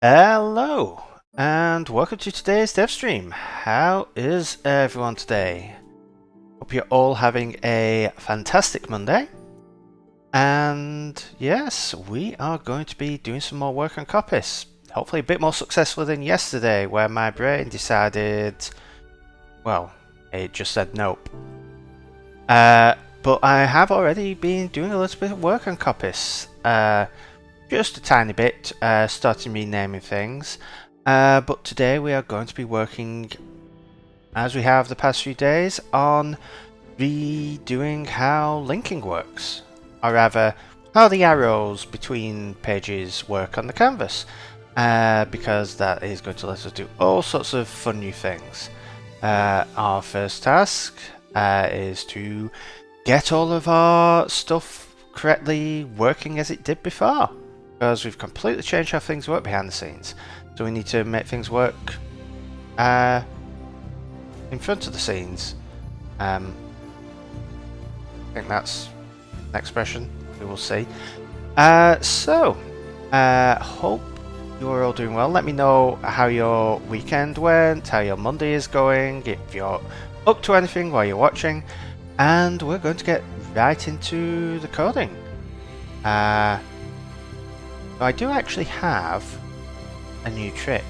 Hello, and welcome to today's dev stream. How is everyone today? Hope you're all having a fantastic Monday. And yes, we are going to be doing some more work on Coppice. Hopefully a bit more successful than yesterday, where my brain decided, well, it just said nope. But I have already been doing a little bit of work on Coppice. Just a tiny bit, starting renaming things. But today we are going to be working, as we have the past few days, on redoing how linking works. Or rather, how the arrows between pages work on the canvas. Because that is going to let us do all sorts of fun new things. Our first task is to get all of our stuff correctly working as it did before. Because we've completely changed how things work behind the scenes. So we need to make things work in front of the scenes. I think that's an expression, we will see. Hope you're all doing well. Let me know how your weekend went, how your Monday is going, if you're up to anything while you're watching. And we're going to get right into the coding. I do actually have a new trick.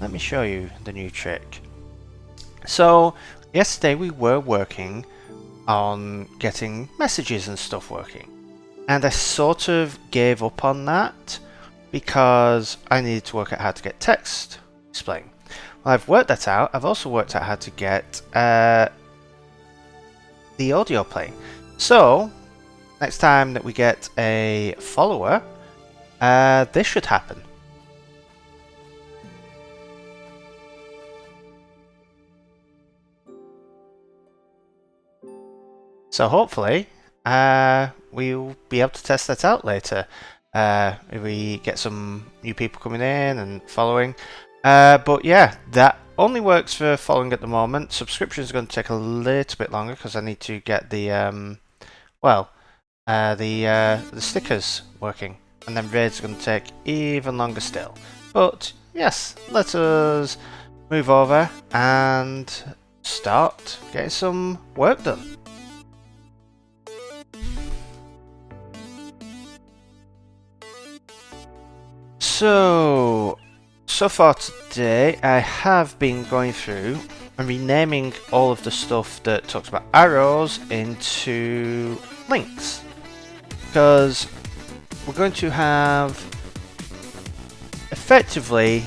Let me show you the new trick. So yesterday we were working on getting messages and stuff working, and I sort of gave up on that because I needed to work out how to get text displaying. Well, I've worked that out. I've also worked out how to get the audio playing. So next time that we get a follower, this should happen. So hopefully we'll be able to test that out later if we get some new people coming in and following. But yeah, that only works for following at the moment. Subscription is going to take a little bit longer because I need to get the the stickers working. And then raid's going to take even longer still. But yes, let us move over and start getting some work done. So far today I have been going through and renaming all of the stuff that talks about arrows into links. Because we're going to have effectively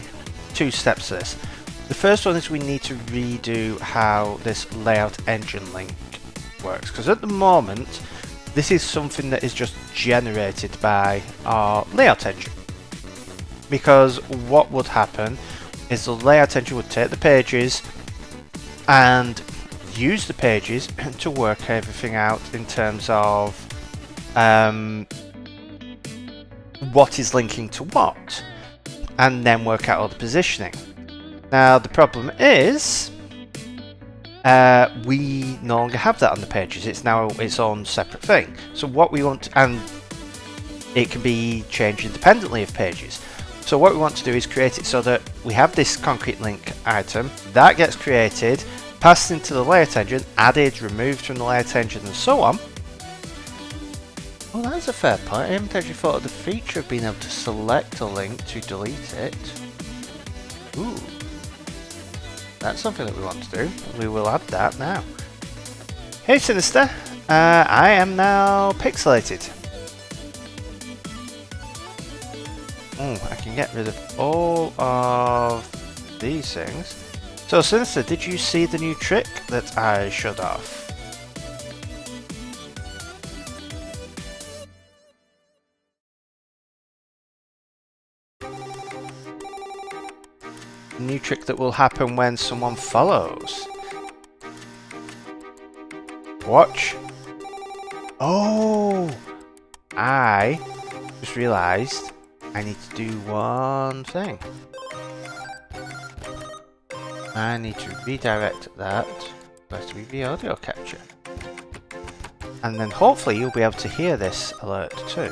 two steps to this. The first one is we need to redo how this layout engine link works, because at the moment this is something that is just generated by our layout engine. Because what would happen is the layout engine would take the pages and use the pages to work everything out in terms of what is linking to what, and then work out all the positioning. Now the problem is we no longer have that on the pages. It's now its own separate thing. So what we want, and it can be changed independently of pages. So what we want to do is create it so that we have this concrete link item that gets created, passed into the layout engine, added, removed from the layout engine, and so on. Well, that's a fair point. I haven't actually thought of the feature of being able to select a link to delete it. Ooh. That's something that we want to do. We will add that now. Hey Sinister, I am now pixelated. I can get rid of all of these things. So Sinister, did you see the new trick that I showed off? New trick that will happen when someone follows. Watch. Oh! I just realised I need to do one thing. I need to redirect that to the audio capture. And then hopefully you'll be able to hear this alert too.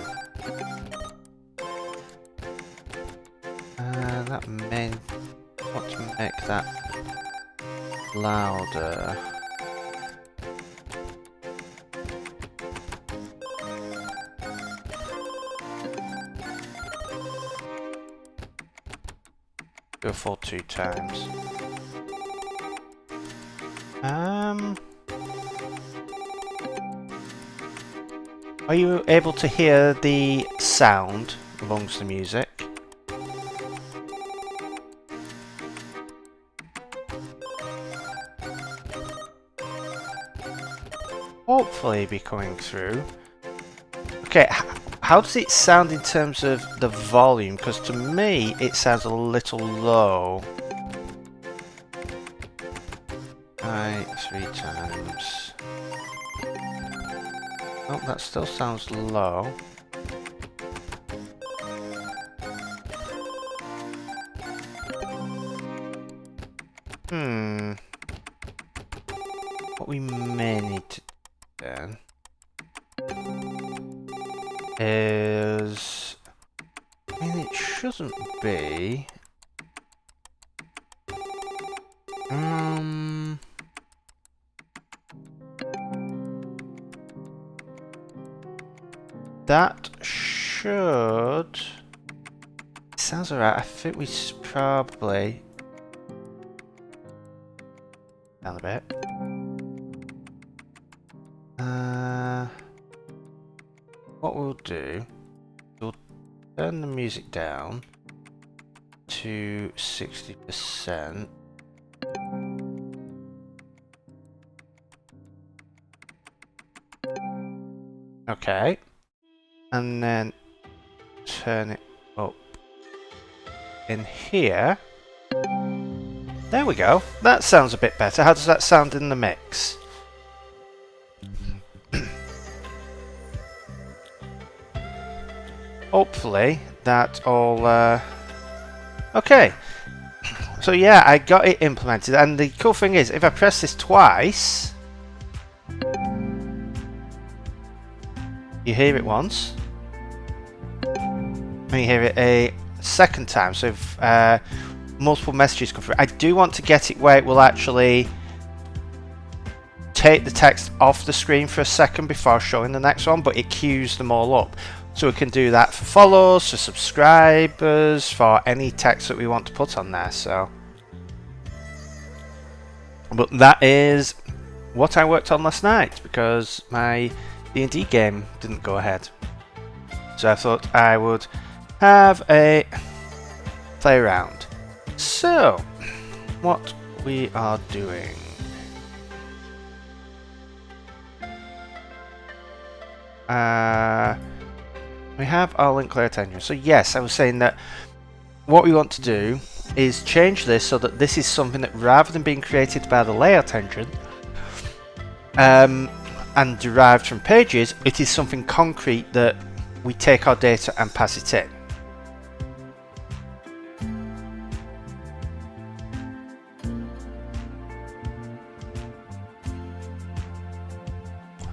that louder. Go full 2 times. Are you able to hear the sound amongst the music? Hopefully be coming through. Okay, how does it sound in terms of the volume? Because to me it sounds a little low. Right, 3 times. Oh, that still sounds low. What we may need to do then is... I mean, it shouldn't be... That should... It sounds alright. I think we probably... Down a bit. What we'll do, we'll turn the music down to 60%. Okay. And then turn it up in here. There we go. That sounds a bit better. How does that sound in the mix? Hopefully that all... Okay. So yeah, I got it implemented. And the cool thing is, if I press this twice... You hear it once. And you hear it a second time. So if multiple messages come through. I do want to get it where it will actually take the text off the screen for a second before showing the next one, but it queues them all up. So we can do that for follows, for subscribers, for any text that we want to put on there. So, but that is what I worked on last night because my D&D game didn't go ahead. So I thought I would have a play around. So, what we are doing. We have our link layout engine. So yes, I was saying that what we want to do is change this so that this is something that rather than being created by the layout engine and derived from pages, it is something concrete that we take our data and pass it in.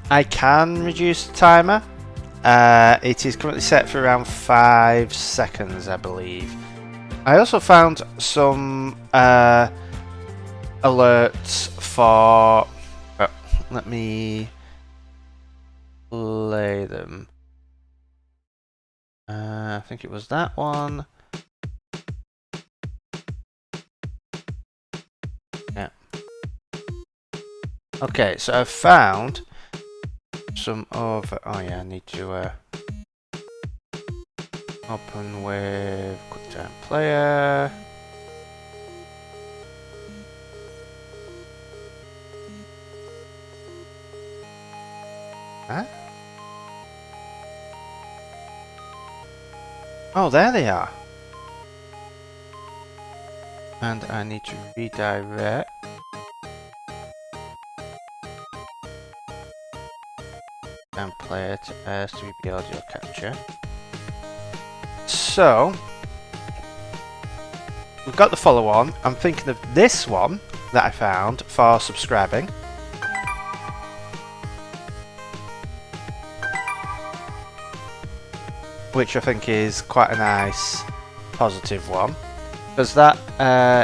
I can reduce the timer. It is currently set for around 5 seconds, I believe. I also found some alerts for... let me play them. I think it was that one. Yeah. Okay, so I've found some of... Oh yeah, I need to open with QuickTime Player. Huh? Oh, there they are. And I need to redirect. And play it as 3B audio capture. So we've got the follow on. I'm thinking of this one that I found for subscribing. Which I think is quite a nice positive one. Because that,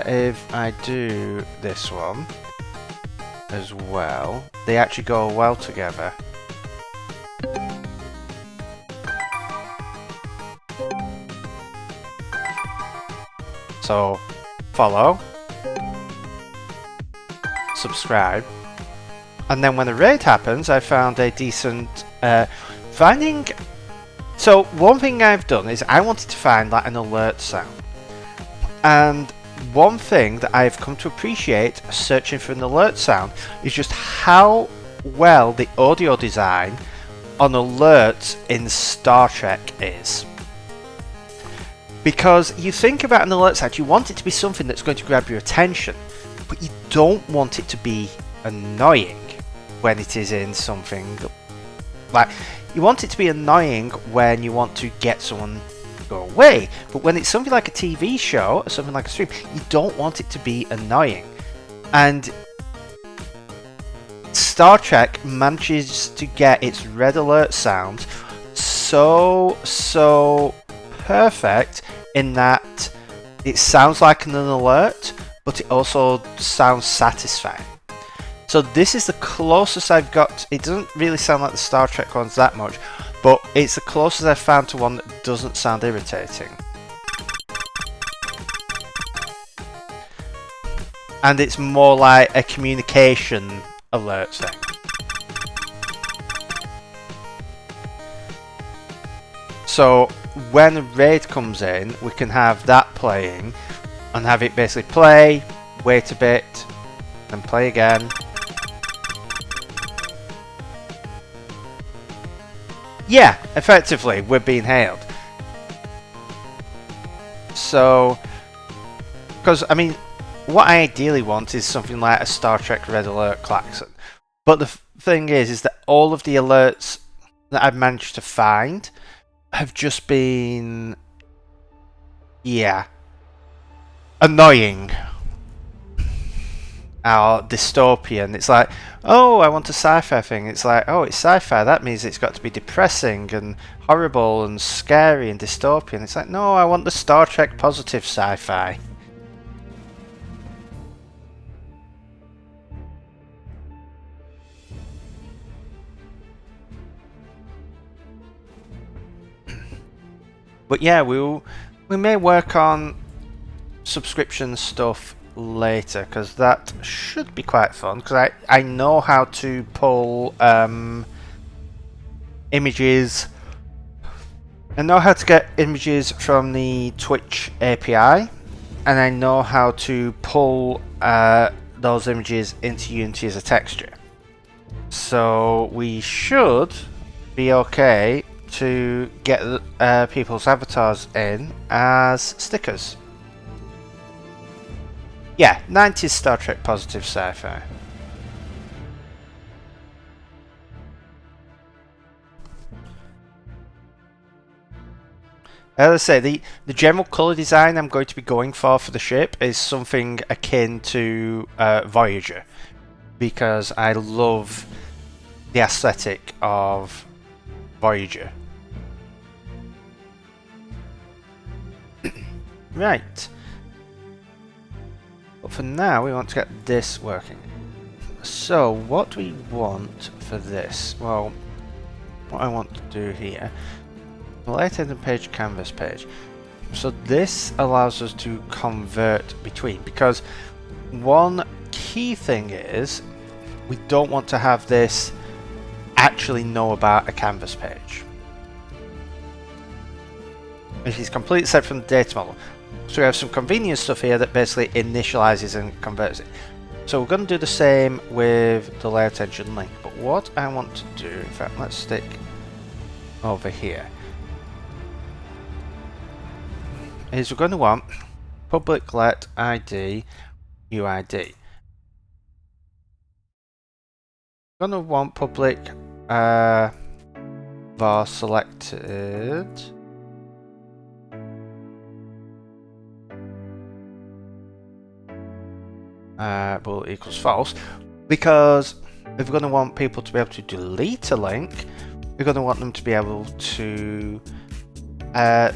if I do this one as well, they actually go well together. So, follow, subscribe, and then when a raid happens, I found a decent finding. So one thing I've done is I wanted to find like an alert sound, and one thing that I've come to appreciate searching for an alert sound is just how well the audio design on alerts in Star Trek is. Because you think about an alert sound, you want it to be something that's going to grab your attention, but you don't want it to be annoying when it is in something. Like, you want it to be annoying when you want to get someone to go away, but when it's something like a TV show or something like a stream, you don't want it to be annoying. And Star Trek manages to get its red alert sound so perfect in that it sounds like an alert, but it also sounds satisfying. So this is the closest I've got. It doesn't really sound like the Star Trek ones that much, but it's the closest I've found to one that doesn't sound irritating. And it's more like a communication alert thing. So when a raid comes in, we can have that playing and have it basically play, wait a bit, then play again. Yeah, effectively, we're being hailed. So, because, I mean, what I ideally want is something like a Star Trek Red Alert klaxon. But the thing is that all of the alerts that I've managed to find have just been, yeah, annoying. Or dystopian. It's like, oh, I want a sci-fi thing. It's like, oh, it's sci-fi. That means it's got to be depressing and horrible and scary and dystopian. It's like, no, I want the Star Trek positive sci-fi. But yeah, we may work on subscription stuff later, because that should be quite fun, because I know how to pull images. I know how to get images from the Twitch API, and I know how to pull those images into Unity as a texture. So we should be okay to get people's avatars in as stickers. Yeah, 90s Star Trek positive sci-fi. As I say, the general colour design I'm going to be going for the ship is something akin to Voyager, because I love the aesthetic of Voyager. Right. But for now, we want to get this working. So, what do we want for this? Well, what I want to do here, later in the page, canvas page. So this allows us to convert between, because one key thing is we don't want to have this actually know about a canvas page. It is completely separate from the data model. So we have some convenience stuff here that basically initializes and converts it. So we're going to do the same with the layout engine link. But what I want to do, in fact, let's stick over here, is we're going to want public let ID UID. We're going to want public var selected bool equals false, because if we're going to want people to be able to delete a link, we're going to want them to be able to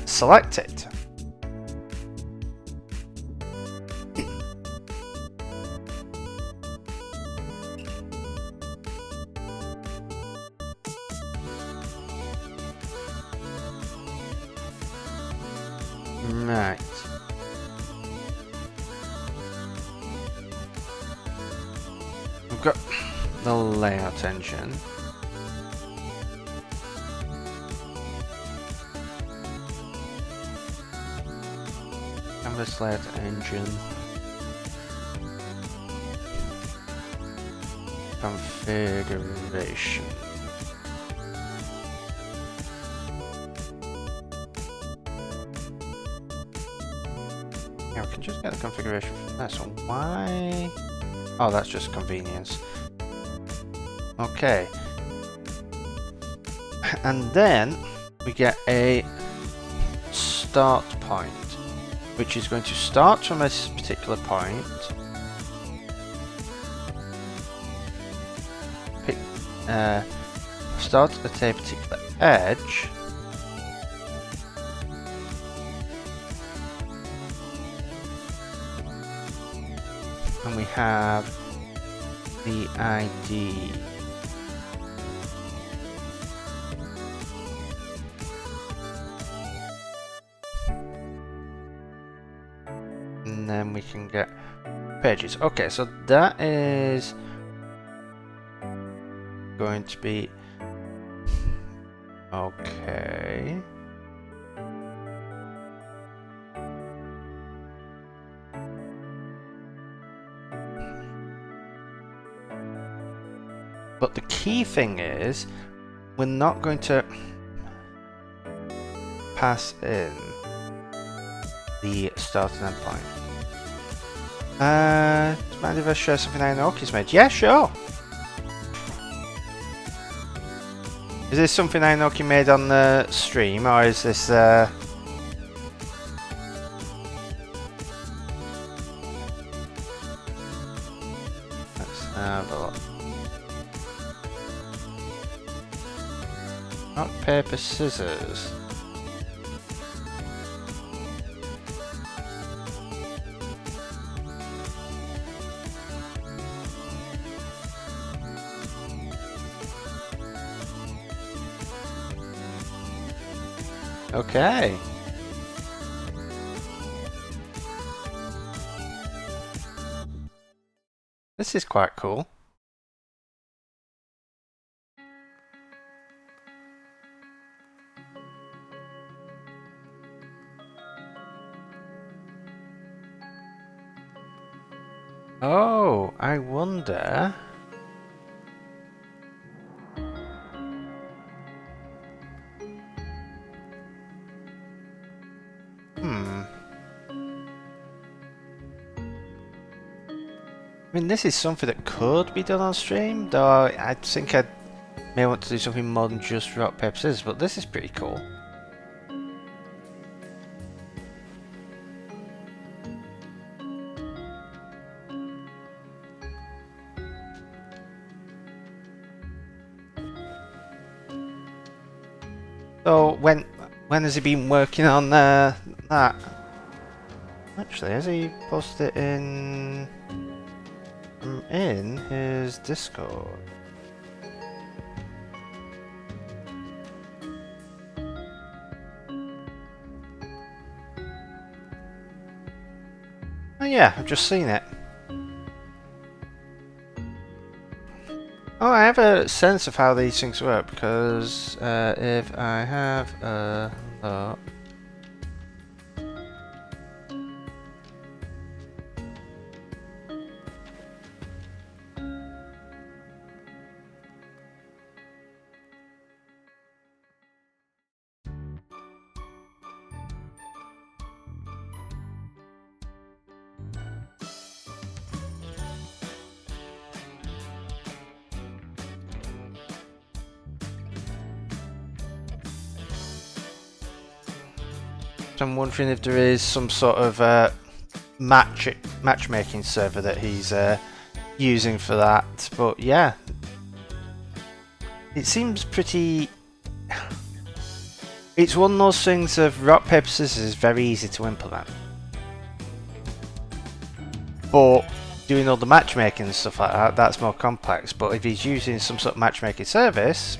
select it. Right. We've got the layout engine. Canvas layout engine. Configuration. Yeah, we can just get the configuration from there. So why? Oh, that's just convenience. Okay. And then we get a start point, which is going to start from this particular point. Pick, start at a particular edge. And we have the ID. And then we can get pages. Okay, so that is going to be okay. But the key thing is, we're not going to pass in the start and end point. Do you mind if I share something Aoki's made? Yeah, sure. Is this something Aoki made on the stream, or is this let's have a look. Rock, paper, scissors. Okay. This is quite cool. Oh, I wonder. I mean, this is something that could be done on stream, though I think I may want to do something more than just rock, paper, scissors, but this is pretty cool. So, when has he been working on that? Actually, has he posted it in his Discord? Oh yeah, I've just seen it. Oh, I have a sense of how these things work, because if I have a look. I'm wondering if there is some sort of matchmaking server that he's using for that. But yeah, it seems pretty. It's one of those things of rock, paper, scissors is very easy to implement, but doing all the matchmaking and stuff like that, that's more complex. But if he's using some sort of matchmaking service,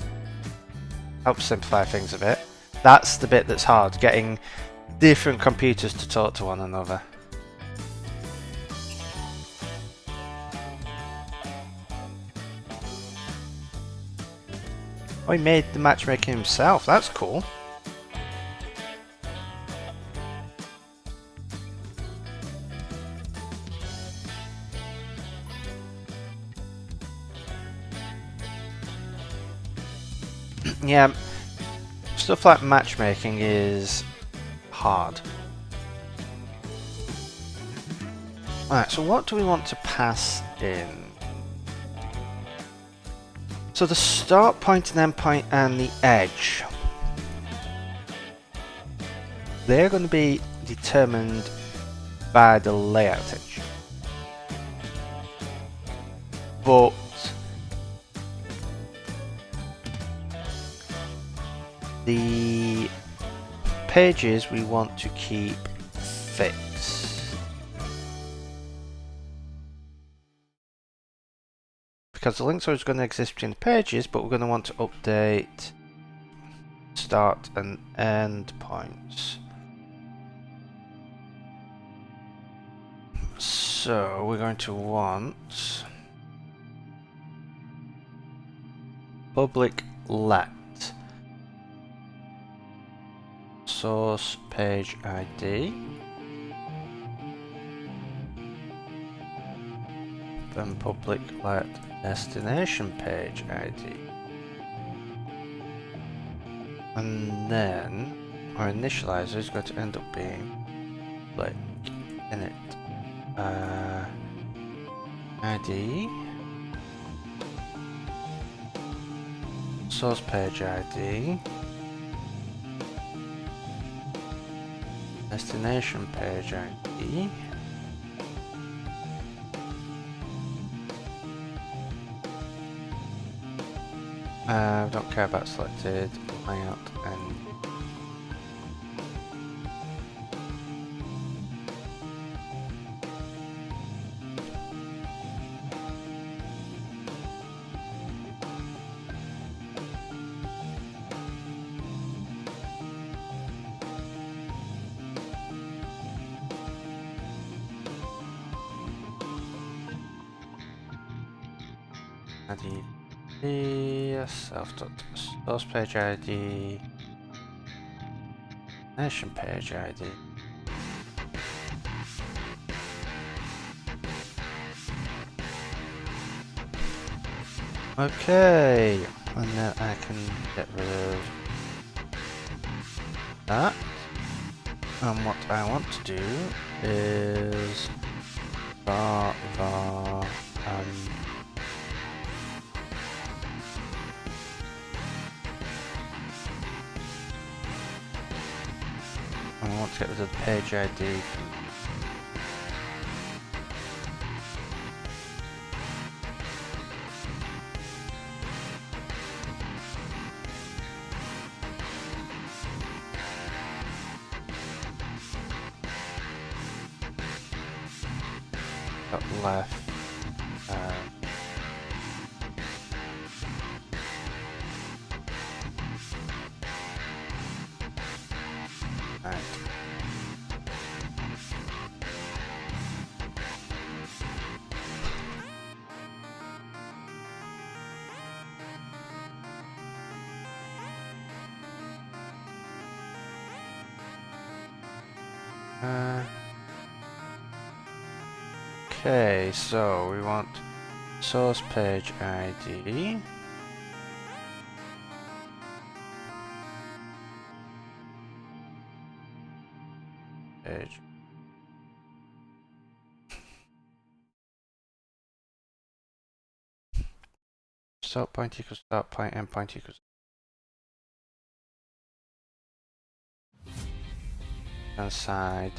helps simplify things a bit. That's the bit that's hard, getting different computers to talk to one another. Oh, he made the matchmaking himself. That's cool. Yeah, stuff like matchmaking is hard. Alright, so what do we want to pass in? So the start point and end point and the edge, they're going to be determined by the layout edge. But the pages we want to keep fixed, because the links are always going to exist between the pages, but we're going to want to update start and end points. So we're going to want public let source page ID, then public let destination page ID, and then our initializer is going to end up being like init ID, source page ID, destination page ID, don't care about selected layout and ID, source page ID, destination page ID. Okay, and then I can get rid of that. And what I want to do is var I want to get rid of the page ID from top left. Right. Okay, so we want source page ID, page start point equals start point, end point equals side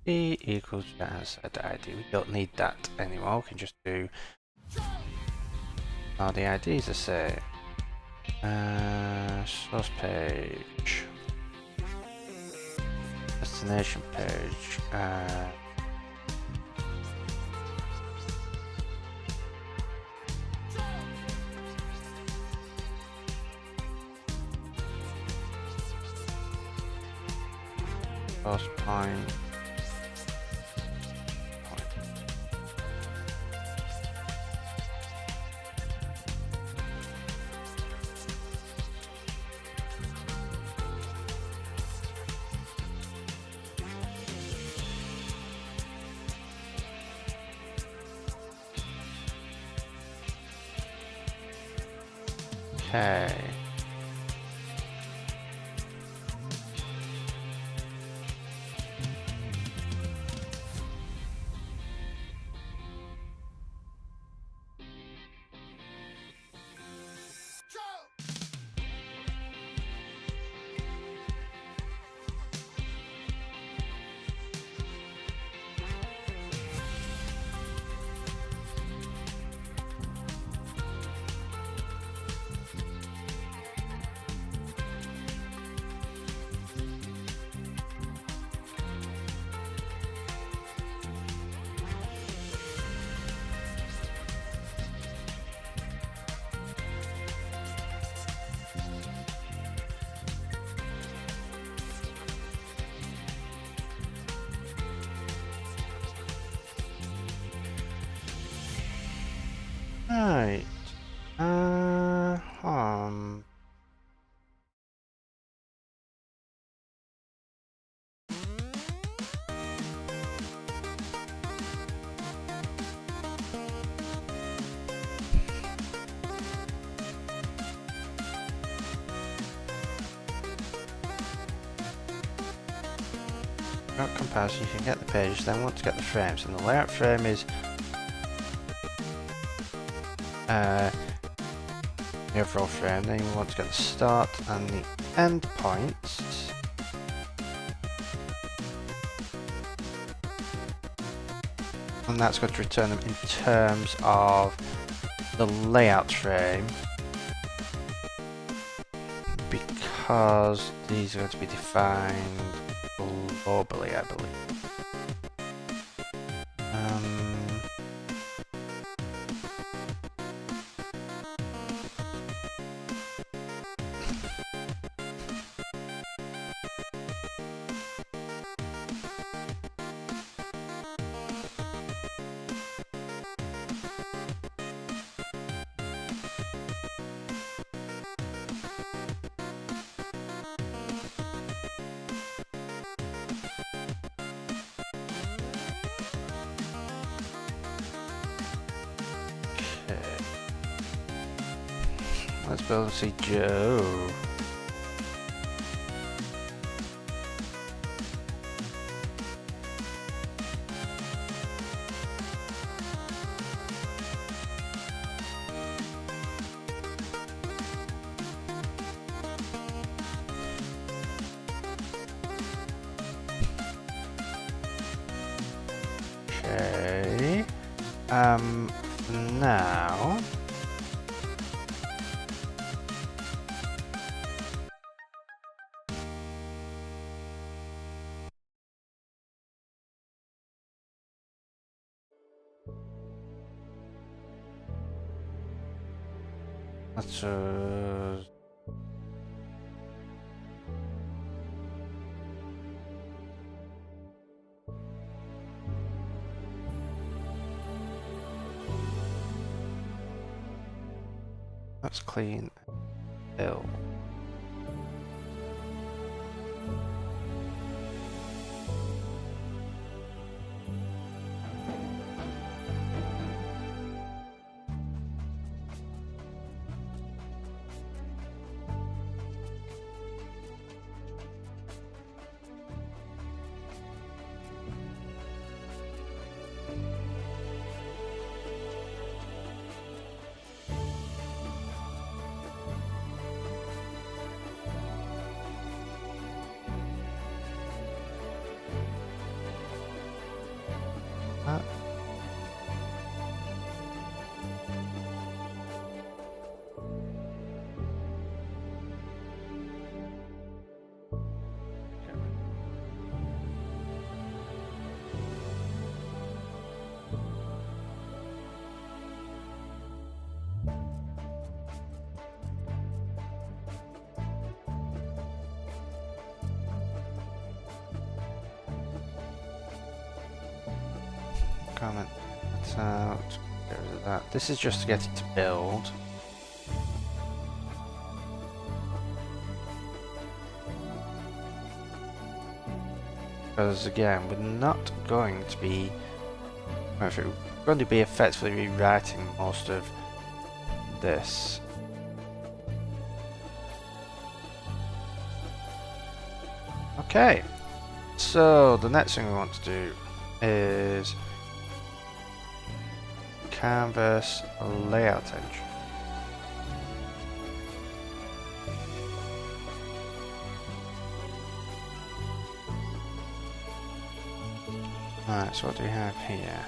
E equals side ID. We don't need that anymore. We can just do all the IDs the same. Source page, destination page, Cross point. Okay. Right. Uh, um. Got comparison, you can get the page, then want to get the frames, and the layout frame is the overall frame, then you want to get the start and the end points. And that's going to return them in terms of the layout frame, because these are going to be defined globally, I believe. Let's build and see Joe. Okay. Now. Let's clean bill. comment that out. Get rid of that. This is just to get it to build. Because again, we're not going to be effectively rewriting most of this. Okay, so the next thing we want to do is canvas layout entry. Alright, so what do we have here?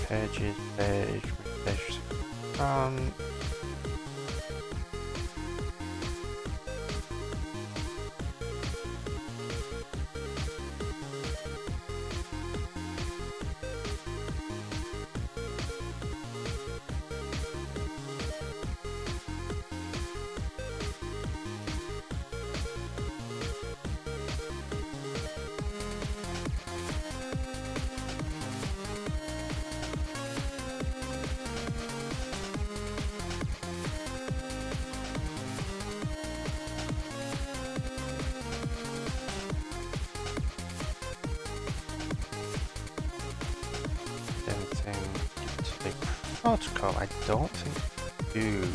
Pages, page, front. Protocol, I don't think we do.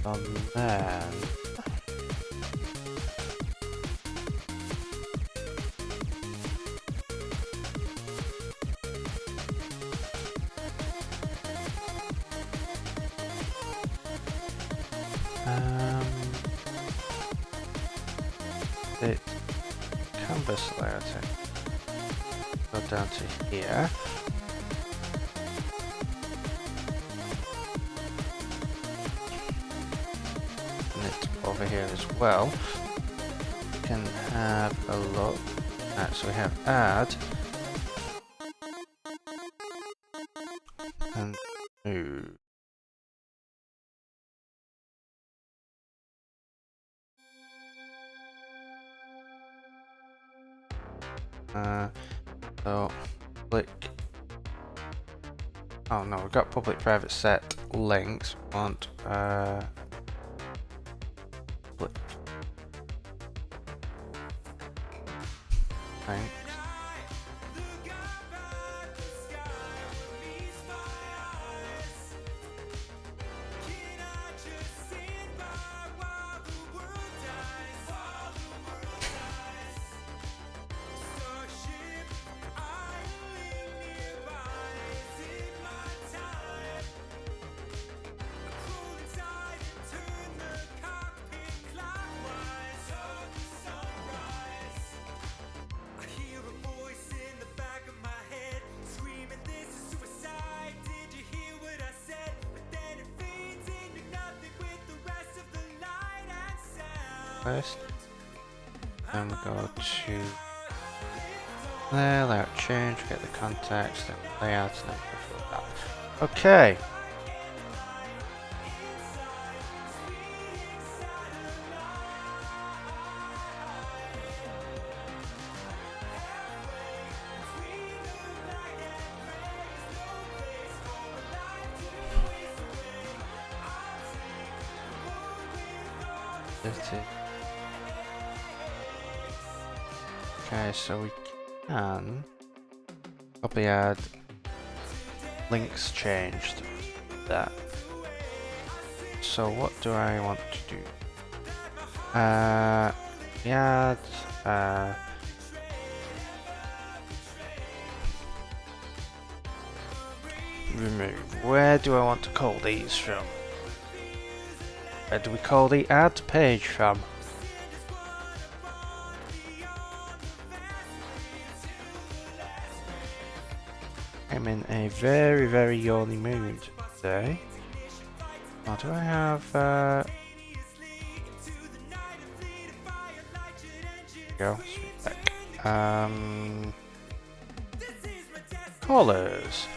And then the canvas layout go down to here. And it over here as well. We can have a look. Right, so we have add and move. So click. Oh no, we've got public private set links. Want click links. First, then we go to there, layout change, get the context, then layout, and then go through that. Okay. Okay, so we can probably add links changed that. So what do I want to do? Add remove. Where do I want to call these from? Where do we call the add page from? am in a very, very yawny mood today. Oh, do I have... Go, sweet back. Colours.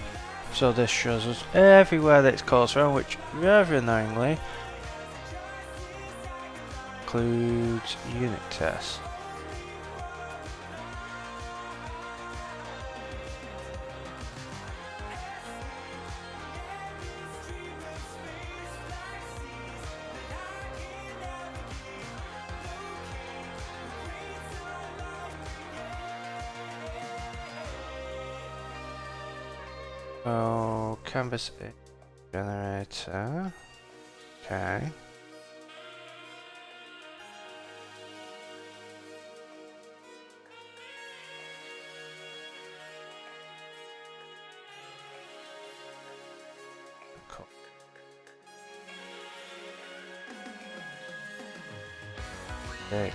So this shows us everywhere that it's colours from, which very annoyingly includes unit tests. So canvas generator. Okay. Cool. Page.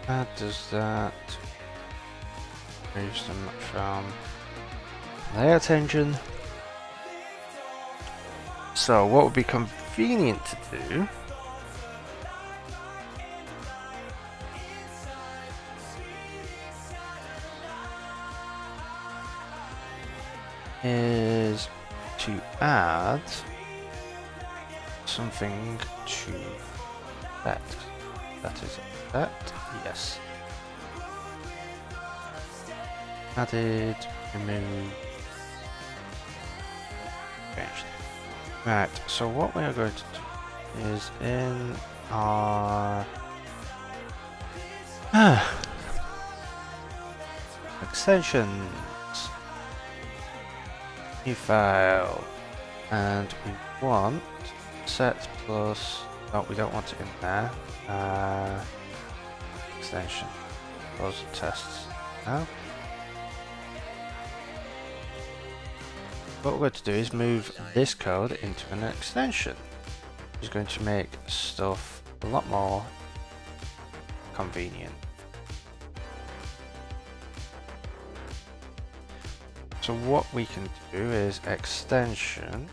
That does that. Moves them from layout engine. So what would be convenient to do is to add something to that. That is that. Yes. Added, remove, changed. Right, so what we are going to do is in our extensions, new file, and we want set plus, oh, we don't want it in there, extension, close the tests now. What we're going to do is move this code into an extension, which is going to make stuff a lot more convenient. So what we can do is extension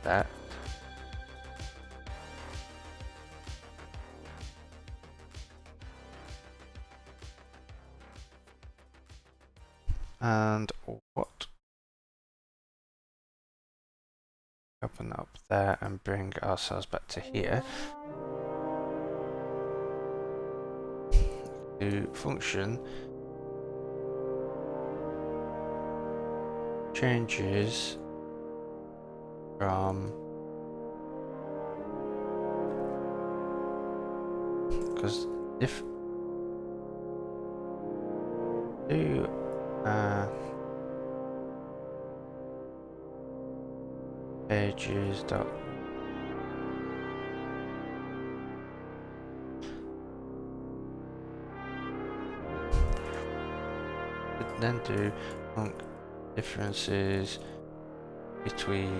that and what open up there and bring ourselves back to here. Do function changes from, because if do pages dot then do differences between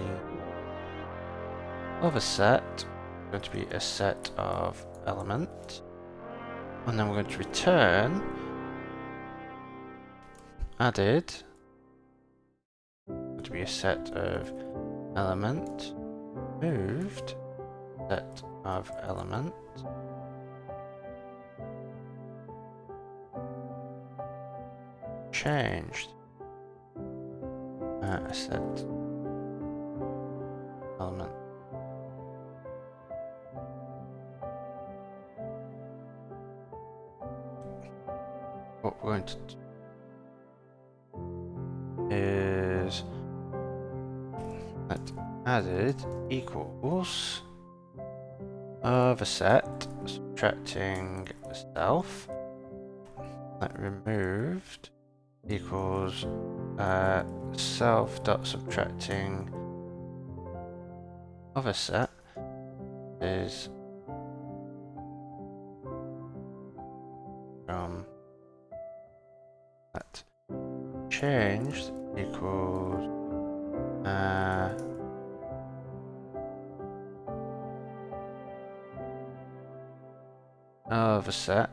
of a set, going to be a set of elements, and then we're going to return added, going to be a set of element, moved set of element, changed set element. What we're going to do is let added equals of a set subtracting self, let removed equals self dot subtracting other set is from that changed equals other set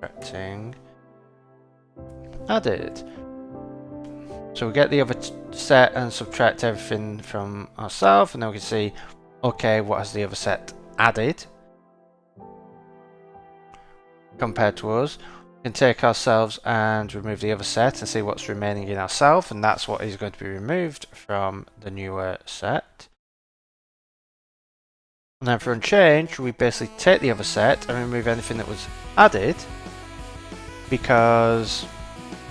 subtracting added. So we get the other set and subtract everything from ourselves, and then we can see, okay, what has the other set added compared to us. We can take ourselves and remove the other set and see what's remaining in ourselves, and that's what is going to be removed from the newer set. And then for unchanged, we basically take the other set and remove anything that was added, because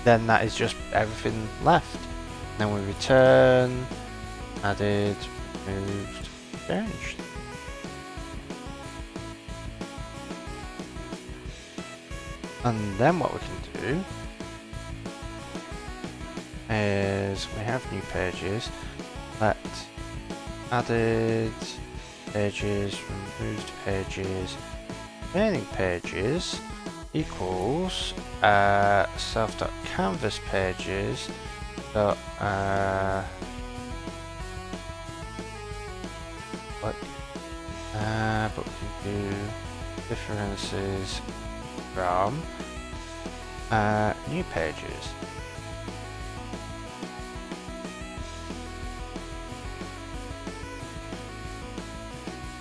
then that is just everything left. Then we return, added, removed, changed. And then what we can do is we have new pages, let added pages, removed pages, remaining pages equals self.canvas pages dot but we can do differences from new pages.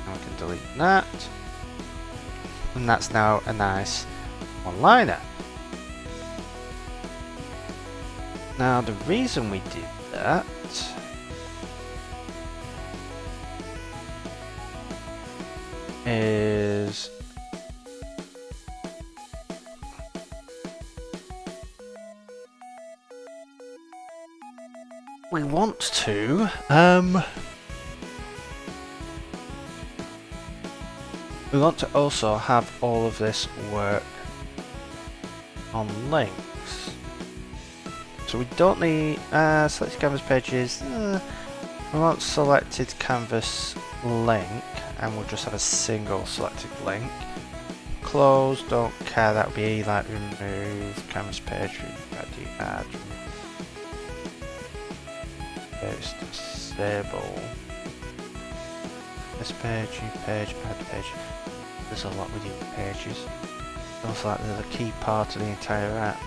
And we can delete that, and that's now a nice one-liner. Now the reason we did that is we want to also have all of this work on links. So we don't need selected canvas pages. We want selected canvas link, and we'll just have a single selected link. Close, don't care, that would be like remove canvas page, add, paste, disable. This page, new page, add page. There's a lot with new pages. Feels like they're the key part of the entire app.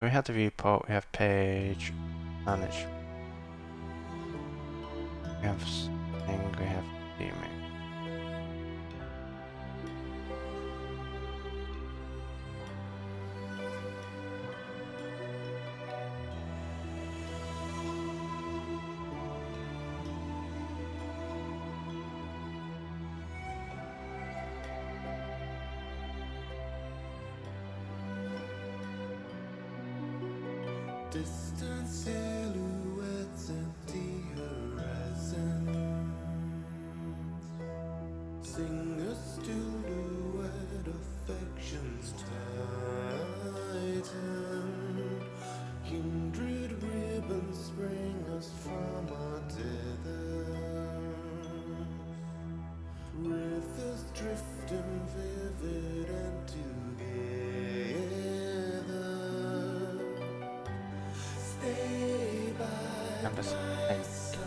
We have the viewport, we have page, manage. We have thing, we have theming. Distant silhouettes, empty horizons. Sing a still duet, affections tighten. Kindred ribbons spring us from our tethers. Rivers drifting vivid and together. Stay by Canvas my link. side.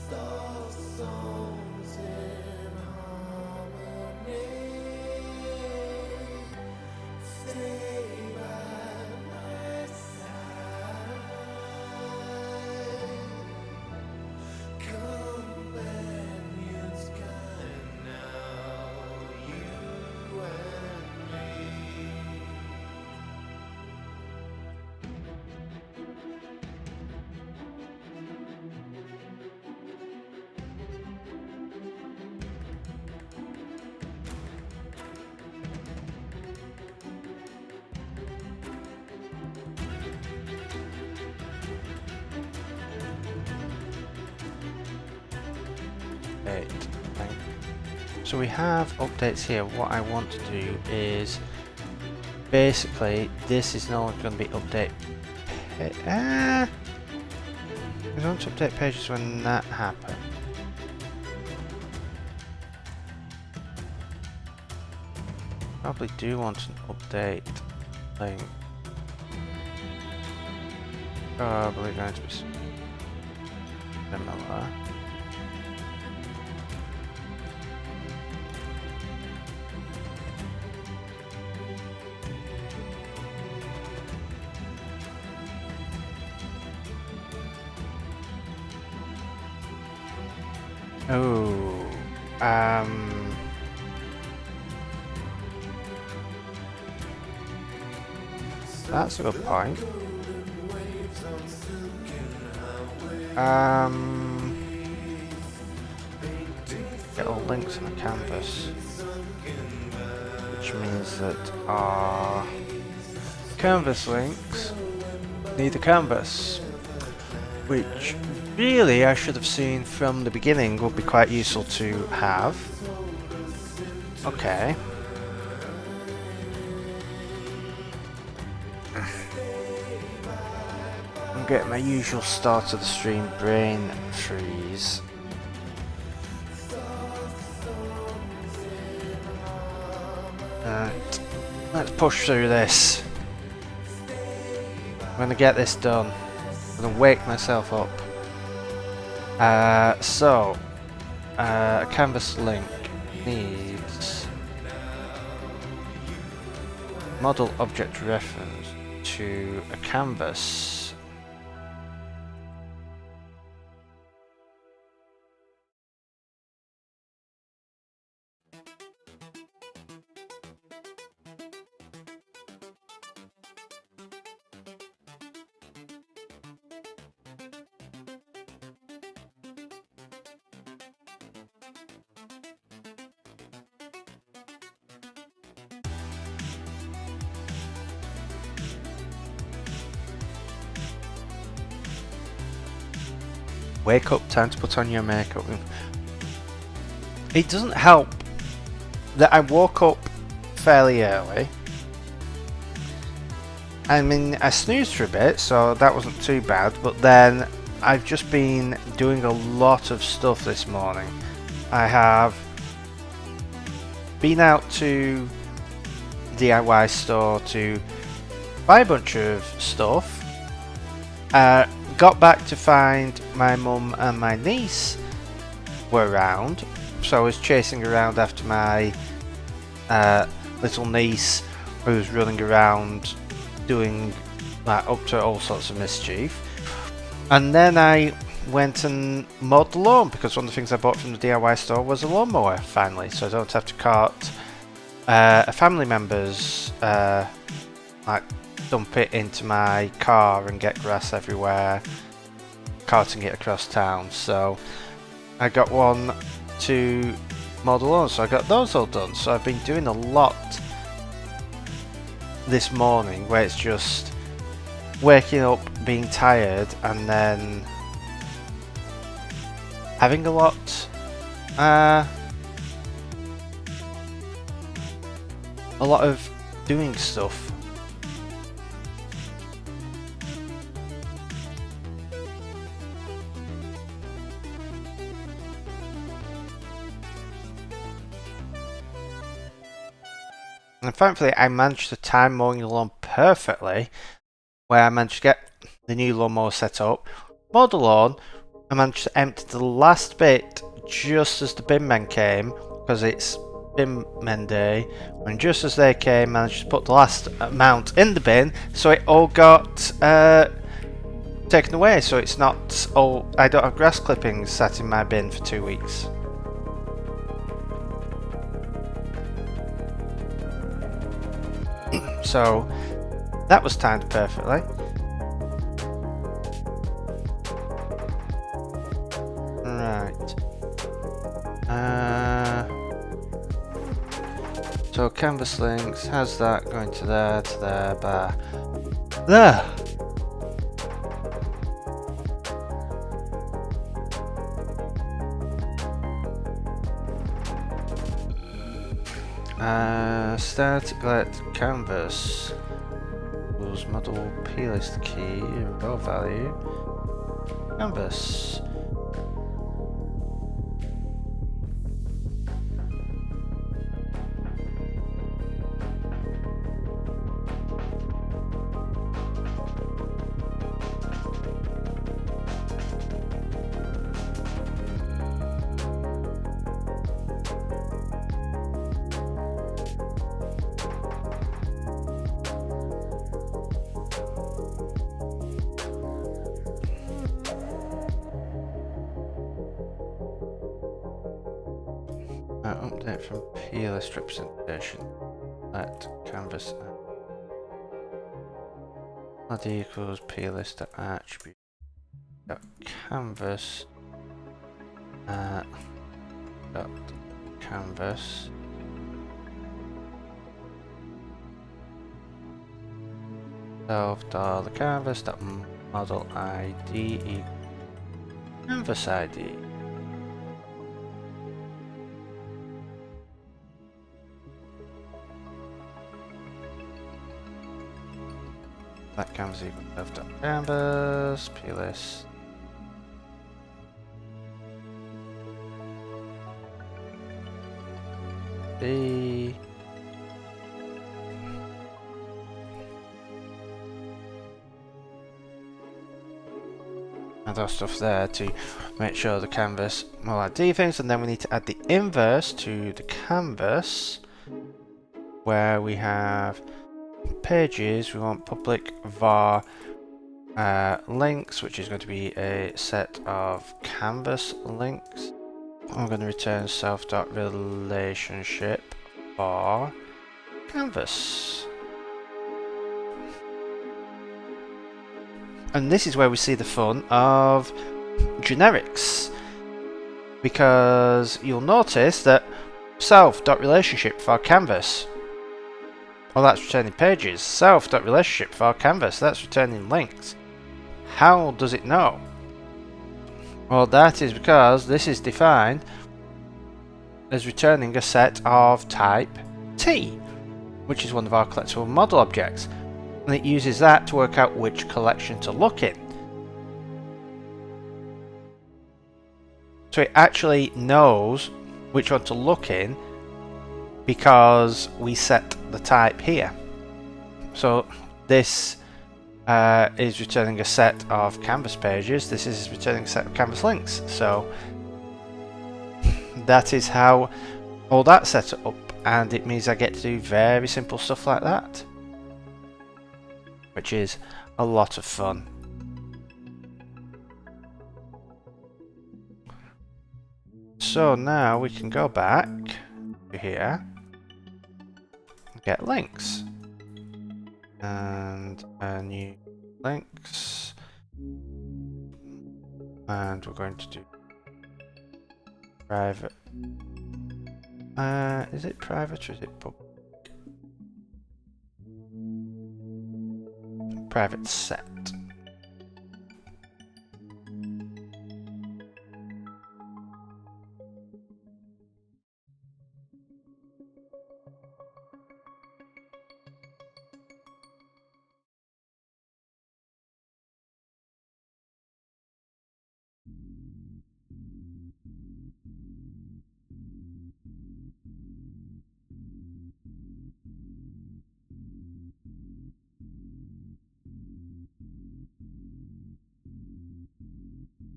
Soft songs in harmony. Stay by my side. Companions kind now, you and me. So we have updates here. What I want to do is basically this is no longer going to be update. I want to update pages when that happens. Probably do want an update link. Probably going to be similar. Oh, that's a good point. Get all links on the canvas, which means that our canvas links need a canvas, which really I should have seen from the beginning would be quite useful to have. Okay. I'm getting my usual start of the stream brain freeze. Right, let's push through this. I'm gonna get this done. I'm gonna wake myself up. A canvas link needs model object reference to a canvas. Wake up, time to put on your makeup. It doesn't help that I woke up fairly early. I mean, I snoozed for a bit, so that wasn't too bad, but then I've just been doing a lot of stuff this morning. I have been out to DIY store to buy a bunch of stuff. Got back to find my mum and my niece were around, so I was chasing around after my little niece, who was running around doing up to all sorts of mischief. And then I went and mowed the lawn, because one of the things I bought from the DIY store was a lawnmower finally, so I don't have to cart a family member's dump it into my car and get grass everywhere, carting it across town. So I got one to mow the lawn, so I got those all done. So I've been doing a lot this morning, where it's just waking up, being tired, and then having a lot of doing stuff. And thankfully I managed to time mowing the lawn perfectly, where I managed to get the new lawnmower set up, mow the lawn, I managed to empty the last bit just as the bin men came, because it's bin men day, and just as they came, managed to put the last amount in the bin, so it all got taken away, so it's not all, I don't have grass clippings sat in my bin for 2 weeks. So that was timed perfectly. Right. So canvas links, how's that going to there, bar. There! Static let canvas. Use model plist key, raw value. Canvas. Update from plist representation. Let canvas add equals plist attribute canvas dot canvas self dot the canvas dot model ID equals canvas ID. That canvas equals self dot canvas plist. D. And that stuff there to make sure the canvas will add D things, and then we need to add the inverse to the canvas where we have pages. We want public var links, which is going to be a set of canvas links. I'm going to return self.relationship for canvas. And this is where we see the fun of generics, because you'll notice that self.relationship for canvas, well, that's returning pages. Self.relationship for canvas, that's returning links. How does it know? Well, that is because this is defined as returning a set of type T, which is one of our collectible model objects, and it uses that to work out which collection to look in. So it actually knows which one to look in because we set the type here. So this is returning a set of canvas pages. This is returning a set of canvas links. So that is how all that's set up, and it means I get to do very simple stuff like that, which is a lot of fun. So now we can go back to here, get links, and a new links, and we're going to do private. Is it private or is it public? Private set.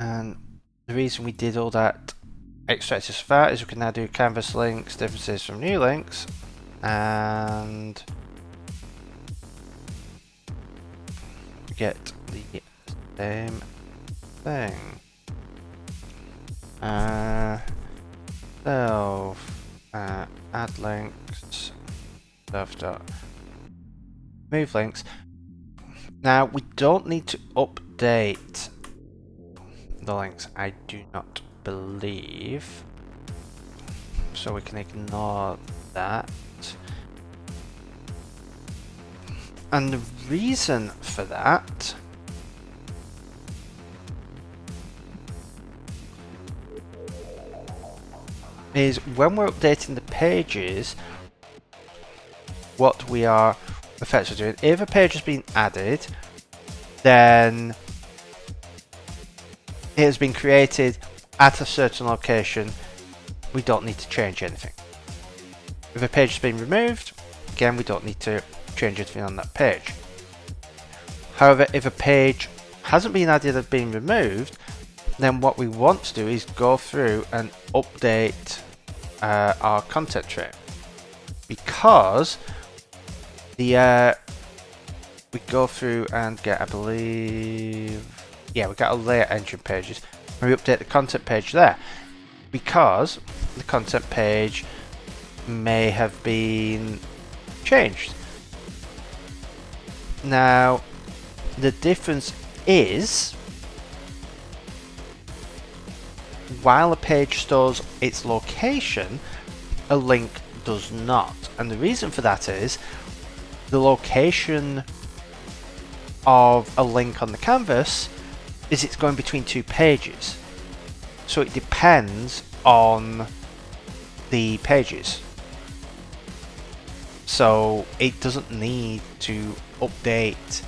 And the reason we did all that extracted so far is we can now do canvas links, differences from new links, and get the same thing. Add links, move links. Now we don't need to update the links, I do not believe, so we can ignore that. And the reason for that is when we're updating the pages, what we are effectively doing. If a page has been added, then it has been created at a certain location. We don't need to change anything. If a page has been removed, again, we don't need to change anything on that page. However, if a page hasn't been added and been removed, then what we want to do is go through and update our content tray, because we go through and get, I believe, yeah, we got our layout engine pages, and we update the content page there, because the content page may have been changed. Now, the difference is, while a page stores its location, a link does not. And the reason for that is the location of a link on the canvas is it's going between two pages. So it depends on the pages. So it doesn't need to update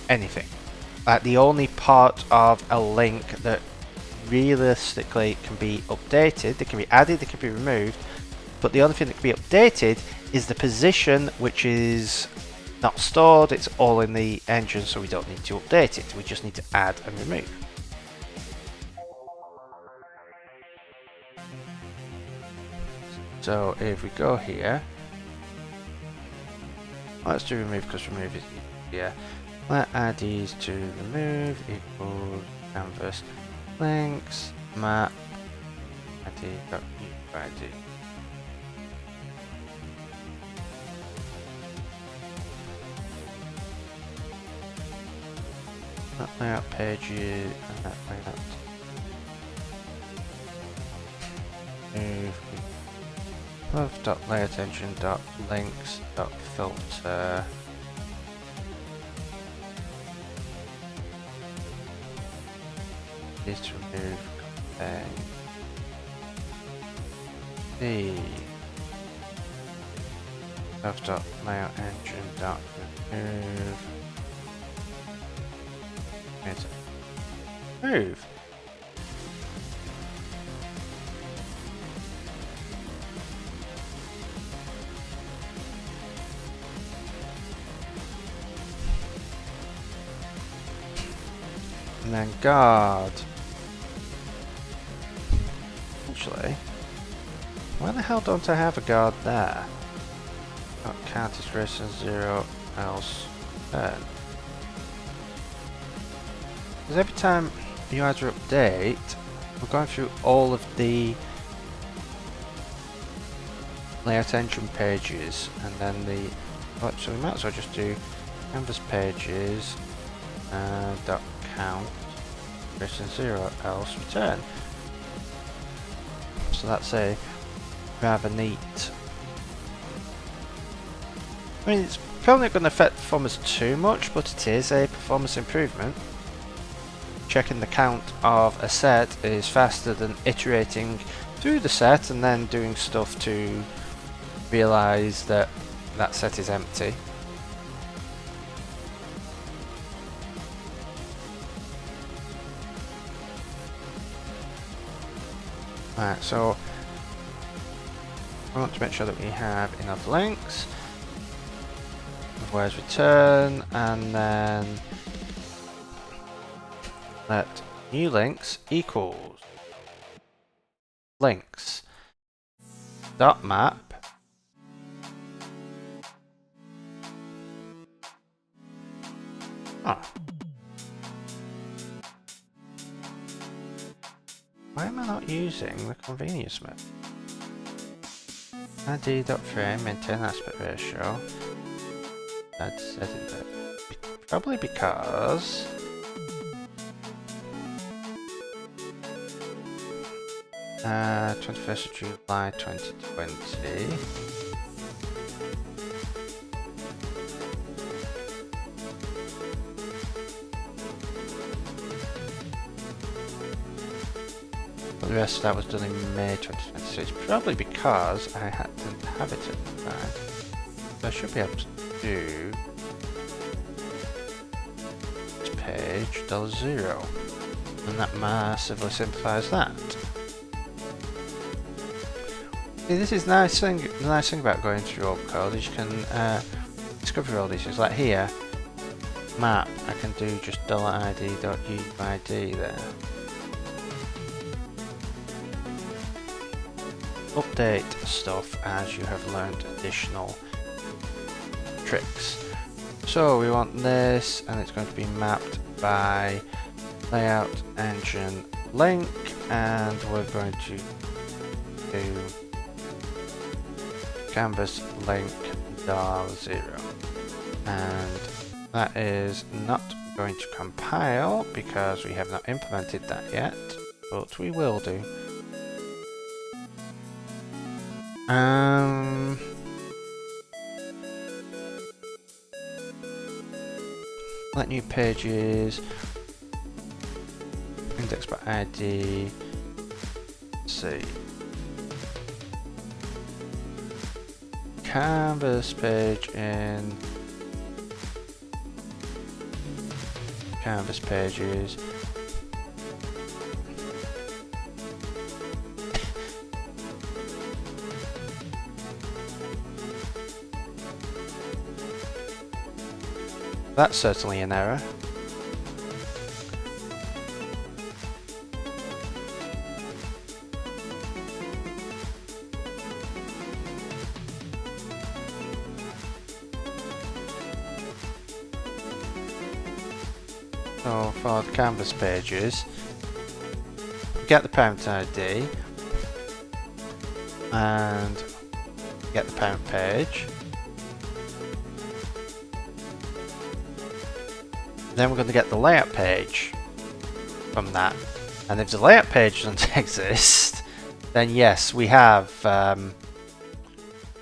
anything. Like, the only part of a link that realistically can be updated, they can be added, they can be removed, but the only thing that can be updated is the position, which is not stored. It's all in the engine, so we don't need to update it. We just need to add and remove. So if we go here, let's do remove, because remove is easier. Let IDs to remove equals canvas links map id.id. That layout pages and that layout. Move love.layout engine.links.filter. Is to remove the love.layout engine.remove. Move. And then guard. Actually, why the hell don't I have a guard there? Count is greater than 0, else then. Because every time you either update, we're going through all of the layout engine pages, and then the, so we might as well just do canvas pages dot count greater than 0, else return. So that's a rather neat. I mean, it's probably not going to affect performance too much, but it is a performance improvement. Checking the count of a set is faster than iterating through the set and then doing stuff to realize that that set is empty. Right, so I want to make sure that we have enough links. Otherwise return, and then let new links equals links dot map Why am I not using the convenience map? id.frame, maintain aspect ratio. Add setting that. Probably because 21st of July 2020. But the rest of that was done in May 2020, so it's probably because I didn't have it at the time. So I should be able to do this page $0, and that massively simplifies that. See, this is nice thing. The nice thing about going through old code is you can discover all these things. Like here, map, I can do just $id.uid there. Update stuff as you have learned additional tricks. So we want this, and it's going to be mapped by layout engine link, and we're going to do canvas link $0, and that is not going to compile because we have not implemented that yet, but we will do. Let new pages, index by ID, let's see, canvas page in canvas pages. That's certainly an error. So for the canvas pages, get the parent ID and get the parent page. Then we're going to get the layout page from that, and if the layout page doesn't exist, then yes, we have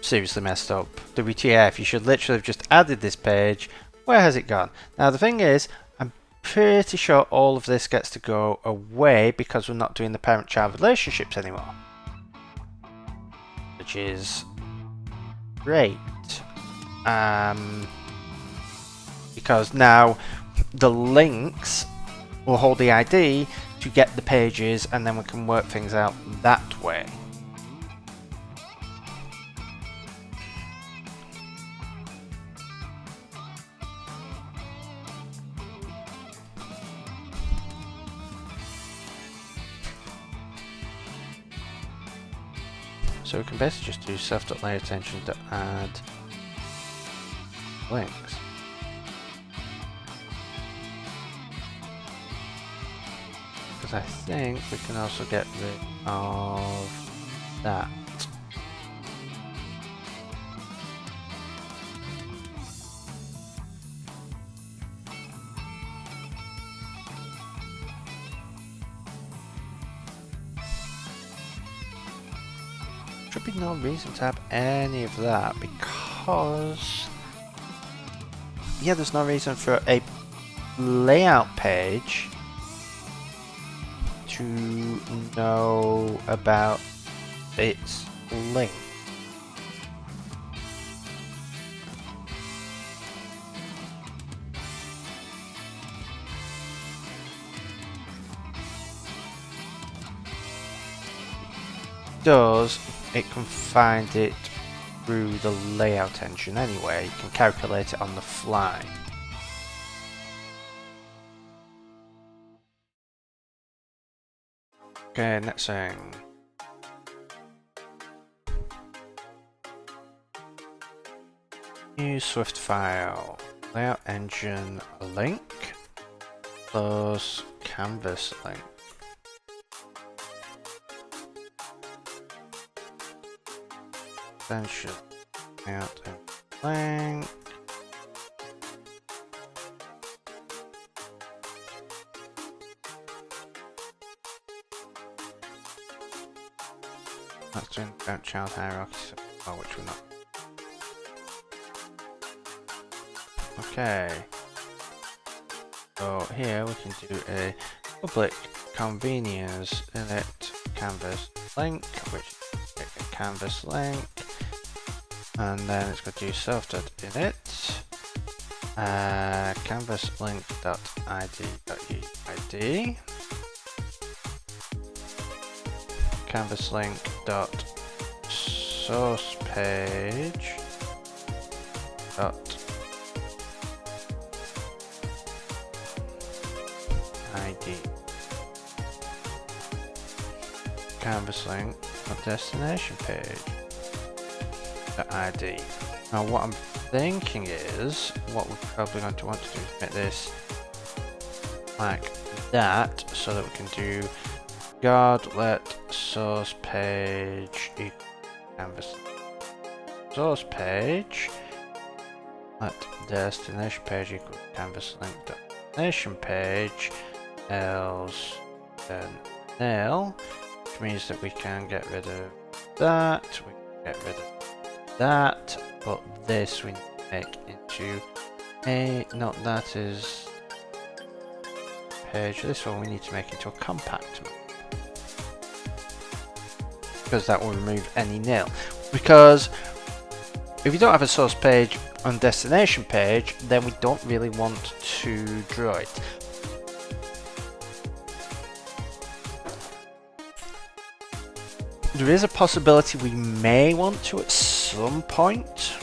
seriously messed up. WTF, you should literally have just added this page. Where has it gone? Now the thing is, I'm pretty sure all of this gets to go away because we're not doing the parent-child relationships anymore, which is great, because now the links will hold the ID to get the pages, and then we can work things out that way. So we can basically just do self.layAttention to add links. Because I think we can also get rid of that. Should be no reason to have any of that because, yeah, there's no reason for a layout page to know about its link. Does it can find it through the layout engine anyway? You can calculate it on the fly. Okay, next thing. New Swift file. Layout engine link plus canvas link. Extension layout and link. That's doing about child hierarchy, which we're not. Okay. So here we can do a public convenience init canvas link, which is a canvas link. and then it's going to do self.init, canvas link.id.uid, canvas link.source page dot id, canvas link dot destination page dot id. Now what I'm thinking is, what we're probably going to want to do is make this like that, so that we can do guard let source page equal canvas source page let destination page equal canvas link dot destination page, else then nil, which means that we can get rid of that, we can get rid of that, but this we need to make into a, not that is page, this one we need to make into a compact map, because that will remove any nil. Because if you don't have a source page on destination page, then we don't really want to draw it. There is a possibility we may want to at some point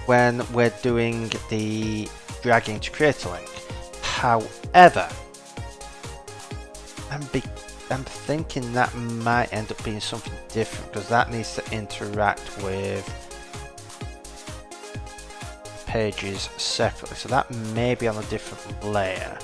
when we're doing the dragging to create a link. However, I'm thinking that might end up being something different, because that needs to interact with pages separately, so that may be on a different layer.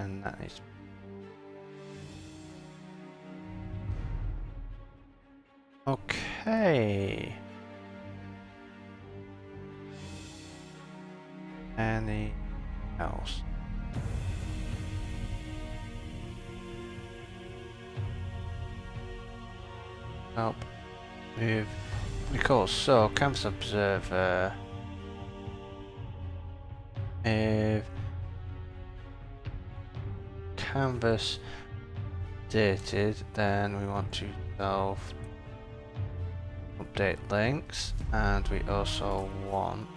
And that is okay. Anything else? Help move. Cool. So canvas observer. If canvas dated, then we want to self update links, and we also want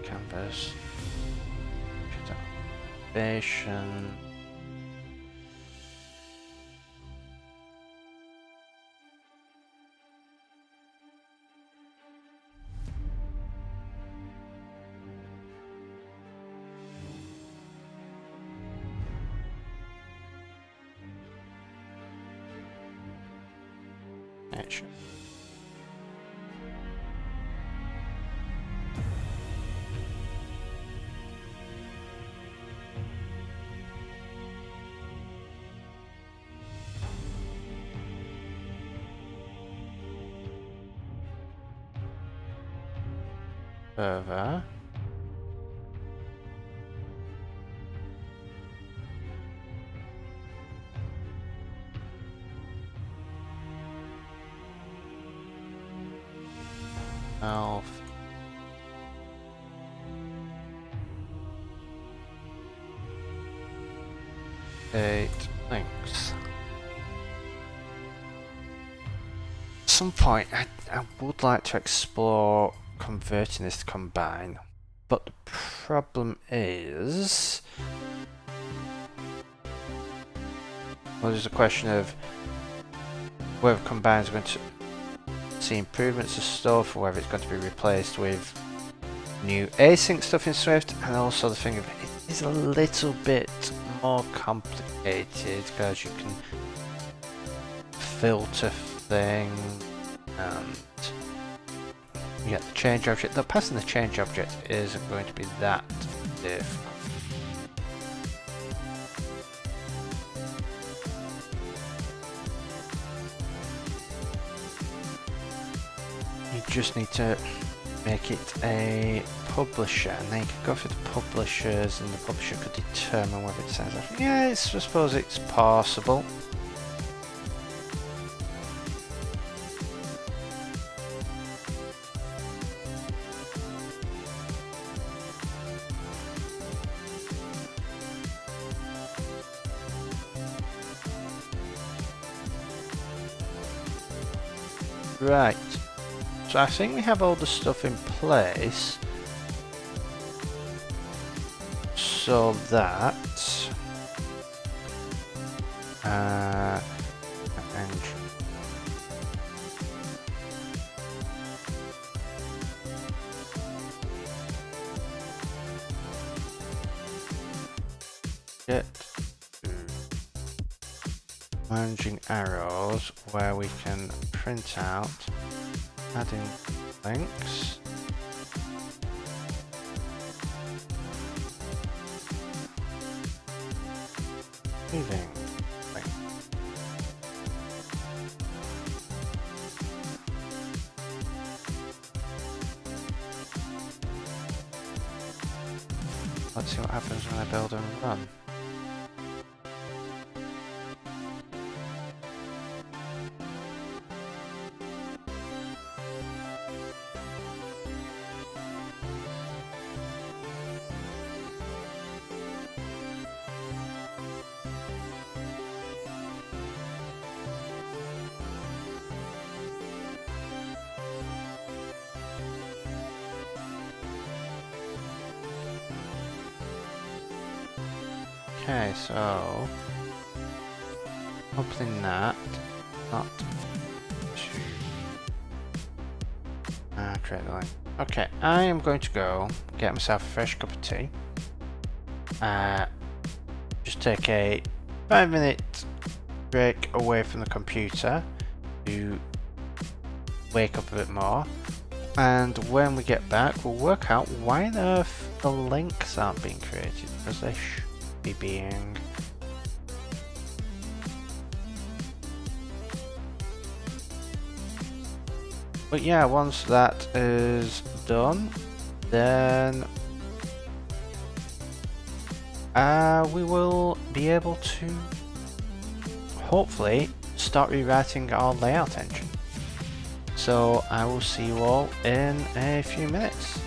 canvas activation. Action. Further. Self update links. At some point, I would like to explore converting this to combine, but the problem is, well, there's a question of whether combine is going to see improvements to stuff, or whether it's going to be replaced with new async stuff in Swift, and also the thing of it is a little bit more complicated because you can filter things and you get the change object. Though passing the change object isn't going to be that difficult. You just need to make it a publisher, and then you can go for the publishers, and the publisher could determine whether it says that. Yeah, I suppose it's possible. Right, so I think we have all the stuff in place so that and get managing arrows where we can print out adding links. Moving link. Let's see what happens when I build and run. Okay, so opening that, not to create the link. Okay, I am going to go get myself a fresh cup of tea. Just take a 5-minute break away from the computer to wake up a bit more. And when we get back, we'll work out why on earth the links aren't being created, because they should be being. But yeah, once that is done, then we will be able to hopefully start rewriting our layout engine. So I will see you all in a few minutes.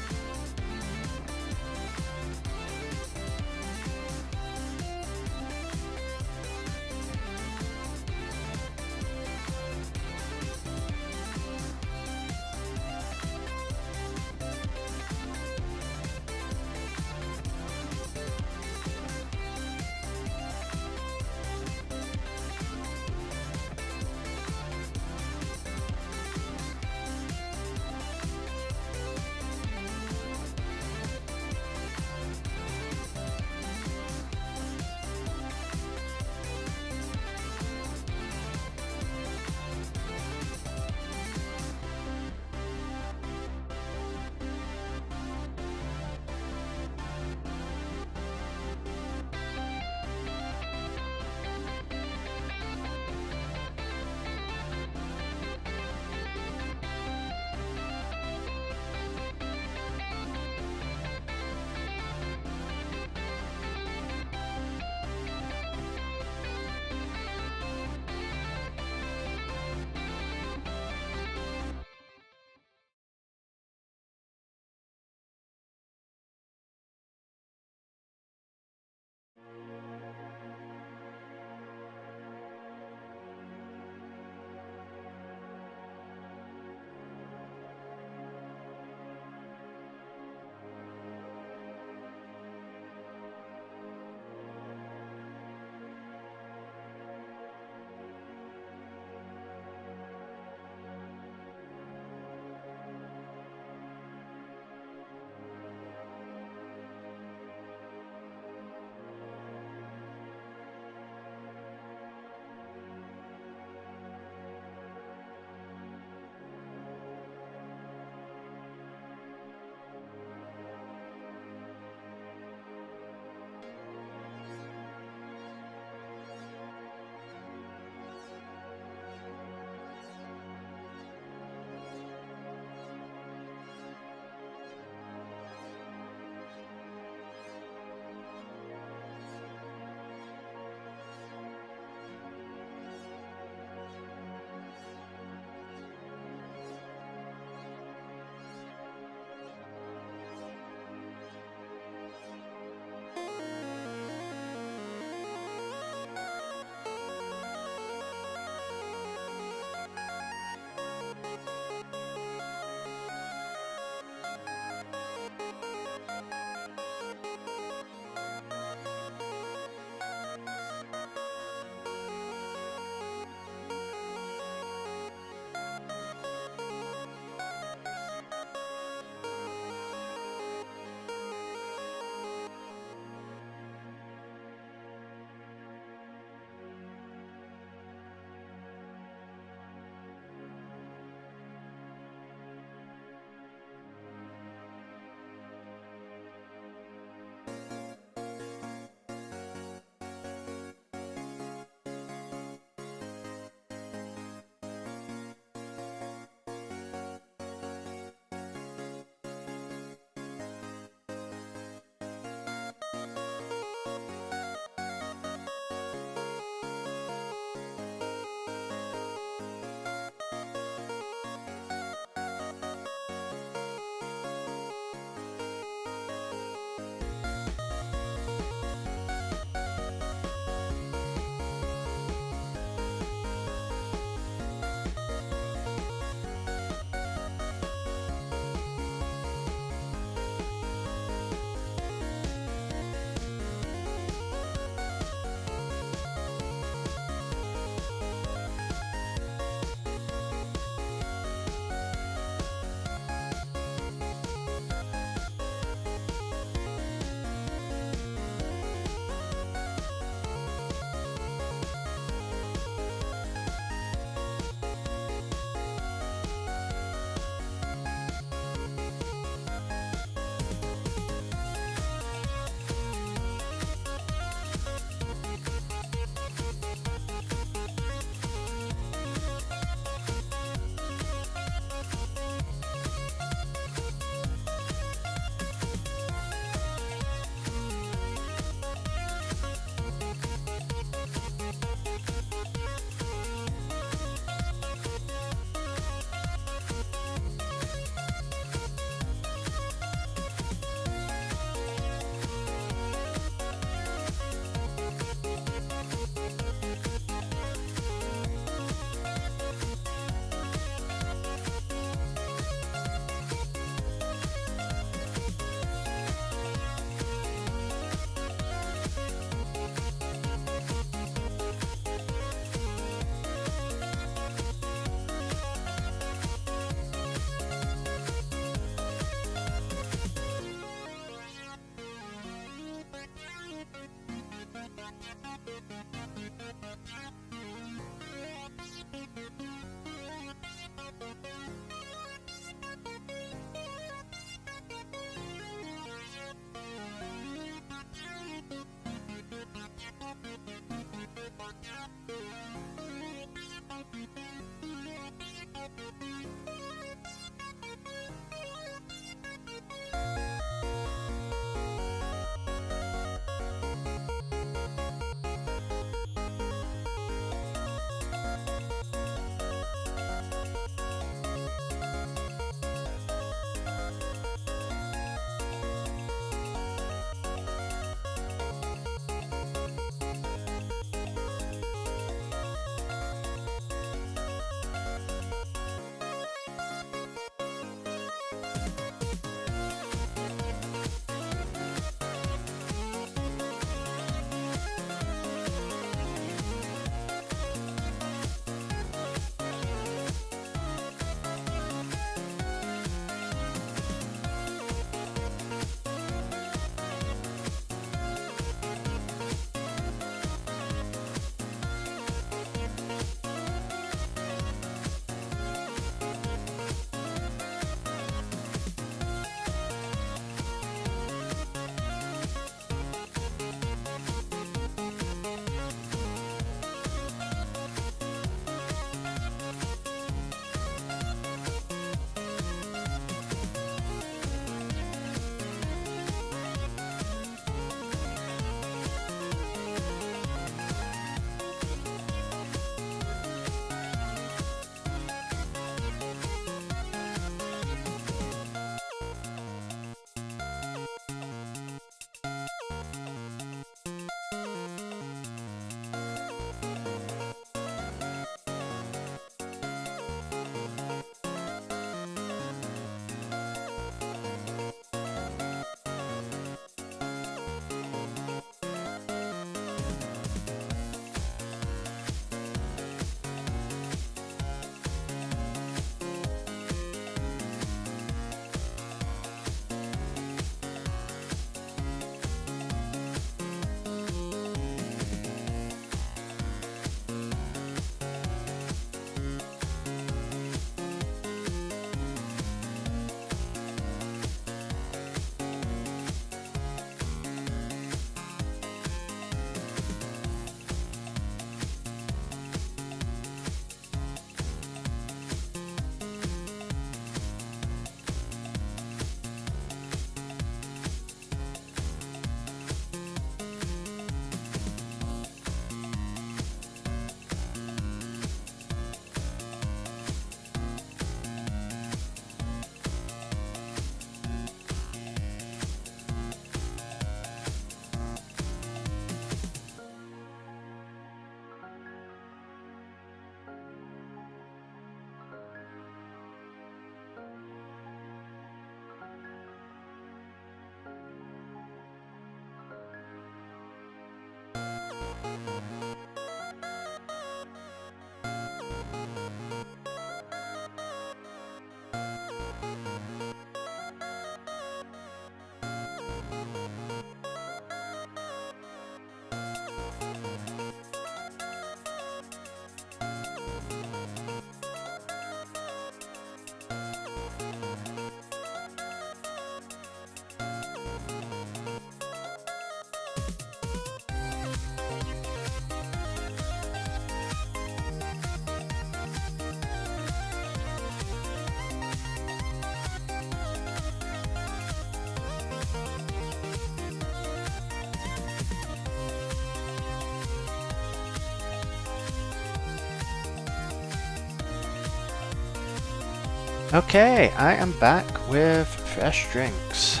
Okay, I am back with fresh drinks.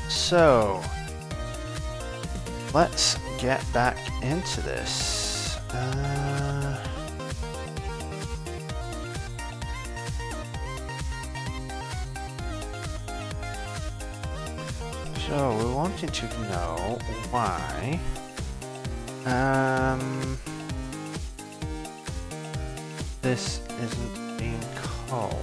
So, let's get back into this. So, we're wanting to know why this isn't being called.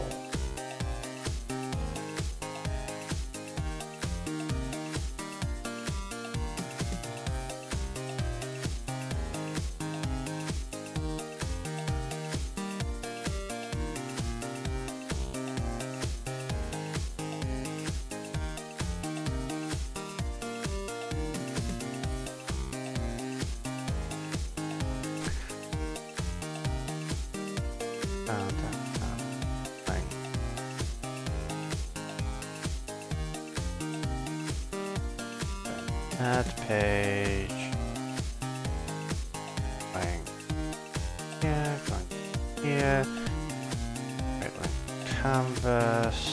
Add page. Going here, going here. Right, like canvas.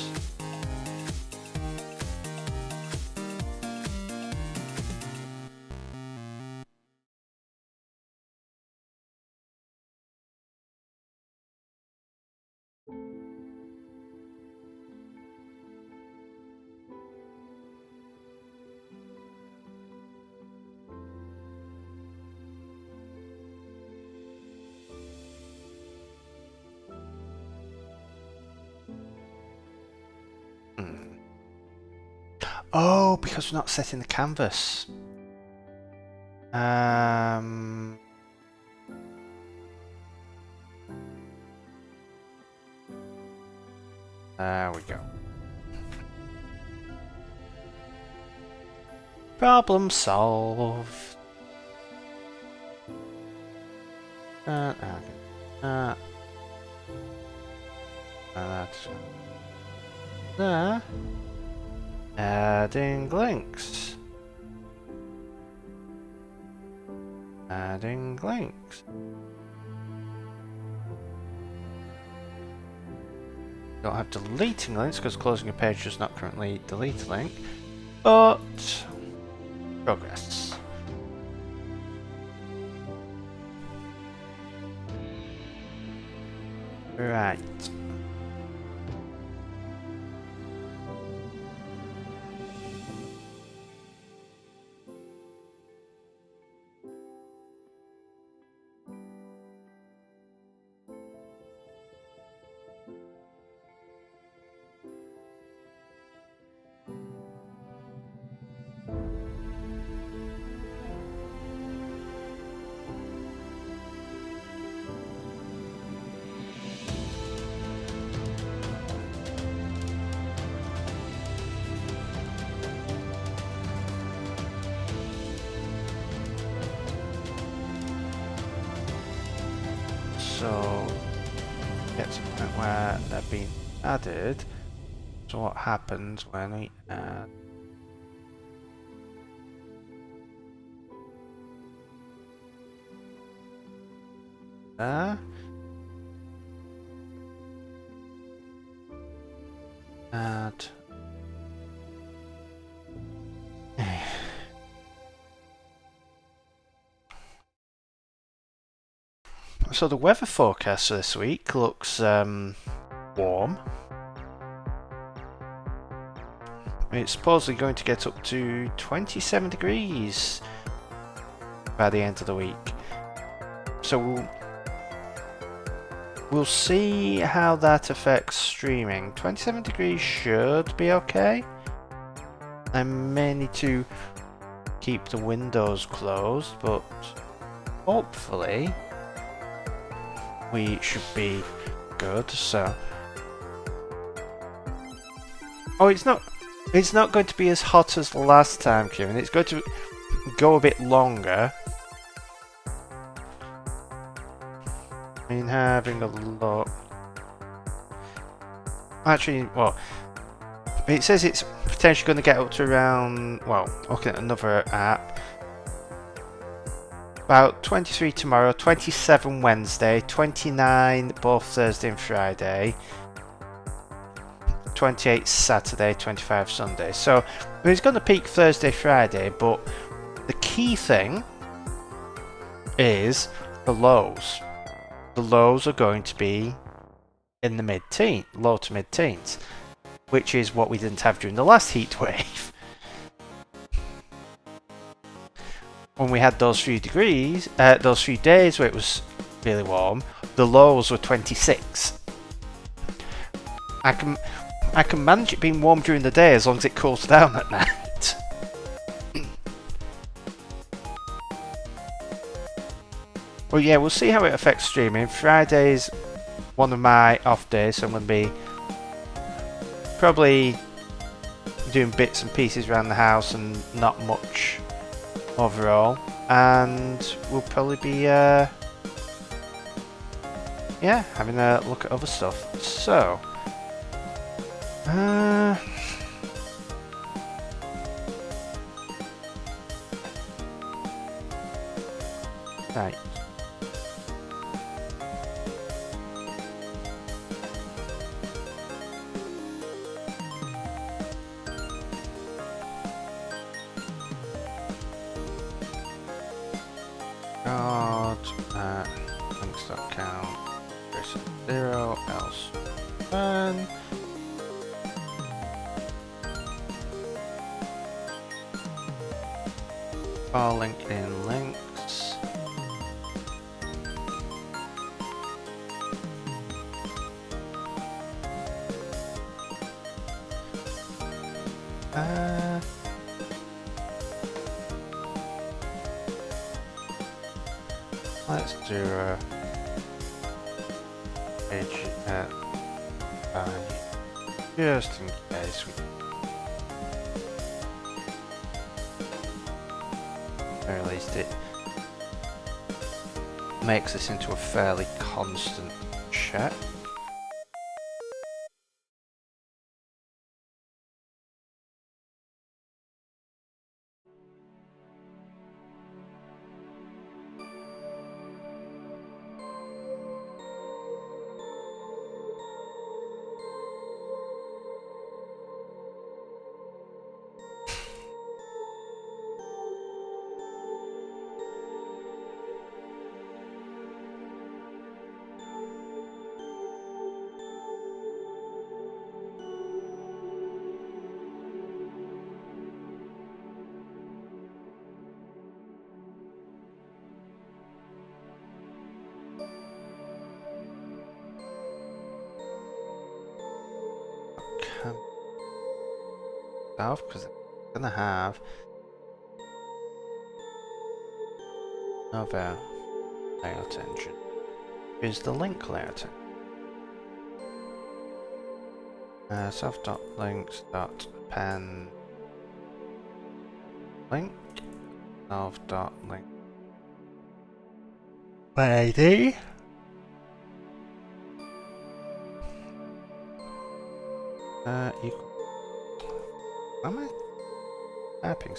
Oh, because we're not setting the canvas. There we go. Problem solved. That's there. Adding links. Adding links. Don't have deleting links because closing a page does not currently delete a link, but progress. Right. So get to the point where they're being added. So what happens when we add there? Add so the weather forecast for this week looks warm. It's supposedly going to get up to 27 degrees by the end of the week. So we'll see how that affects streaming. 27 degrees should be okay. I may need to keep the windows closed, but hopefully we should be good. So, oh, it's not going to be as hot as last time, Kieran. It's going to go a bit longer. I mean, having a look. Actually, well, it says it's potentially going to get up to around, well, looking at another app, about 23 tomorrow, 27 Wednesday, 29 both Thursday and Friday. 28 Saturday, 25 Sunday. So it's going to peak Thursday, Friday, but the key thing is the lows. The lows are going to be in the mid-teens, low to mid-teens, which is what we didn't have during the last heat wave. When we had those few days where it was really warm, the lows were 26. I can manage it being warm during the day as long as it cools down at night. Well, yeah, we'll see how it affects streaming. Friday's one of my off days, so I'm going to be probably doing bits and pieces around the house and not much overall. And we'll probably be yeah, having a look at other stuff. So right. God, links.count, there's 0, else 1. All LinkedIn links. Let's do a page just in case we or at least it makes this into a fairly constant chat. Because I'm gonna have another layout engine. Here's the link layout engine. Self.links.pen link self.link ID. Equal. Am I typing?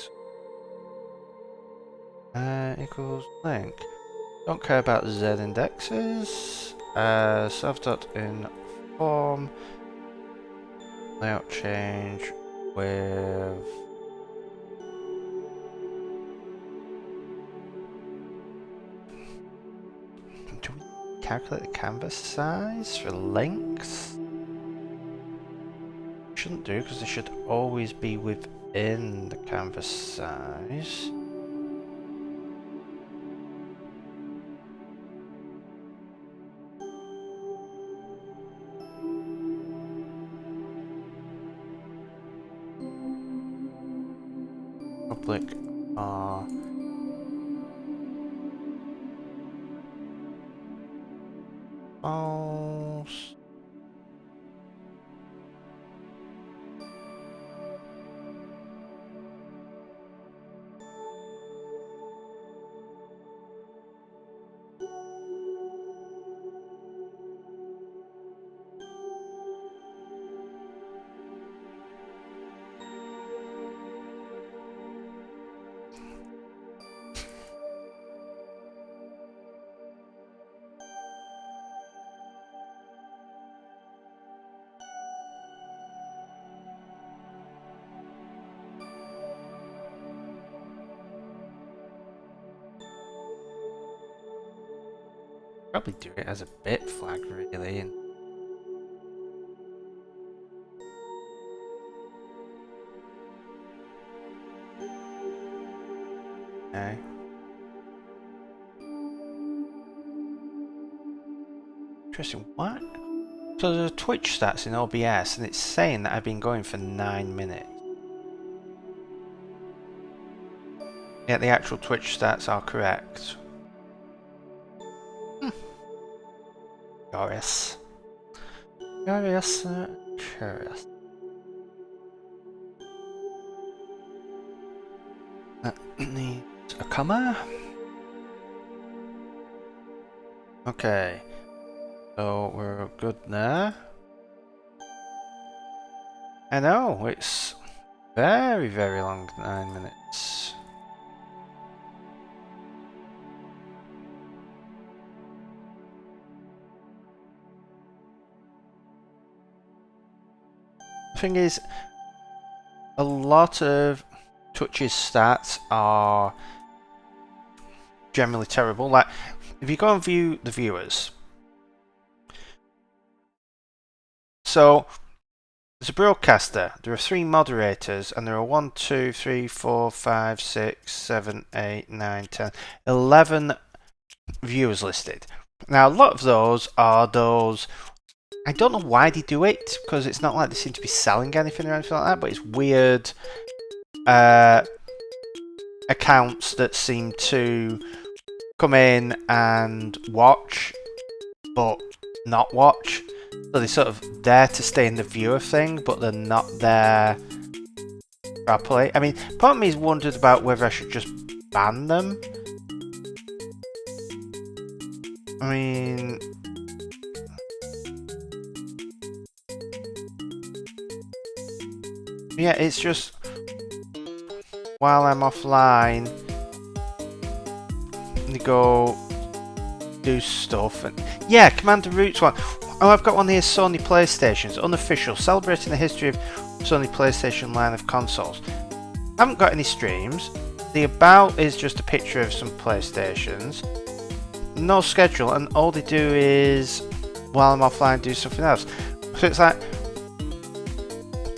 Equals link. Don't care about Z indexes. Self.inform layout change with do we calculate the canvas size for links? Shouldn't do because they should always be within the canvas size. Public are false. Probably do it as a bit flag, really. And okay. Interesting. What? So there's a Twitch stats in OBS, and it's saying that I've been going for 9 minutes. Yeah, the actual Twitch stats are correct. Curious. Curious. Curious. That needs a comma. Okay. So we're good there. I know, it's very, very long, 9 minutes. The thing is, a lot of Twitch's stats are generally terrible. Like, if you go and view the viewers, so there's a broadcaster, there are 3 moderators, and there are 1, 2, 3, 4, 5, 6, 7, 8, 9, 10, 11 viewers listed. Now, a lot of those are those. I don't know why they do it, because it's not like they seem to be selling anything or anything like that, but it's weird accounts that seem to come in and watch, but not watch. So they're sort of there to stay in the viewer thing, but they're not there properly. I mean, part of me's wondered about whether I should just ban them. I mean, yeah, it's just while I'm offline, they go do stuff. And yeah, Commander Roots one. Oh, I've got one here, Sony PlayStations, unofficial, celebrating the history of Sony PlayStation line of consoles. I haven't got any streams. The about is just a picture of some PlayStations. No schedule, and all they do is, while I'm offline, do something else. So it's like,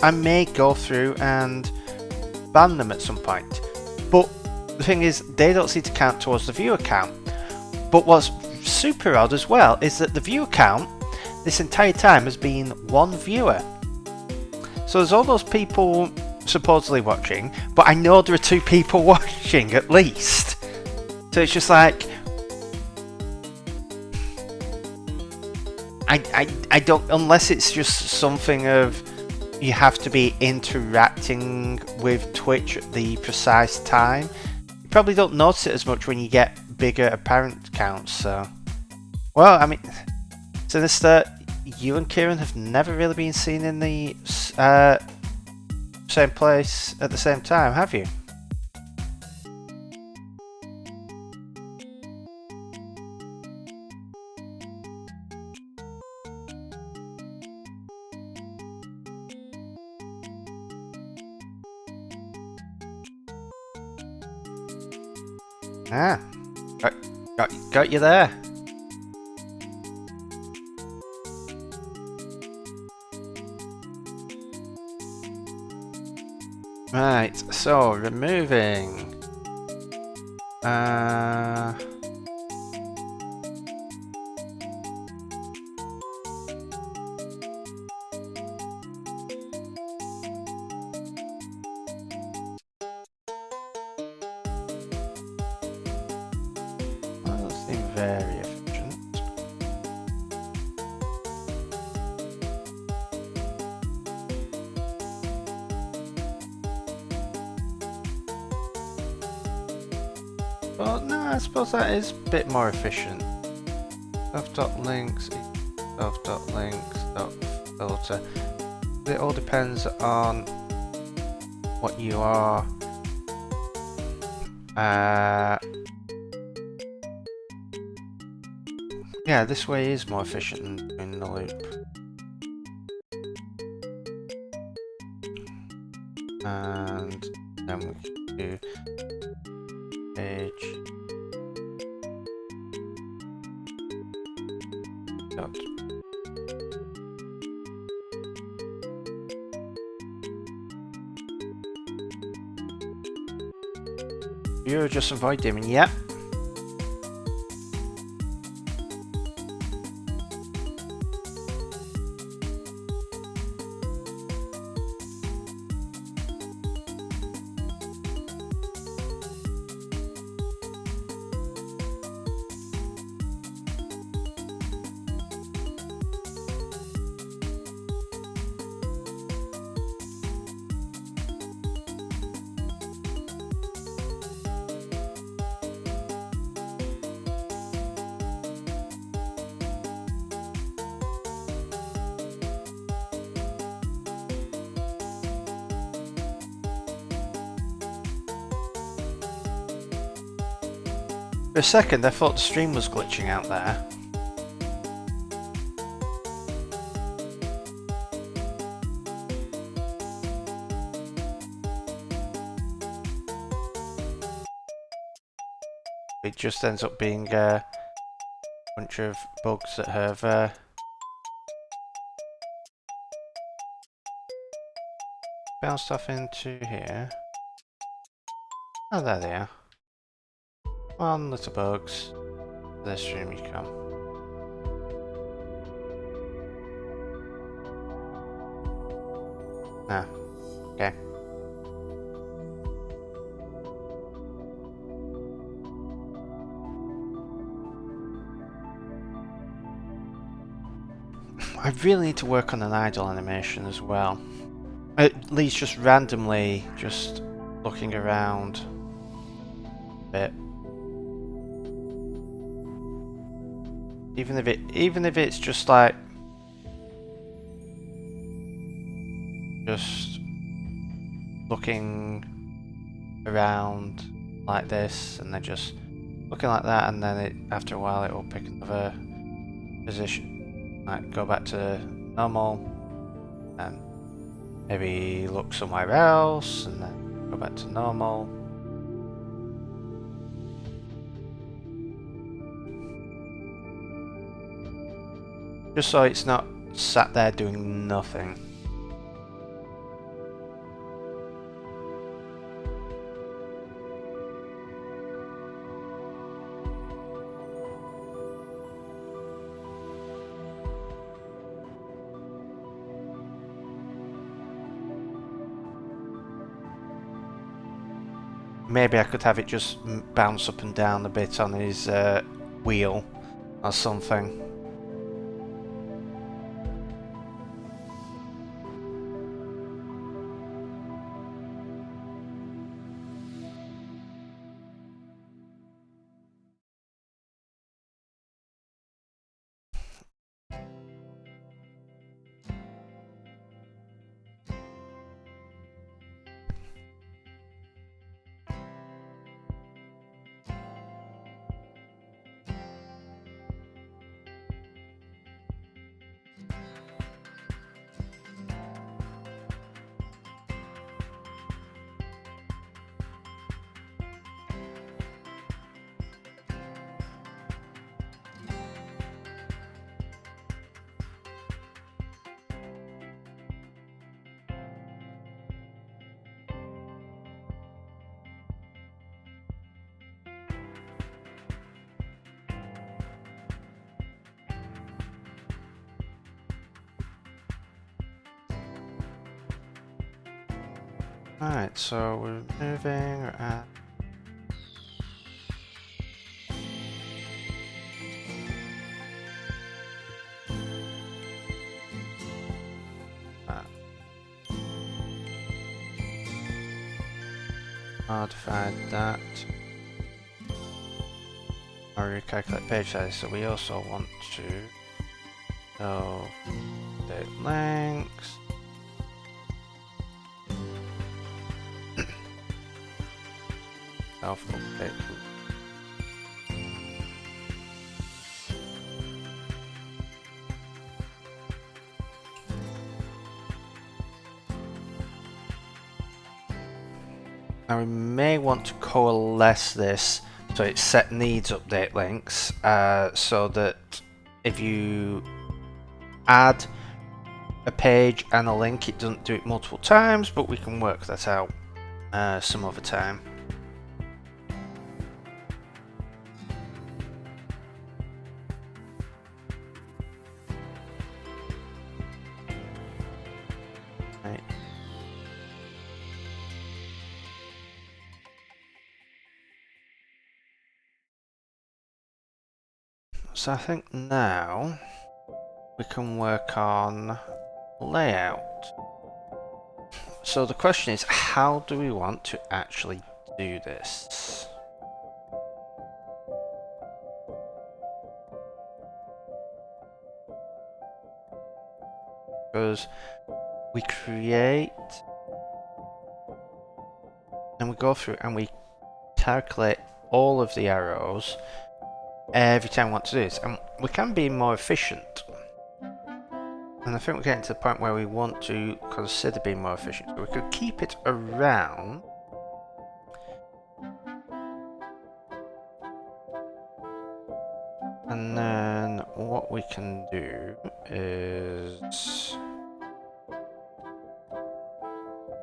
I may go through and ban them at some point. But the thing is, they don't seem to count towards the viewer count. But what's super odd as well is that the viewer count this entire time has been 1 viewer. So there's all those people supposedly watching, but I know there are 2 people watching at least. So it's just like, I don't, unless it's just something of you have to be interacting with Twitch at the precise time. You probably don't notice it as much when you get bigger apparent counts. So, well, I mean, Sinister, you and Kieran have never really been seen in the same place at the same time, have you? Ah, got you there. Right, so removing. Well, that seems very efficient. Well, no, I suppose that is a bit more efficient. Stuff.links, stuff.links.filter. It all depends on what you are. Yeah, this way is more efficient than doing the loop. And then we can do page. Don't. You just avoid dimming, yep. For a second I thought the stream was glitching out there. It just ends up being a bunch of bugs that have bounced off into here. Oh, there they are. One little bugs. This room you come. Ah, okay. I really need to work on an idle animation as well. At least just randomly, just looking around a bit. Even if it's just like just looking around like this, and then just looking like that, and then after a while it will pick another position, like go back to normal, and maybe look somewhere else, and then go back to normal. Just so it's not sat there doing nothing. Maybe I could have it just bounce up and down a bit on his wheel or something. Alright, so we're moving at modified that. Or recalculate page size, so we also want to go date lengths. Self-update. Now we may want to coalesce this so it set needs update links so that if you add a page and a link, it doesn't do it multiple times, but we can work that out some other time. Right. So I think now we can work on layout. So the question is, how do we want to actually do this? Because we create and we go through and we calculate all of the arrows every time we want to do this, and we can be more efficient. And I think we're getting to the point where we want to consider being more efficient. So we could keep it around. And then what we can do is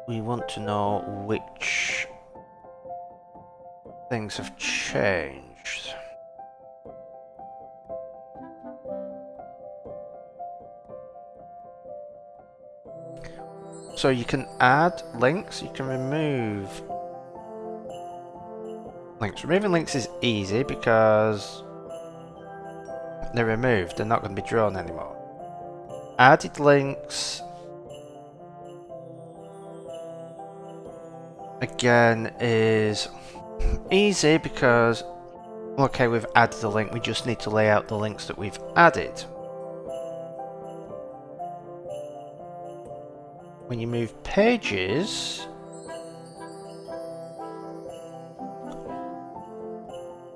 we want to know which things have changed. So you can add links, you can remove links. Removing links is easy because they're removed, they're not going to be drawn anymore. Added links, again, is easy because, okay, we've added the link, we just need to lay out the links that we've added. When you move pages,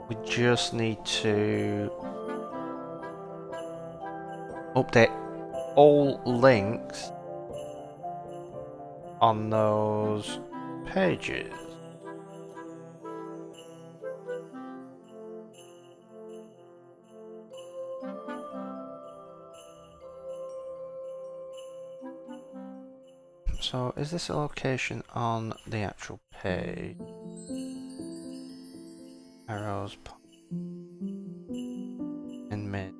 we just need to update all links on those pages. So is this a location on the actual page? Arrows in mid.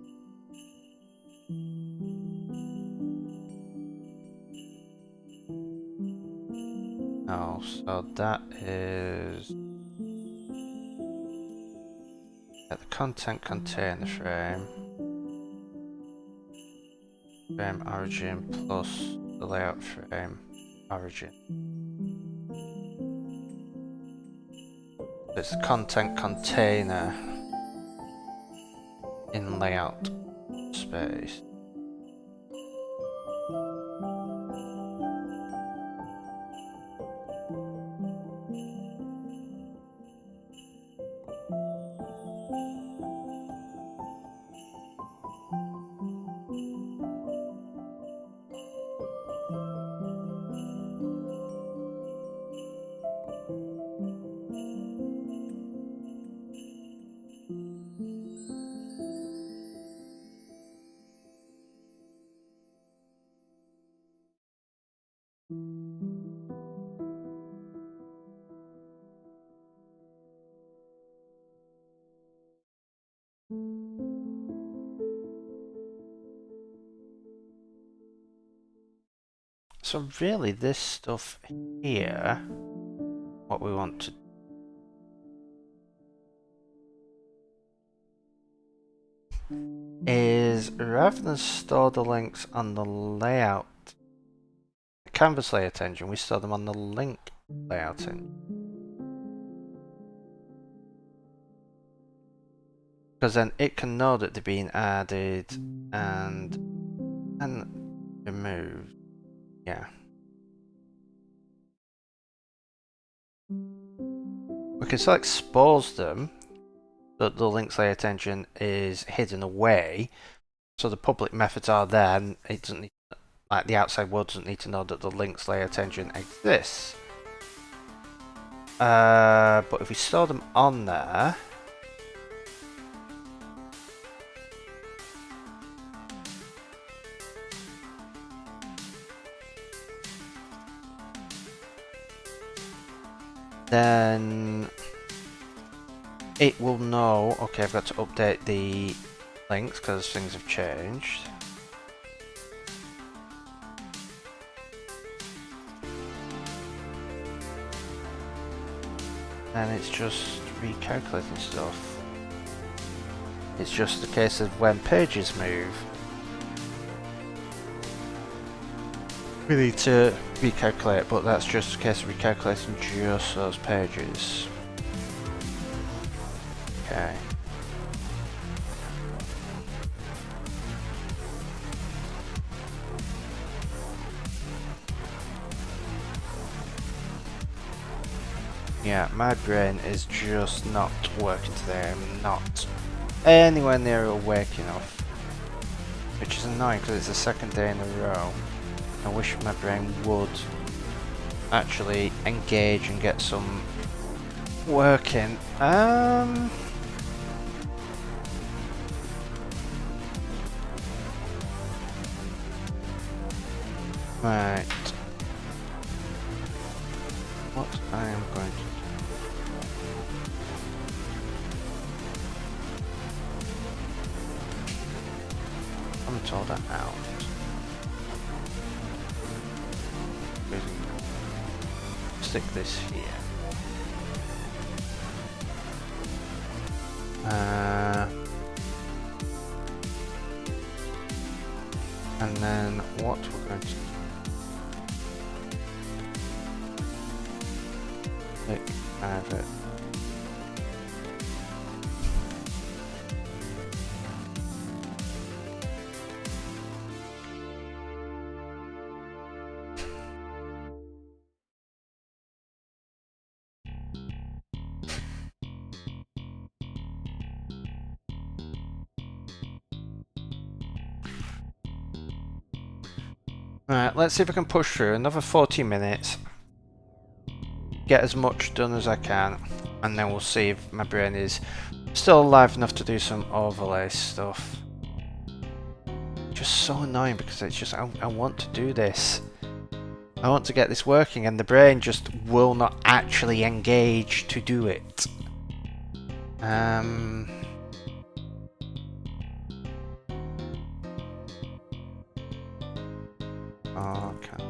Oh, so that is at the content container frame. Frame origin plus the layout frame origin. It's the content container in layout space. So really this stuff here, what we want to is, rather than store the links on the layout, canvas layout engine, we store them on the link layout engine. Because then it can know that they're being added and removed. Yeah. We can still expose them, but the links layout engine is hidden away, so the public methods are there, and it doesn't need, like the outside world doesn't need to know that the links layout engine exists. But if we store them on there, then it will know, okay, I've got to update the links because things have changed. And it's just recalculating stuff. It's just a case of when pages move, we need to recalculate, but that's just a case of recalculating just those pages. Okay. Yeah, my brain is just not working today. I'm not anywhere near awake enough, which is annoying because it's the second day in a row. I wish my brain would actually engage and get some working. Right. What I am going to do. I'm told that out. Stick this here. And then what we're going to do. Click it. Right, let's see if I can push through another 40 minutes. Get as much done as I can, and then we'll see if my brain is still alive enough to do some overlay stuff. Just so annoying because it's just, I want to do this. I want to get this working, and the brain just will not actually engage to do it. Okay.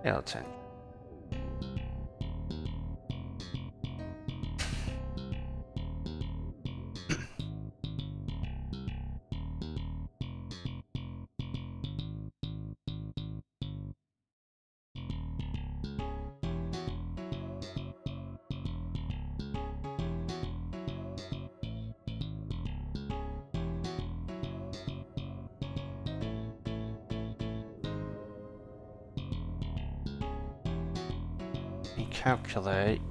L10. Calculate.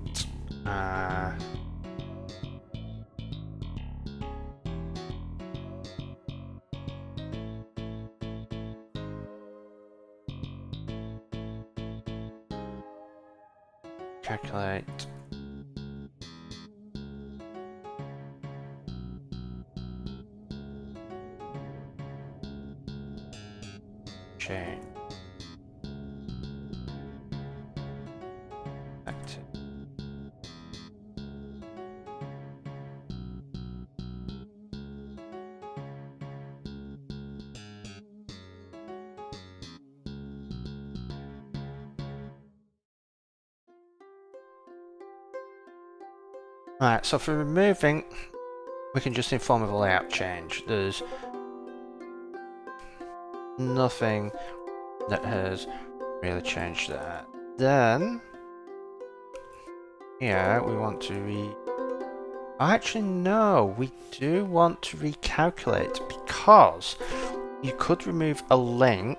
Calculate. Change. Active. Right, so for removing, we can just inform of a layout change. There's nothing that has really changed that. Then, yeah, we want to actually, no, we do want to recalculate because you could remove a link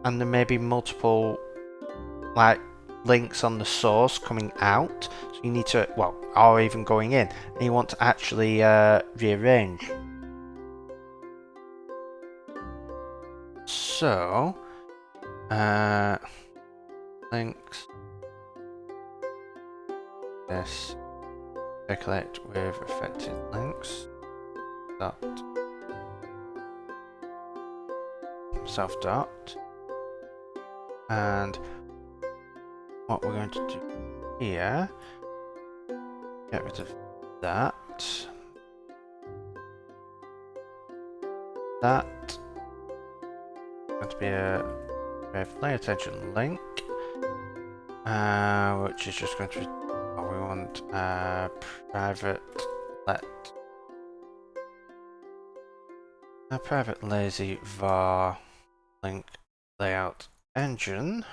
and there may be multiple, like, links on the source coming out. So you need to, well, or even going in, and you want to actually rearrange. So, links. This. Calculate with affected links. Dot. Self dot. And what we're going to do here, get rid of that. That going to be a layer tension link, which is just going to be, oh, we want private let a private lazy var link layout engine.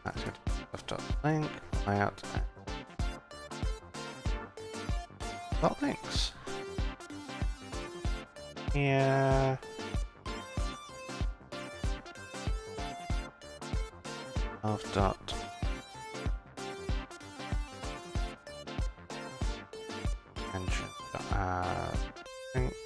That's going to be stuff.link layout dot links. Here. Of dot engine links.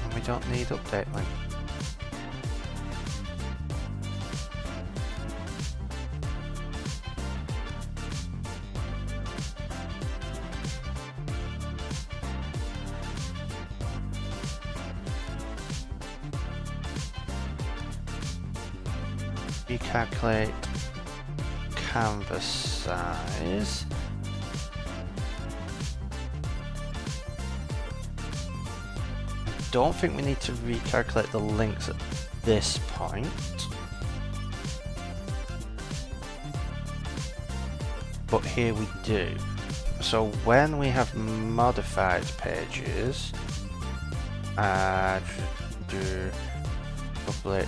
And we don't need update link. Calculate canvas size. I don't think we need to recalculate the links at this point. But here we do. So when we have modified pages, do public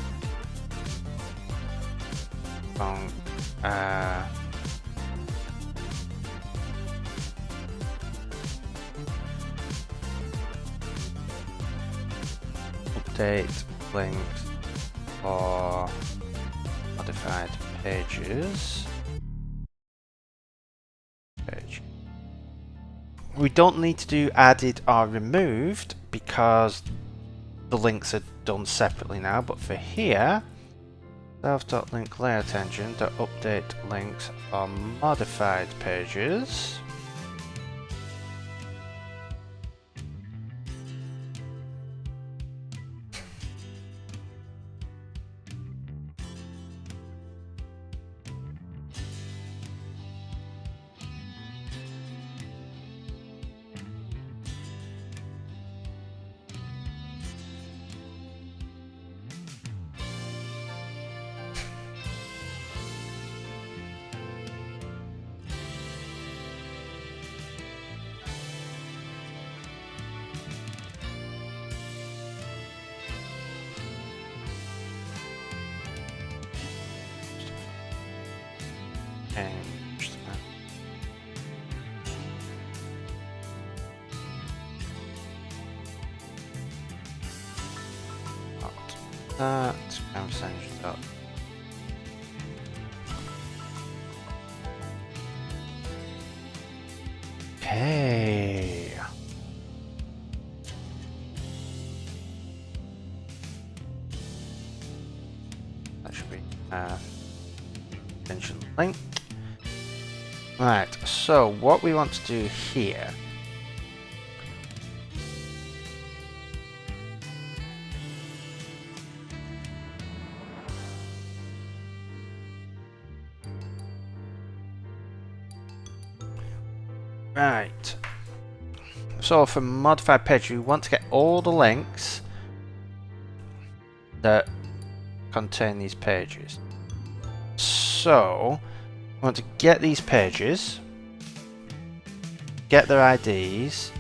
update links for modified pages. We don't need to do added or removed because the links are done separately now, but for here, self.link layout engine to update links for modified pages. Change that. Not that. Canvas engine dot. Okay. That should be engine link. Right, so what we want to do here right, so for modified page we want to get all the links that contain these pages. So we want to get these pages, get their IDs,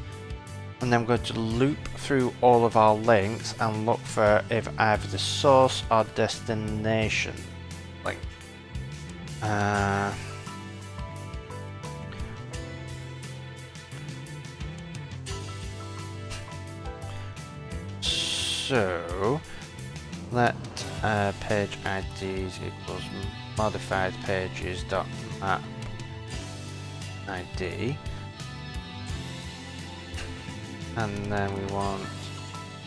and then we're going to loop through all of our links and look for if either the source or destination link. So let page IDs equals modified pages dot map ID, and then we want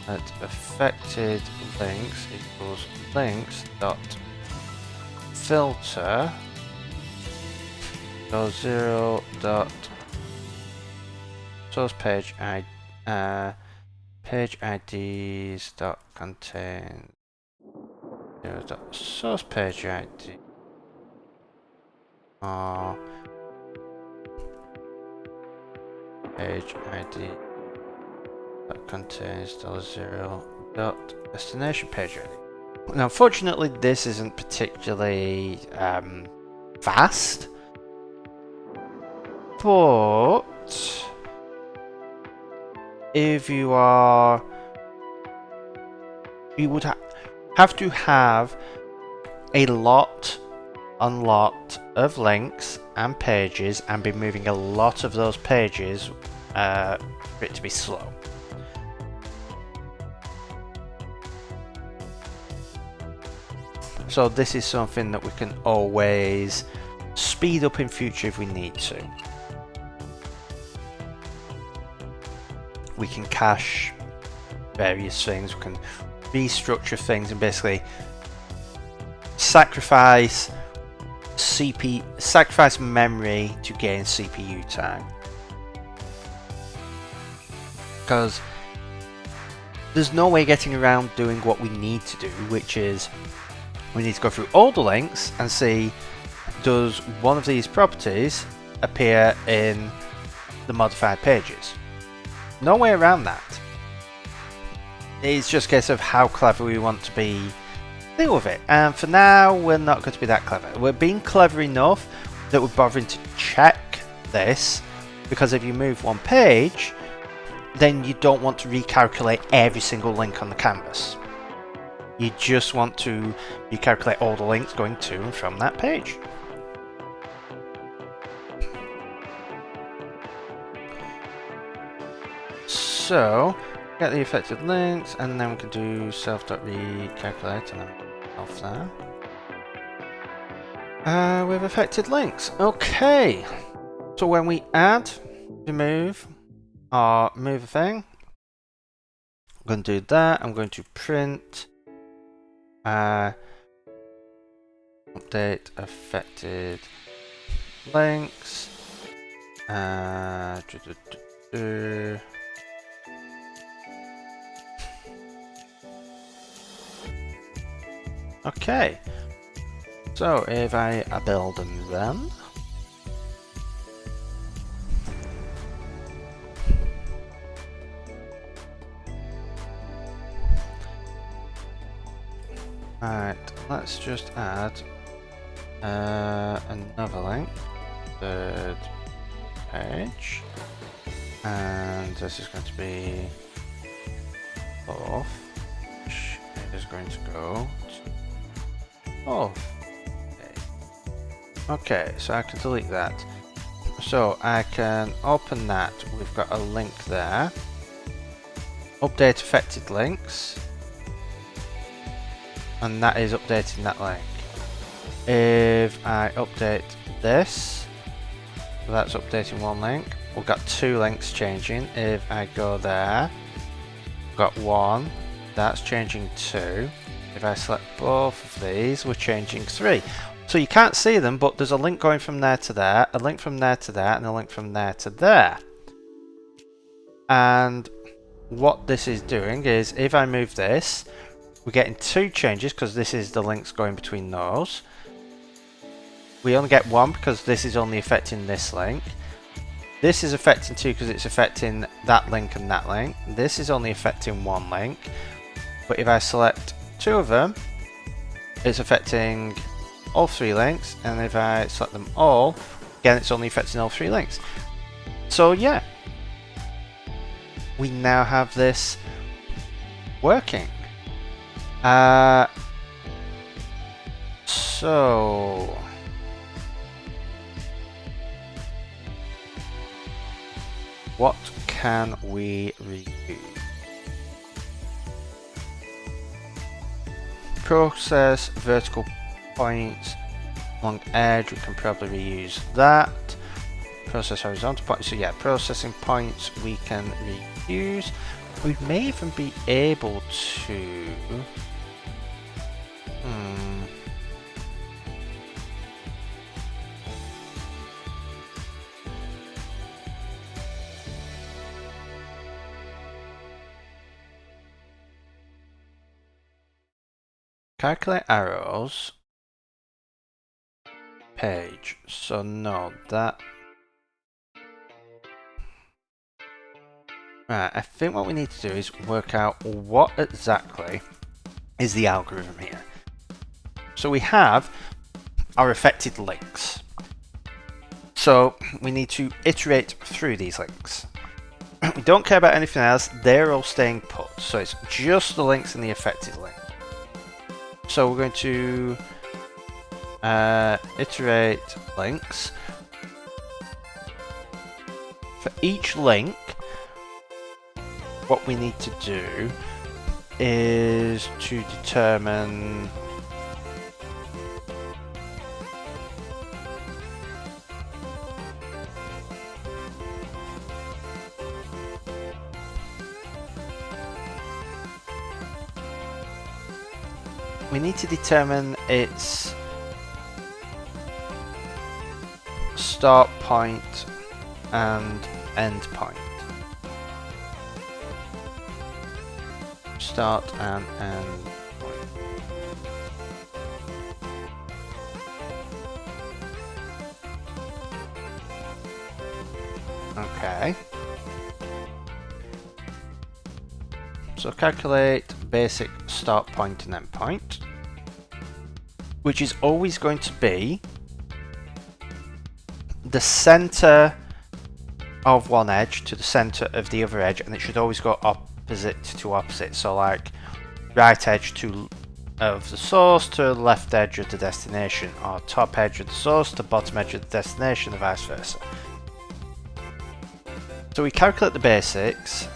that affected links equals links dot filter so 0 dot source page page IDs dot contain 0 dot source page ID or page ID that contains $0 dot destination page ID. Now, unfortunately, this isn't particularly fast, but if you are, you would have to have a lot of links and pages and be moving a lot of those pages for it to be slow. So this is something that we can always speed up in future if we need to. We can cache various things, we can restructure things and basically sacrifice memory to gain CPU time. Because there's no way getting around doing what we need to do, which is we need to go through all the links and see, does one of these properties appear in the modified pages? No way around that. It's just a case of how clever we want to deal with it. And for now, we're not going to be that clever. We're being clever enough that we're bothering to check this, because if you move one page, then you don't want to recalculate every single link on the canvas. You just want to recalculate all the links going to and from that page. So, get the affected links, and then we can do self.recalculate, and then off there. With affected links. Okay. So when we add, remove, or move a thing, I'm going to do that. I'm going to print update affected links. Okay, so if I build them then, right, let's just add another link, third page, and this is going to be fourth, which is going to go to okay, so I can delete that. So I can open that. We've got a link there. Update affected links. And that is updating that link. If I update this, so that's updating one link. We've got two links changing. If I go there, we've got one. That's changing two. If I select both of these, we're changing three. So you can't see them, but there's a link going from there to there, a link from there to there, and a link from there to there. And what this is doing is, if I move this, we're getting two changes because this is the links going between those. We only get one because this is only affecting this link. This is affecting two because it's affecting that link and that link. This is only affecting one link. But if I select two of them, it's affecting all three links, and if I select them all, again it's only affecting all three links. So yeah, we now have this working. So what can we review? process vertical points along edge, we can probably reuse that. Process horizontal points, so yeah, processing points we can reuse. We may even be able to... Calculate arrows. Page. So no, that... Right, I think what we need to do is work out what exactly is the algorithm here. So we have our affected links. So we need to iterate through these links. We don't care about anything else, they're all staying put. So it's just the links in the affected link. So we're going to iterate links. For each link, what we need to do is to determine its start point and end point. Start and end point. Okay. So calculate basic start point and end point, which is always going to be the center of one edge to the center of the other edge, and it should always go opposite to opposite. So like right edge of the source to left edge of the destination, or top edge of the source to bottom edge of the destination, and vice versa. So we calculate the basics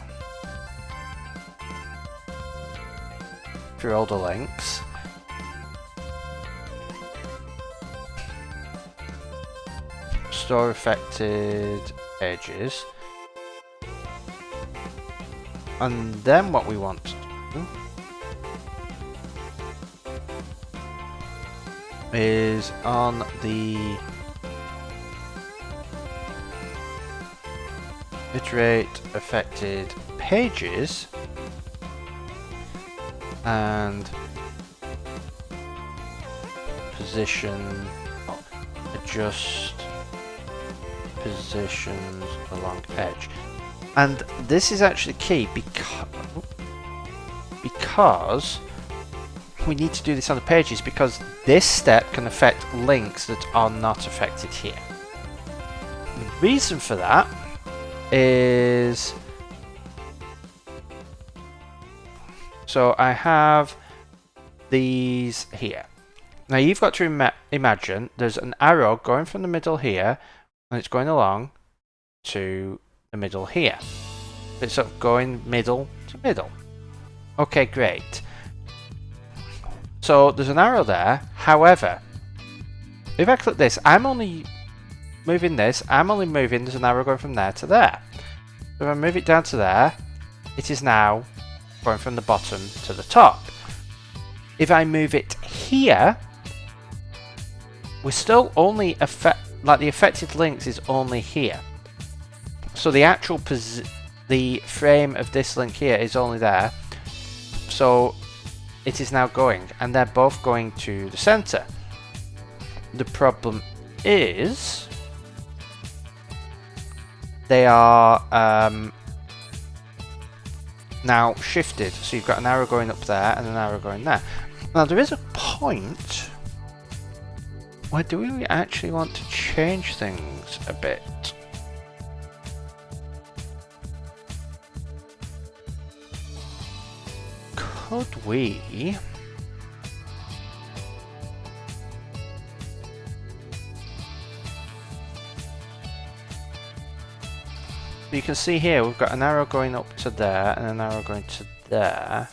through all the links. Store affected edges. And then what we want to do is on the iterate affected pages and position, adjust positions along edge. And this is actually key because we need to do this on the pages, because this step can affect links that are not affected here. The reason for that is, so I have these here. Now you've got to imagine there's an arrow going from the middle here, and it's going along to the middle here. It's sort of going middle to middle. Okay, great. So there's an arrow there. However, if I click this, I'm only moving this. There's an arrow going from there to there. So if I move it down to there, it is now going from the bottom to the top. If I move it here, we're still only the affected links is only here. So the actual the frame of this link here is only there. So it is now going, and they're both going to the center. The problem is they are now shifted. So you've got an arrow going up there and an arrow going there. Now there is a point where do we actually want to change things a bit? Could we? You can see here we've got an arrow going up to there and an arrow going to there.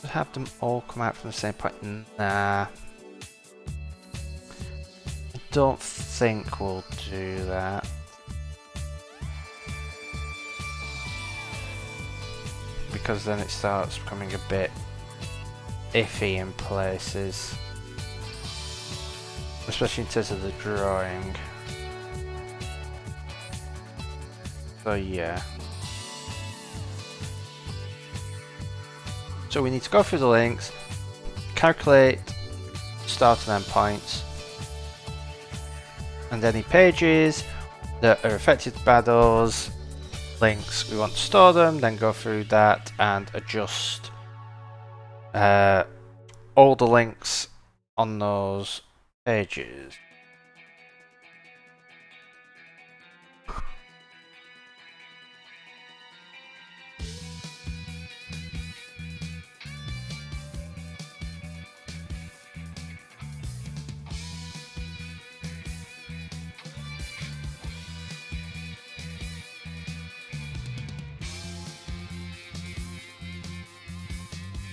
Have them all come out from the same point? Nah. I don't think we'll do that. Because then it starts becoming a bit iffy in places. Especially in terms of the drawing. So yeah. So we need to go through the links, calculate start and end points, and any pages that are affected by those links, we want to store them, then go through that and adjust all the links on those pages.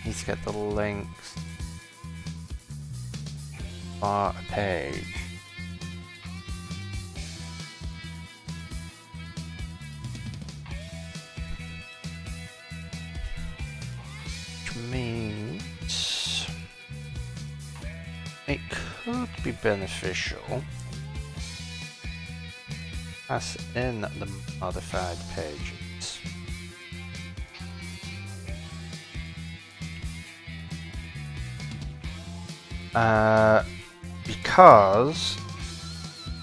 Need to get the links for a page. Which means it could be beneficial pass in the modified pages. Because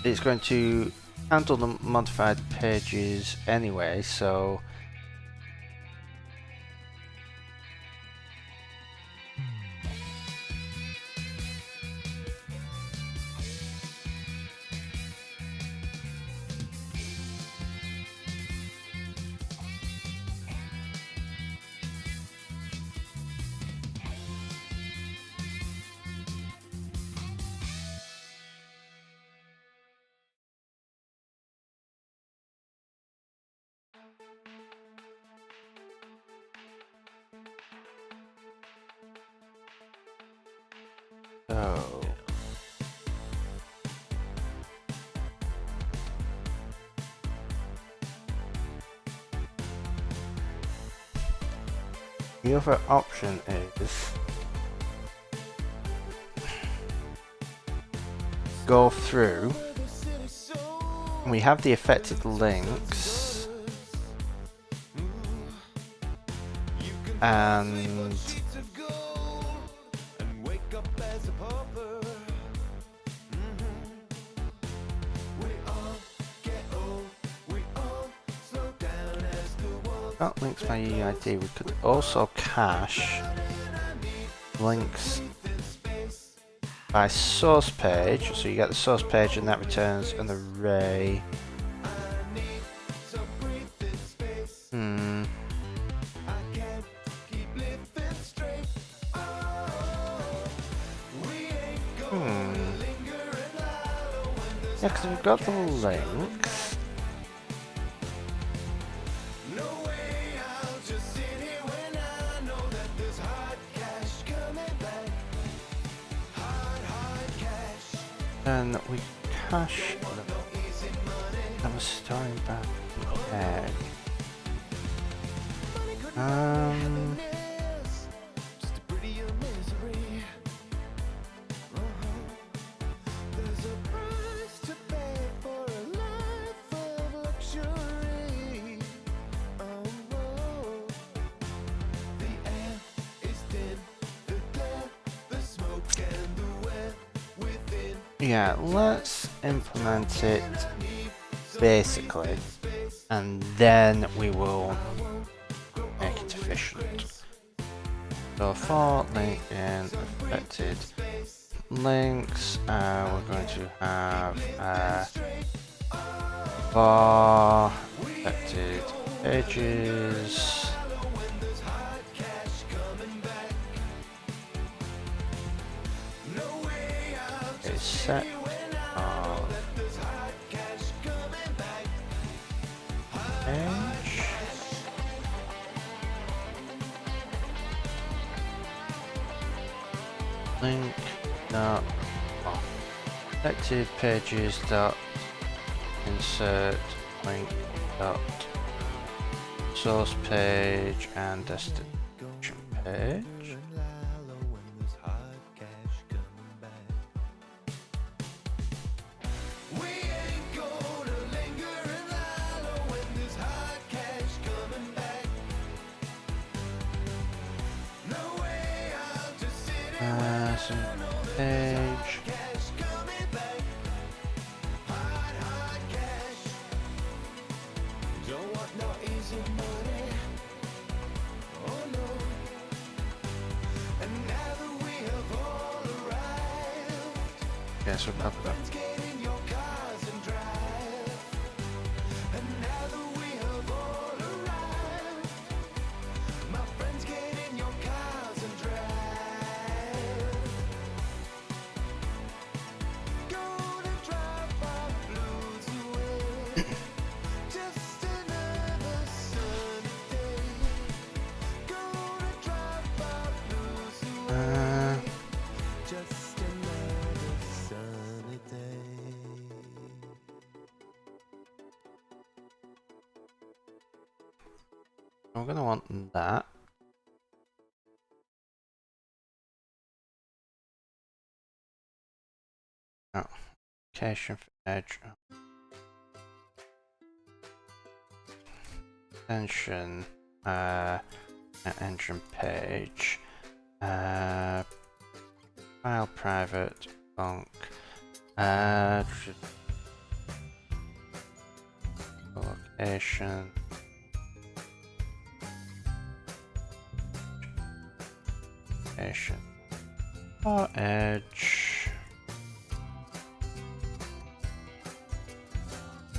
it's going to handle the modified pages anyway, so the other option is go through. We have the affected links, and that links by EID. We could also cache links by source page, so you get the source page and that returns an array. Yeah, because we've got the links. And we cache them. I was starting back egg. Yeah, let's implement it basically, and then we will make it efficient. So for LinkedIn affected links, we're going to have for affected pages. Set of page. link dot oh, selected pages dot insert link dot source page and destination page. Some page. Okay, so pop it up. I'm going to want that. Application for edge. Extension. Engine page. File private. Bunk. Location. Or edge.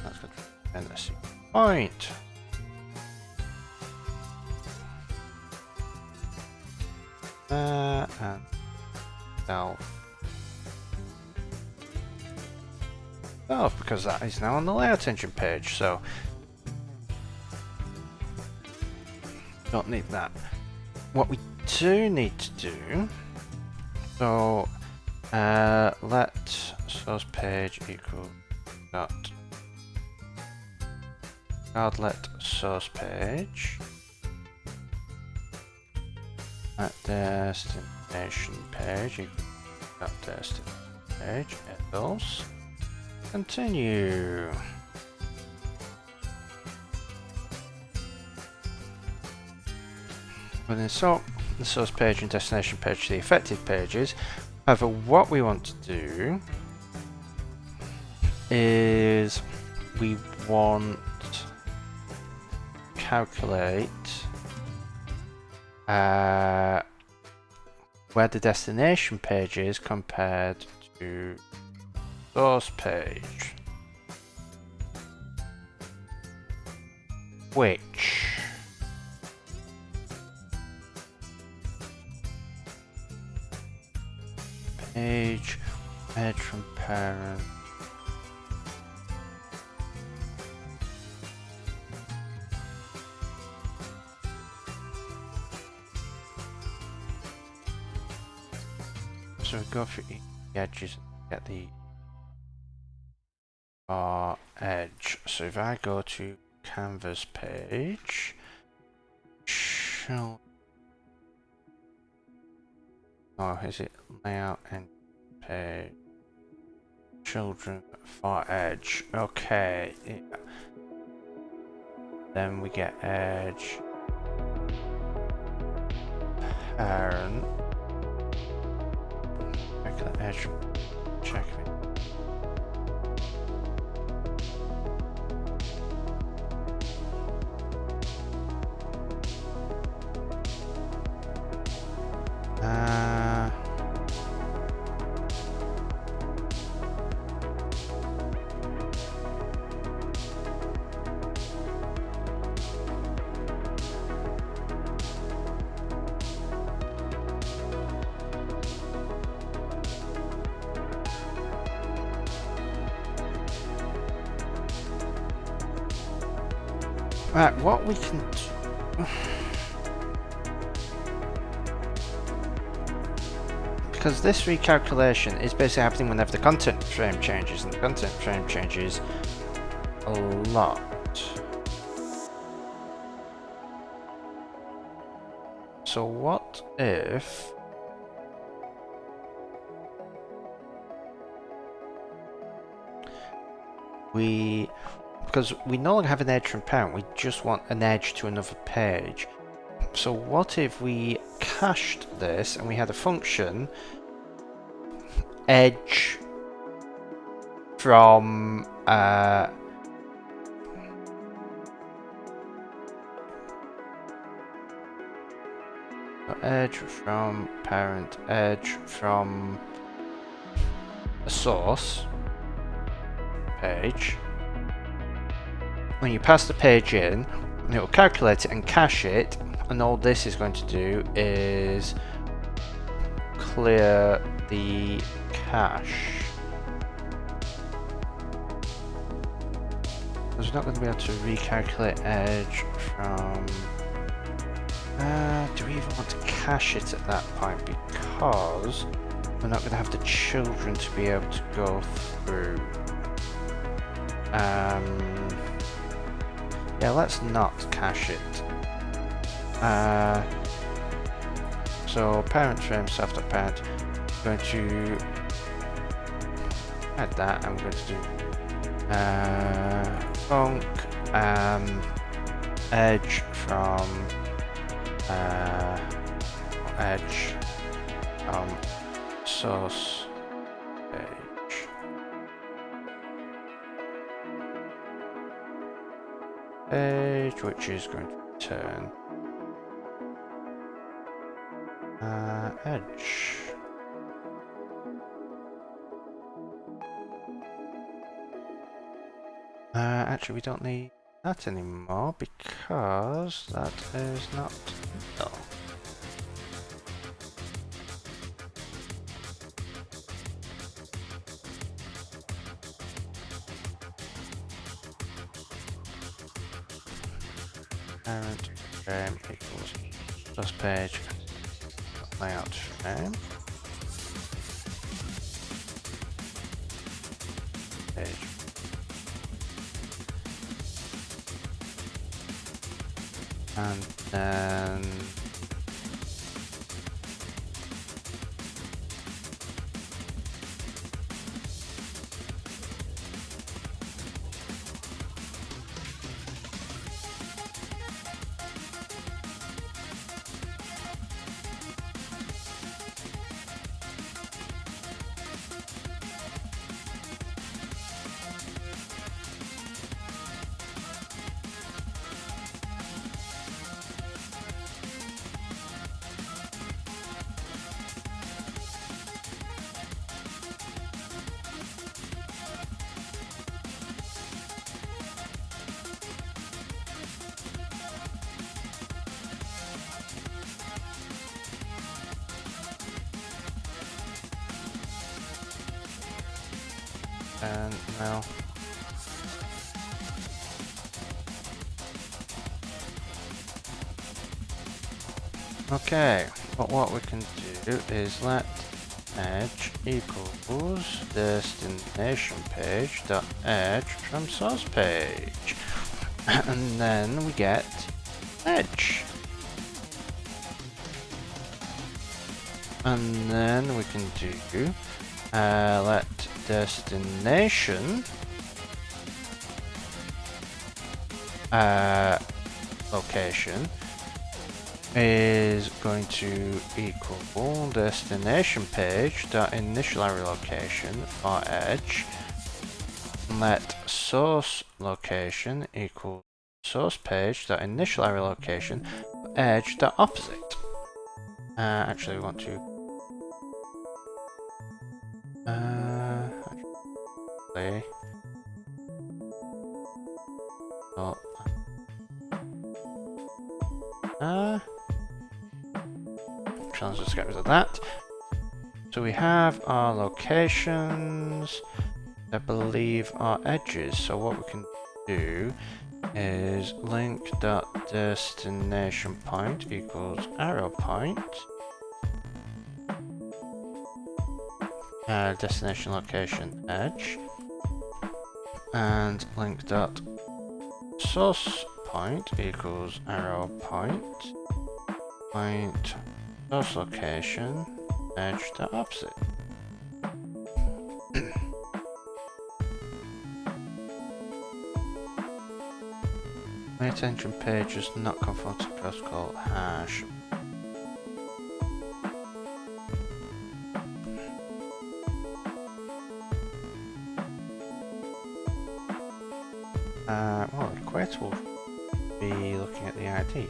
That's good. And let's see. Point. And self. Self, because that is now on the layout engine page, so don't need that. What we do need to do, so let source page equal dot let source page at destination page equal dot destination page else continue. We'll insert the source page and destination page to the affected pages. However, what we want to do is we want to calculate where the destination page is compared to source page, which page from parent so we go through each edges and get the edge. So if I go to canvas page, show, oh, is it layout and page, children for edge? Okay, yeah. Then we get edge parent. Check the edge. Check it. Right, what we can do, because this recalculation is basically happening whenever the content frame changes, and the content frame changes a lot. So what if because we no longer have an edge from parent, we just want an edge to another page. So what if we cached this and we had a function edge from edge from parent, edge from a source page. When you pass the page in, it will calculate it and cache it, and all this is going to do is clear the cache. Because we're not going to be able to recalculate edge from... do we even want to cache it at that point? Because we're not going to have the children to be able to go through. Yeah, let's not cache it. So parent frame self.parent, I'm going to add that. I'm going to do func edge from edge source page, which is going to return edge. Actually, we don't need that anymore because that is not no. Parent frame equals source page layout frame page. And then now okay, but what we can do is let edge equals destination page dot edge from source page, and then we get edge, and then we can do let destination location is going to equal destination page dot initial array location for edge. Let source location equal source page dot initial array location for edge dot opposite. Actually, we want to let's just get rid of that. So we have our locations, I believe our edges. So what we can do is link dot destination point equals arrow point destination location edge, and link dot source point equals arrow point source location edge dot opposite. My attention page does not conform to protocol hash. Well, the equator will be looking at the ID.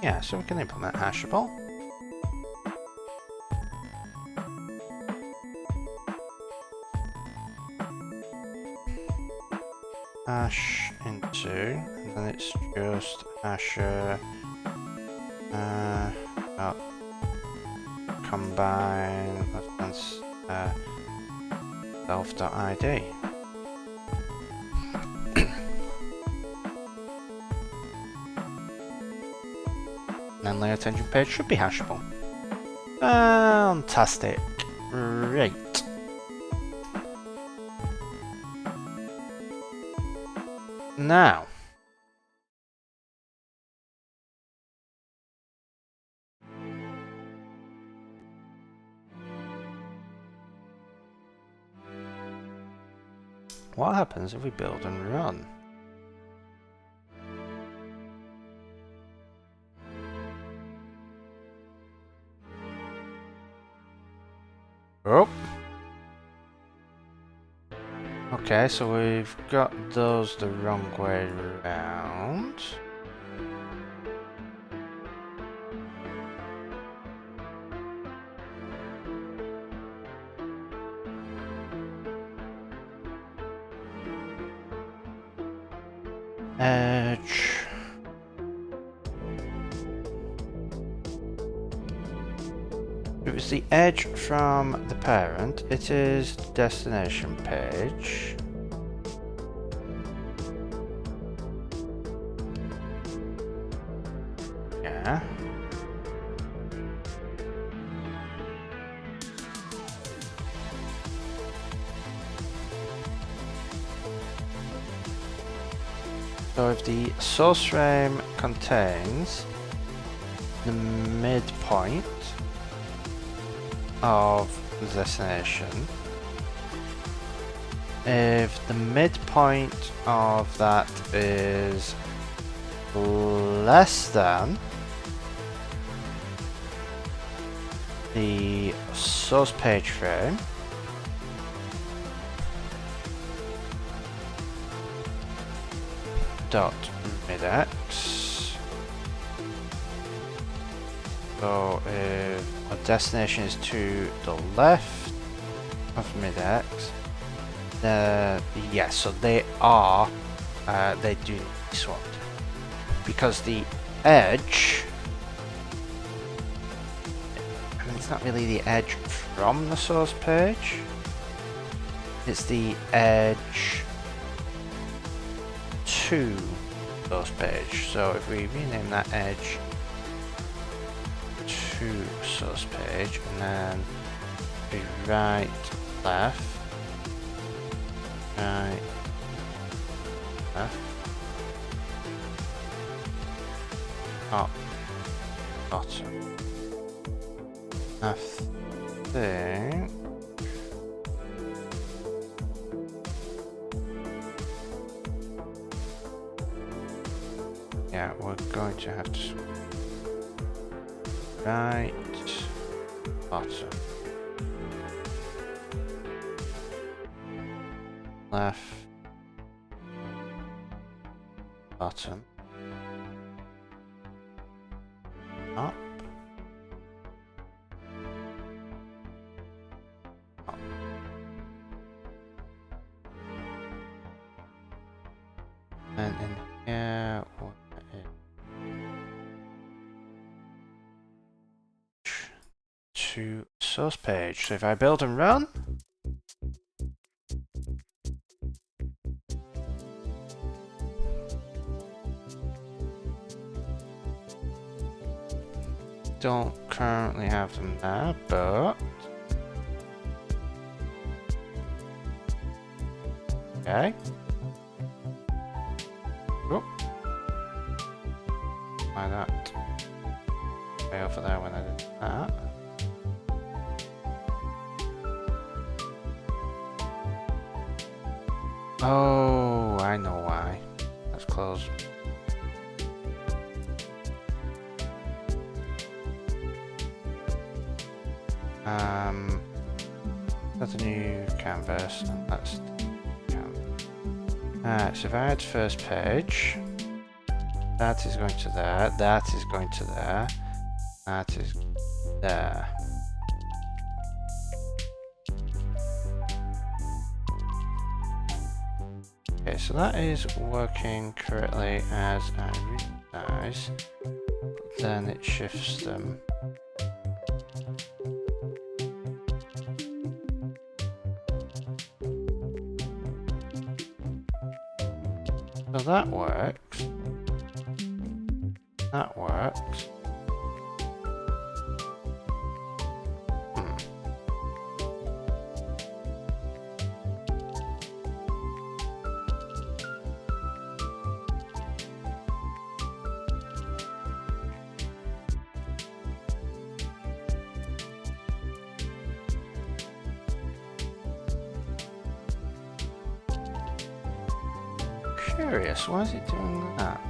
Yeah, so we can implement hashable. Hash into, and then it's just hasher combine self.id. And then layer attention page should be hashable. Fantastic. Great. Now, what happens if we build and run? Oh. Okay, so we've got those the wrong way around. Edge. If it's the edge from the parent, it is destination page. Yeah. So if the source frame contains the midpoint of the destination, if the midpoint of that is less than the source page frame, dot midx. So if our destination is to the left of midx, yes, so they are, they do need to be swapped. Because the edge, I mean, it's not really the edge from the source page, it's the edge to source page. So if we rename that edge to source page, and then we right, left, right, left, top, bottom. I think yeah, we're going to have to right, bottom, left, bottom, up, up. And in here, what is to source page. So if I build and run, don't currently have them there, but okay. Oh. Why that? Way over there when I did that. Oh, I know why. That's closed. That's a new canvas, and that's the canvas. So if I add first page, that is going to there, that is going to there, that is there. Okay, so that is working correctly as I resize, but then it shifts them. So that works. That works. Curious, why is it doing that?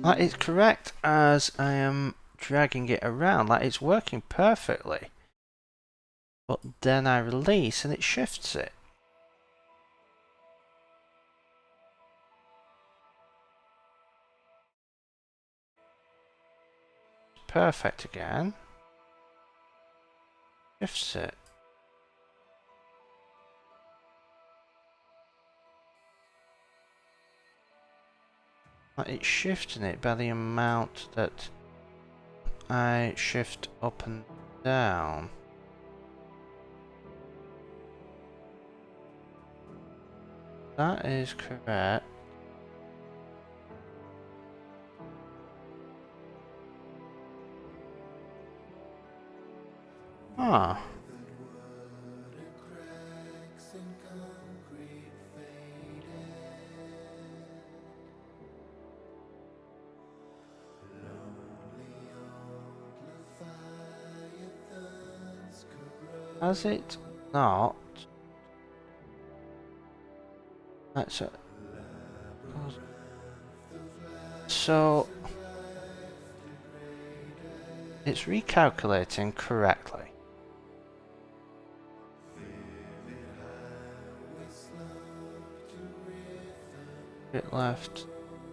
Like, it's correct as I am dragging it around, like it's working perfectly. But then I release and it shifts it. Perfect again. Shifts it. Like it's shifting it by the amount that I shift up and down. That is correct. Ah. Has it not? That's it. So it's recalculating correctly. Bit left,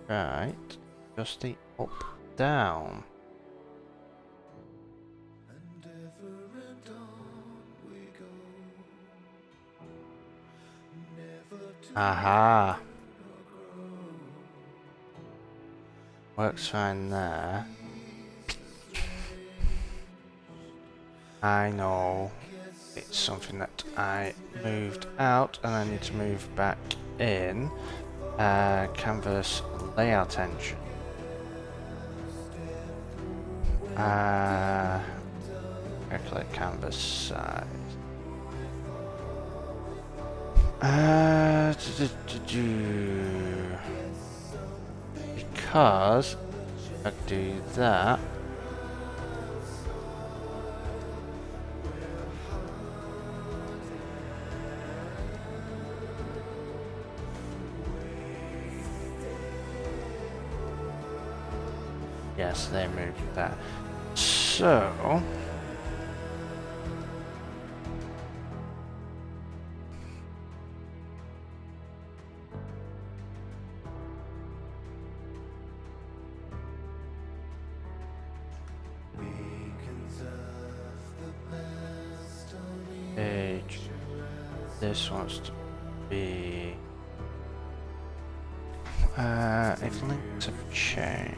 right, just the up, down. Aha! Works fine there. I know it's something that I moved out and I need to move back in. Canvas layout engine. Calculate canvas size. Because I do that. Yes, they moved that. So page. This wants to be if links have changed.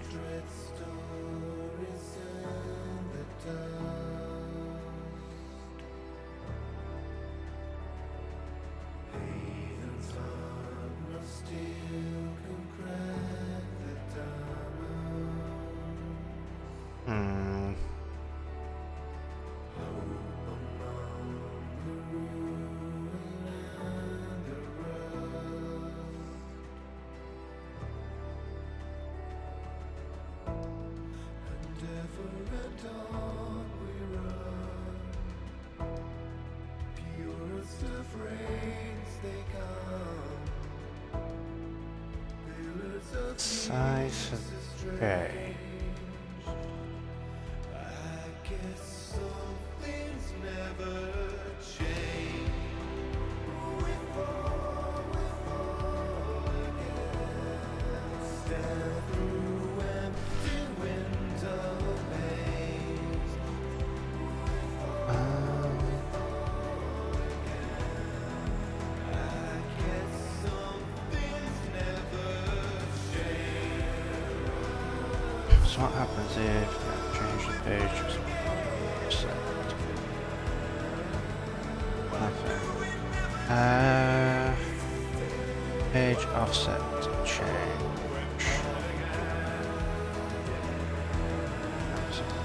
Okay. I guess some things never change. We fall again. Step through empty window panes. I guess some things never change. So what happens if I change the page? Offset. Nothing. Page offset change.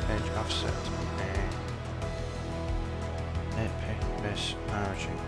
Page offset. Nitpick this origin.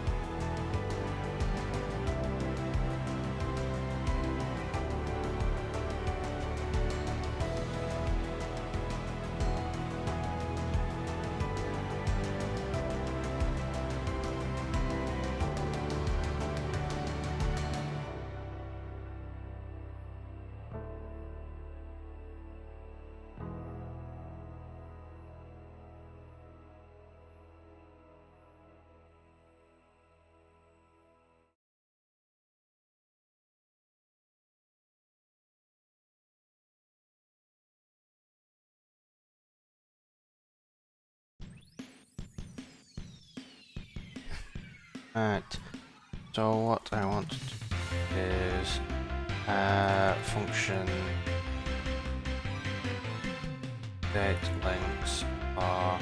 Right, so what I want to do is function date links or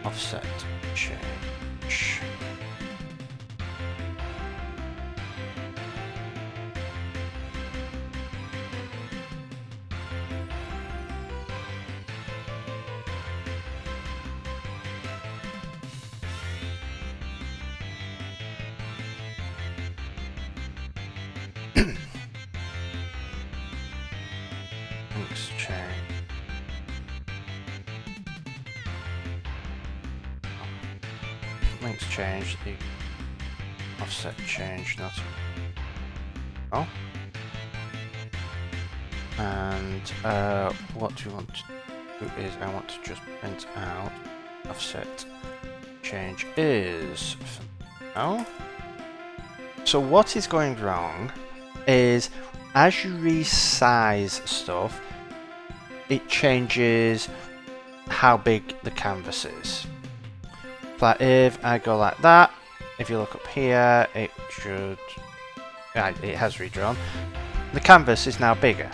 offset change. Links change. Links change, the offset change, not oh. And what we want to do is I want to just print out offset change is for now. So what is going wrong is as you resize stuff, it changes how big the canvas is. Like if I go like that, if you look up here, it should, it has redrawn. The canvas is now bigger.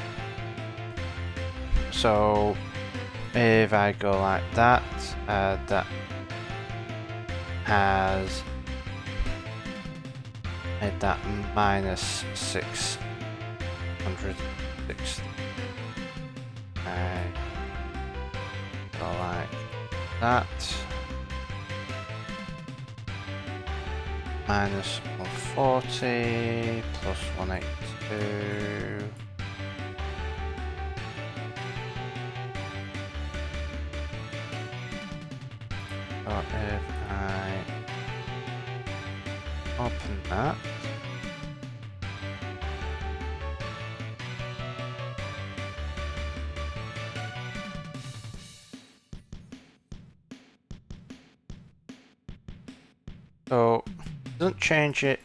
So if I go like that, that has made that minus 660. I go like that. Minus 140 plus 182. So if I open that, so doesn't change it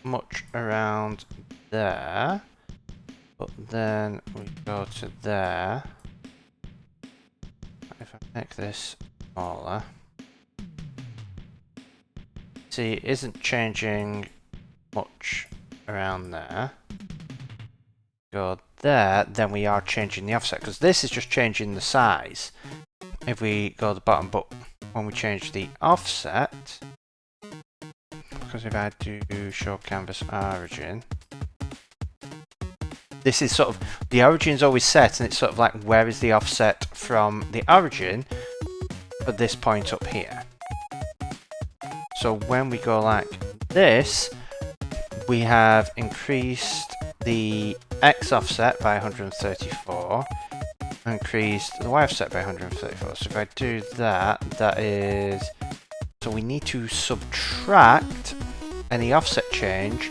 much around there, but then we go to there. If I make this smaller, see, it isn't changing much around there. Go there, then we are changing the offset, because this is just changing the size if we go to the bottom, but when we change the offset, because if I do show canvas origin, this is sort of, the origin is always set, and it's sort of like, where is the offset from the origin at this point up here. So when we go like this, we have increased the X offset by 134, increased the Y offset by 134. So if I do that, that is, so we need to subtract any offset change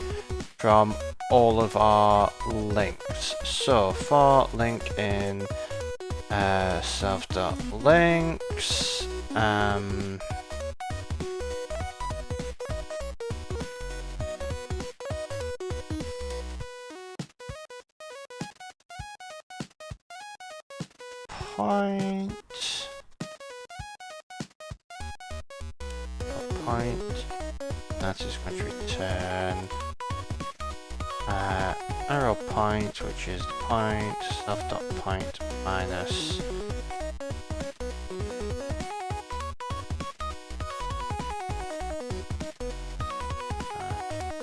from all of our links. So for link in self.links, point, that is going to return arrow point, which is the point, self.point minus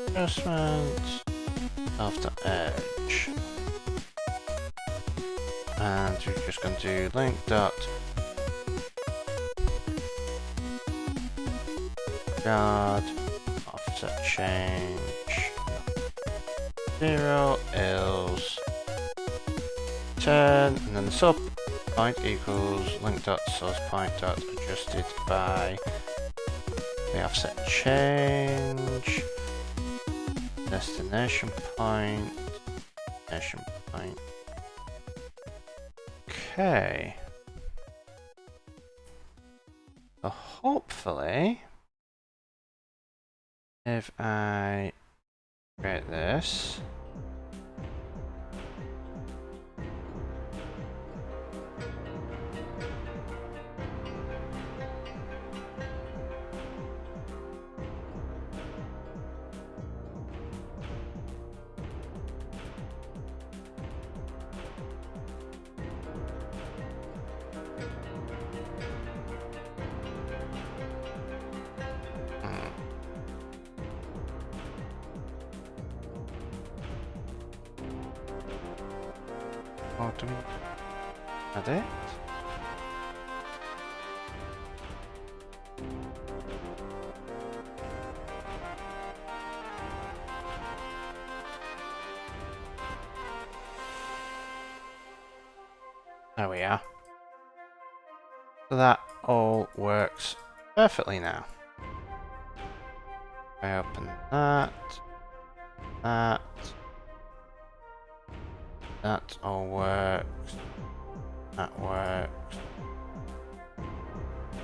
adjustment self.edge, and we're just going to do link dot guard offset change 0 is 10, and then the sub point equals link dot source point dot adjusted by the offset change destination point. Okay. So hopefully, if I create this, what do we add it? There we are. So that all works perfectly now. I open that. That all works. That works.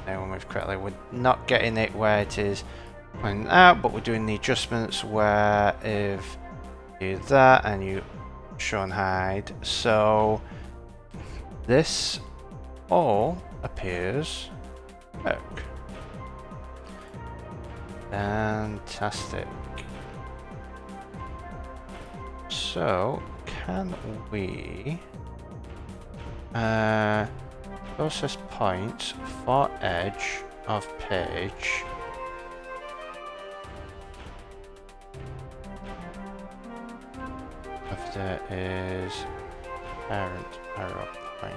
Now we move correctly. We're not getting it where it is going out, but we're doing the adjustments where if you do that and you show and hide. So this all appears work. Fantastic. So can we process points for edge of page if there is parent arrow point?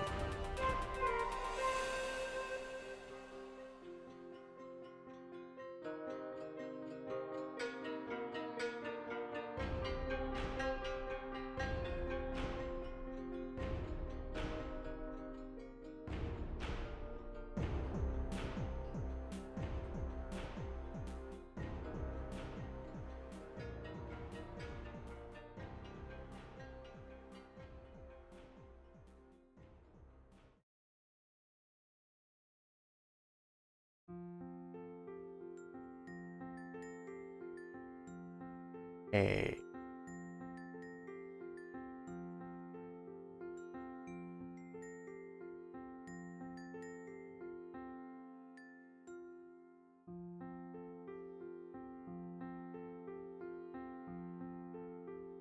Hey.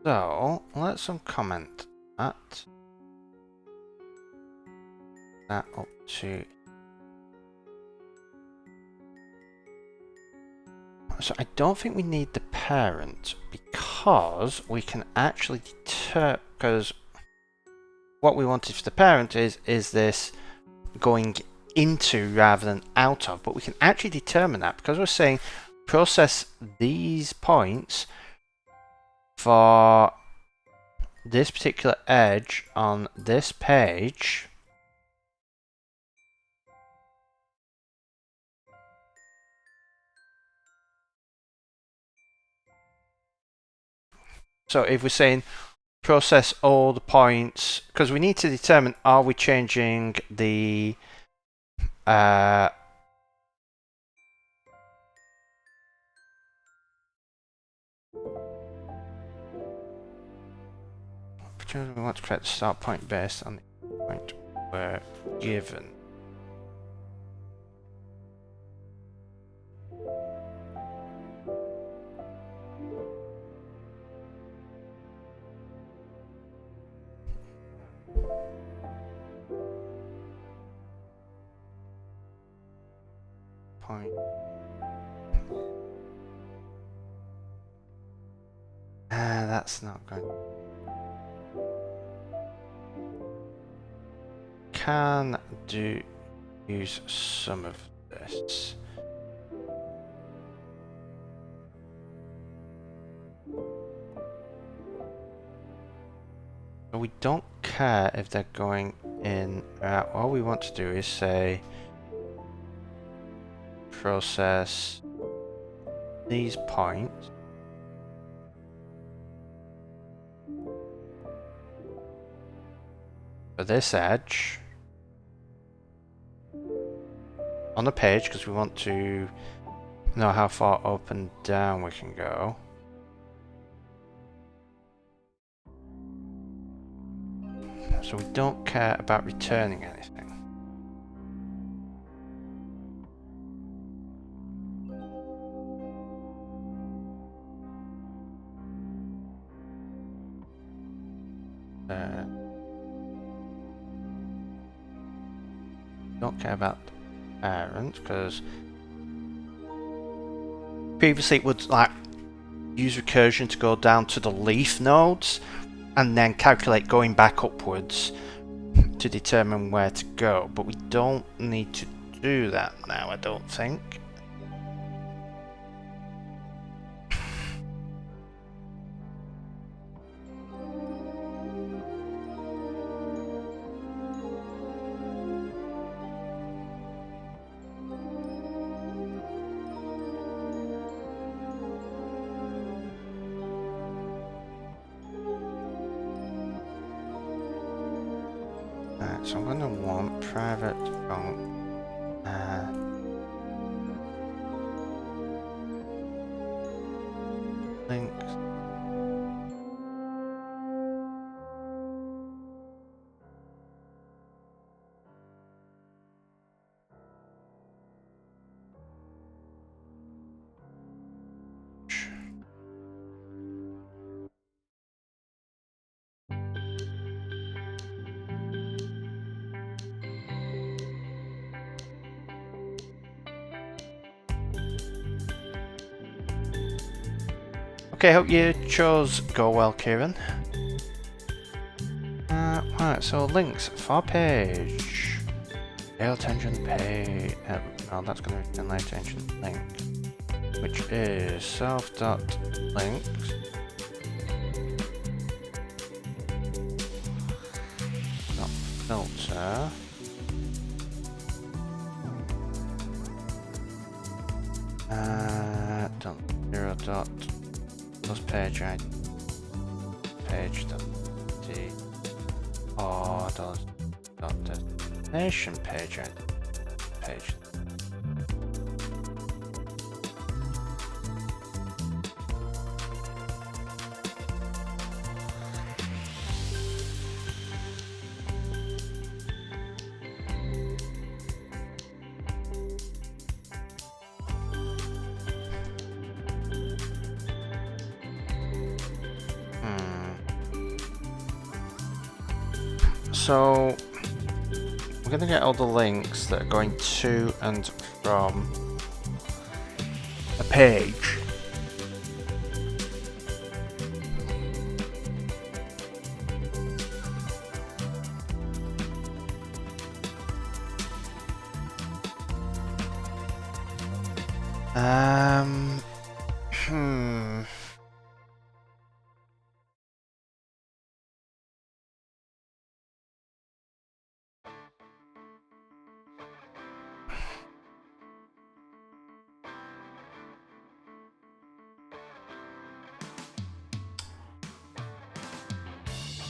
So let's uncomment that up to. So I don't think we need the parent because we can actually deter, because what we wanted for the parent is this going into rather than out of, but we can actually determine that because we're saying process these points for this particular edge on this page. So if we're saying process all the points, because we need to determine, are we changing the we want to create the start point based on the point we're given. Point. That's not going. Can do use some of this. But we don't care if they're going in. All we want to do is say process these points. For this edge on the page, because we want to know how far up and down we can go. So we don't care about returning anything. Don't care about parent, because previously it would like use recursion to go down to the leaf nodes and then calculate going back upwards to determine where to go, but we don't need to do that now, I don't think. So I'm going to want private links. Okay, hope you chose Go Well, Kieran. Right, so links for page. Pay attention page. No, that's going to return later attention link, which is self.links. Dot filter. Dot zero dot plus page ID. Page dot d or dot destination page ID. Page. So we're going to get all the links that are going to and from a page.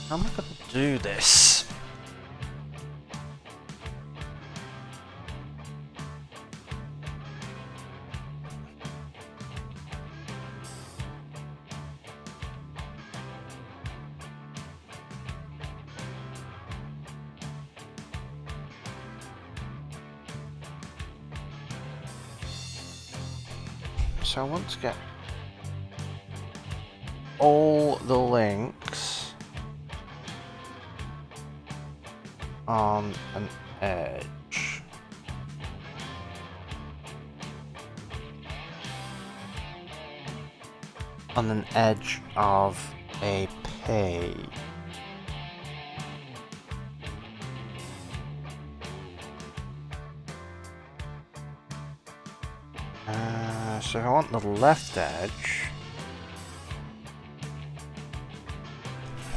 How am I going to do this? So I want to get all the links on an edge. On an edge of a page. So I want the left edge.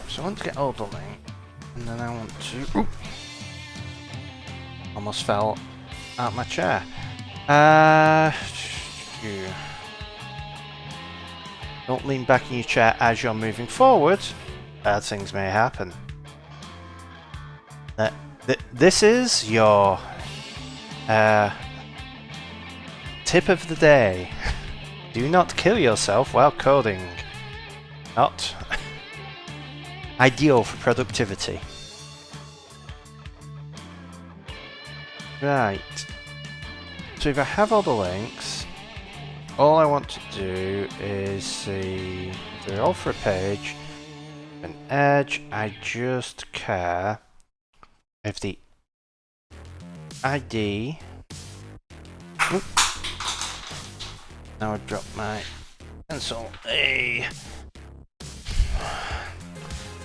So I want to get all the link, and then I want to. Oop, almost fell out my chair. Don't lean back in your chair as you're moving forward. Bad things may happen. This is your tip of the day. Do not kill yourself while coding. Not ideal for productivity. Right. So if I have all the links, all I want to do is see they're all for a page. An edge, I just care if the ID. Oop. Now I dropped my pencil. Hey.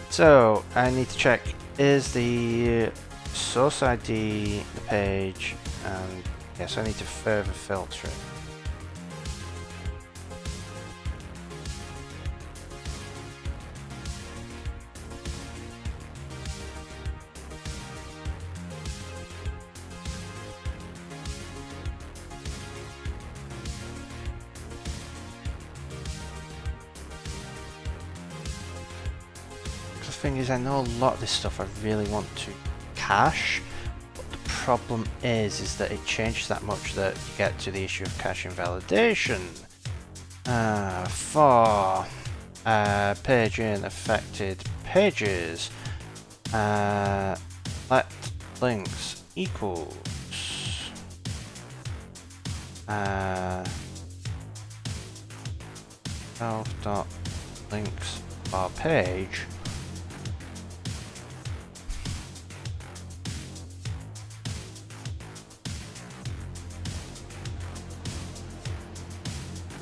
So I need to check, is the source ID the page, and yes, I need to further filter it. The thing is, I know a lot of this stuff I really want to cache, but the problem is that it changes that much that you get to the issue of cache invalidation. For page in affected pages, let links equals self.links bar page.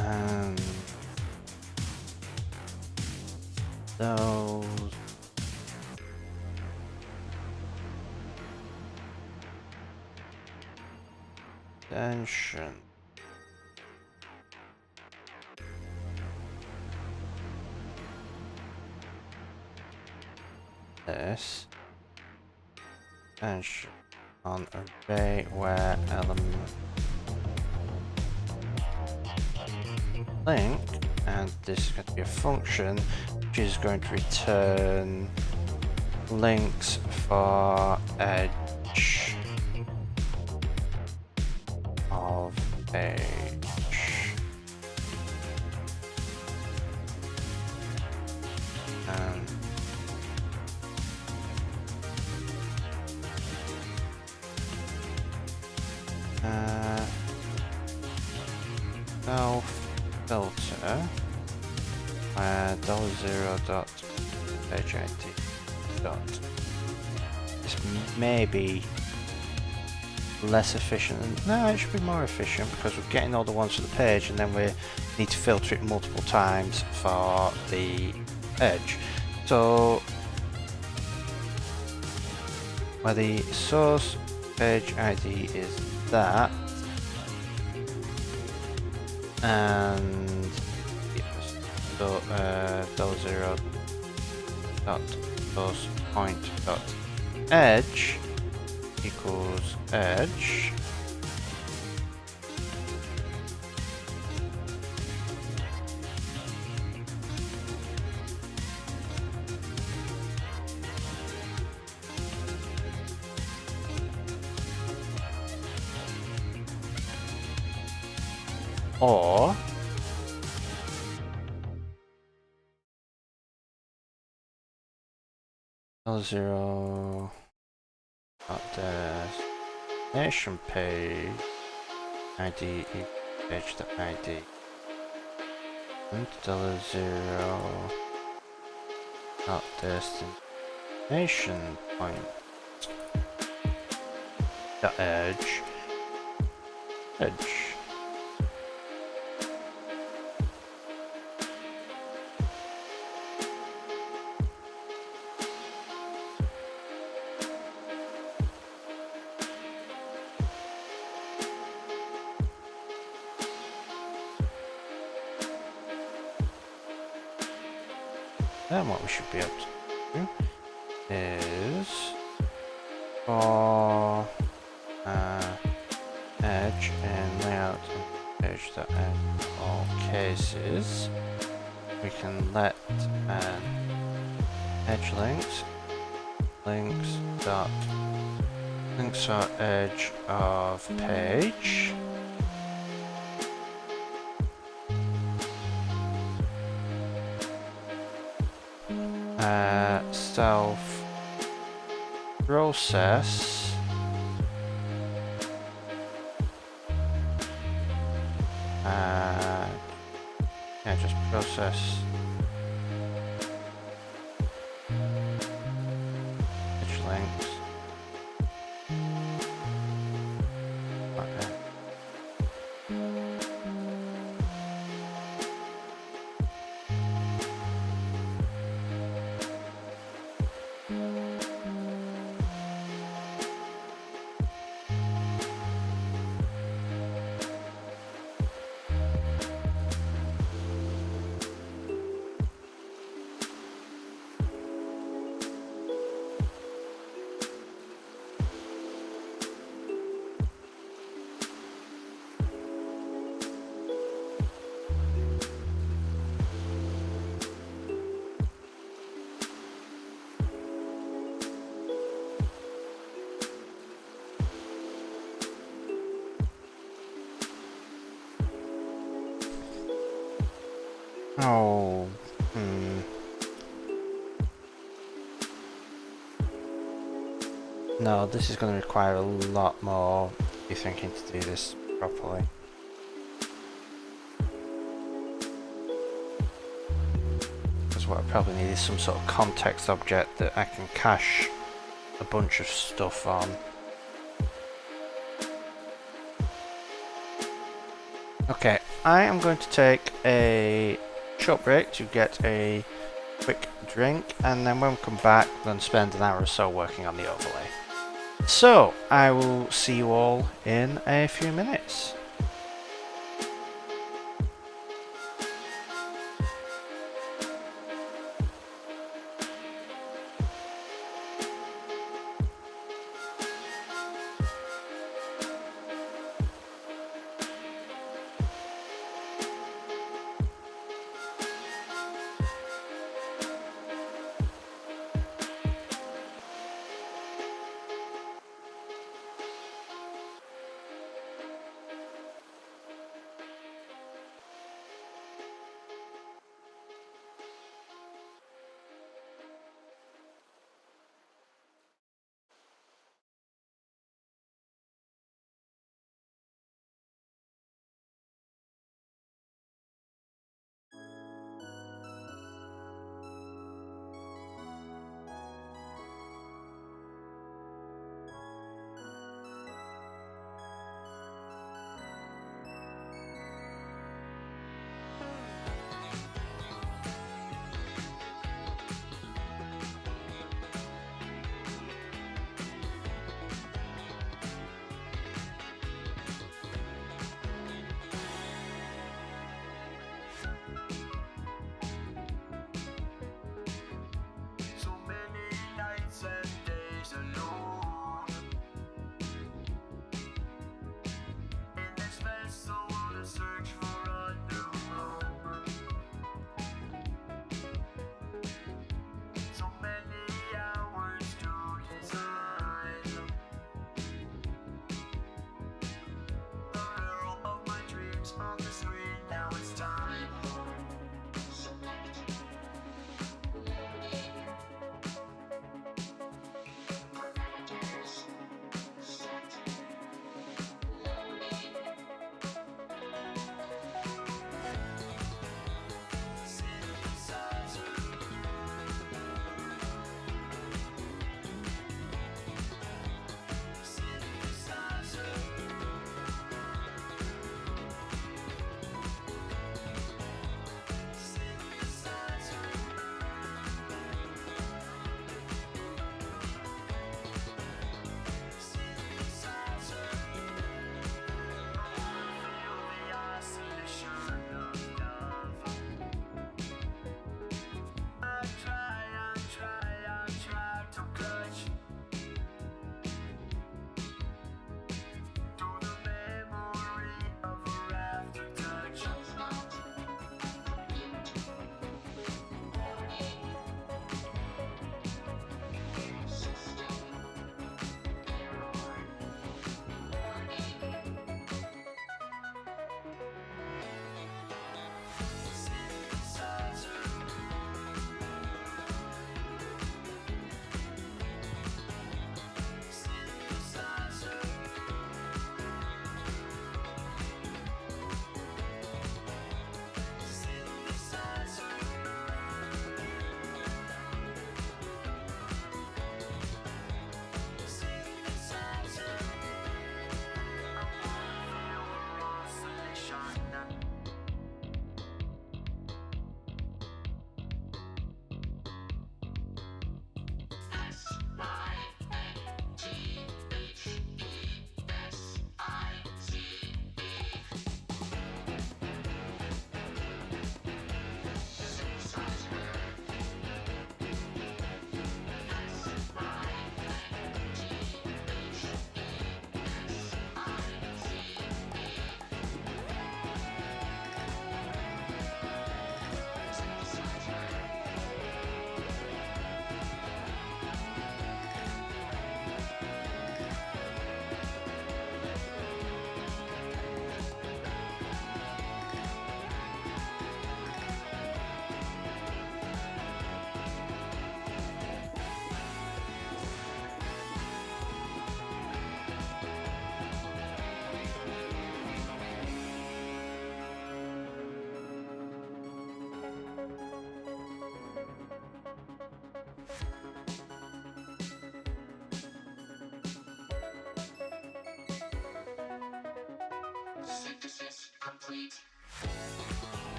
And those extension this extension on array where element link, and this is going to be a function which is going to return links for edge of page. And self filter where $0.page ID dot. This may be less efficient. No, it should be more efficient because we're getting all the ones for the page, and then we need to filter it multiple times for the edge. So where the source page ID is that, and so $0 dot source point dot edge equals edge or L0 destination page ID page the ID and $0 destination point the edge. Then what we should be able to do is for edge and layout and page that in all cases we can let edge links or edge of page self process yeah, just process edge links. Okay. Oh, No, this is going to require a lot more thinking to do this properly. Because what I probably need is some sort of context object that I can cache a bunch of stuff on. Okay, I am going to take a short break to get a quick drink, and then when we come back, we're going to spend an hour or so working on the overlay. So, I will see you all in a few minutes. On the street.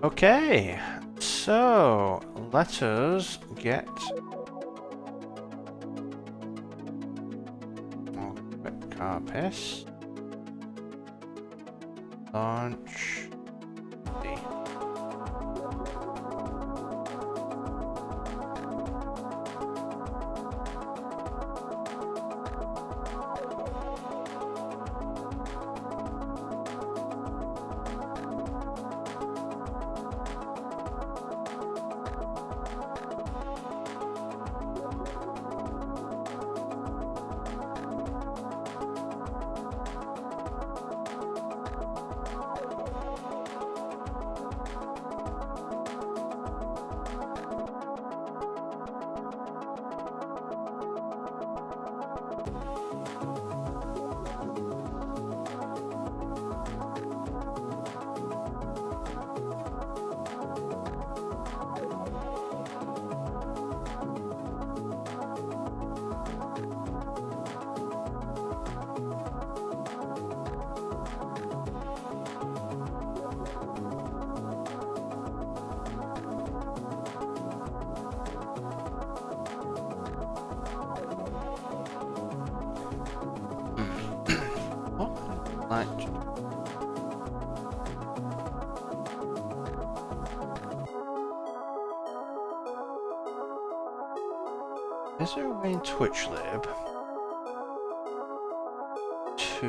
Okay, so let us get Coppice. Launch. See. Like, is there a way in TwitchLib to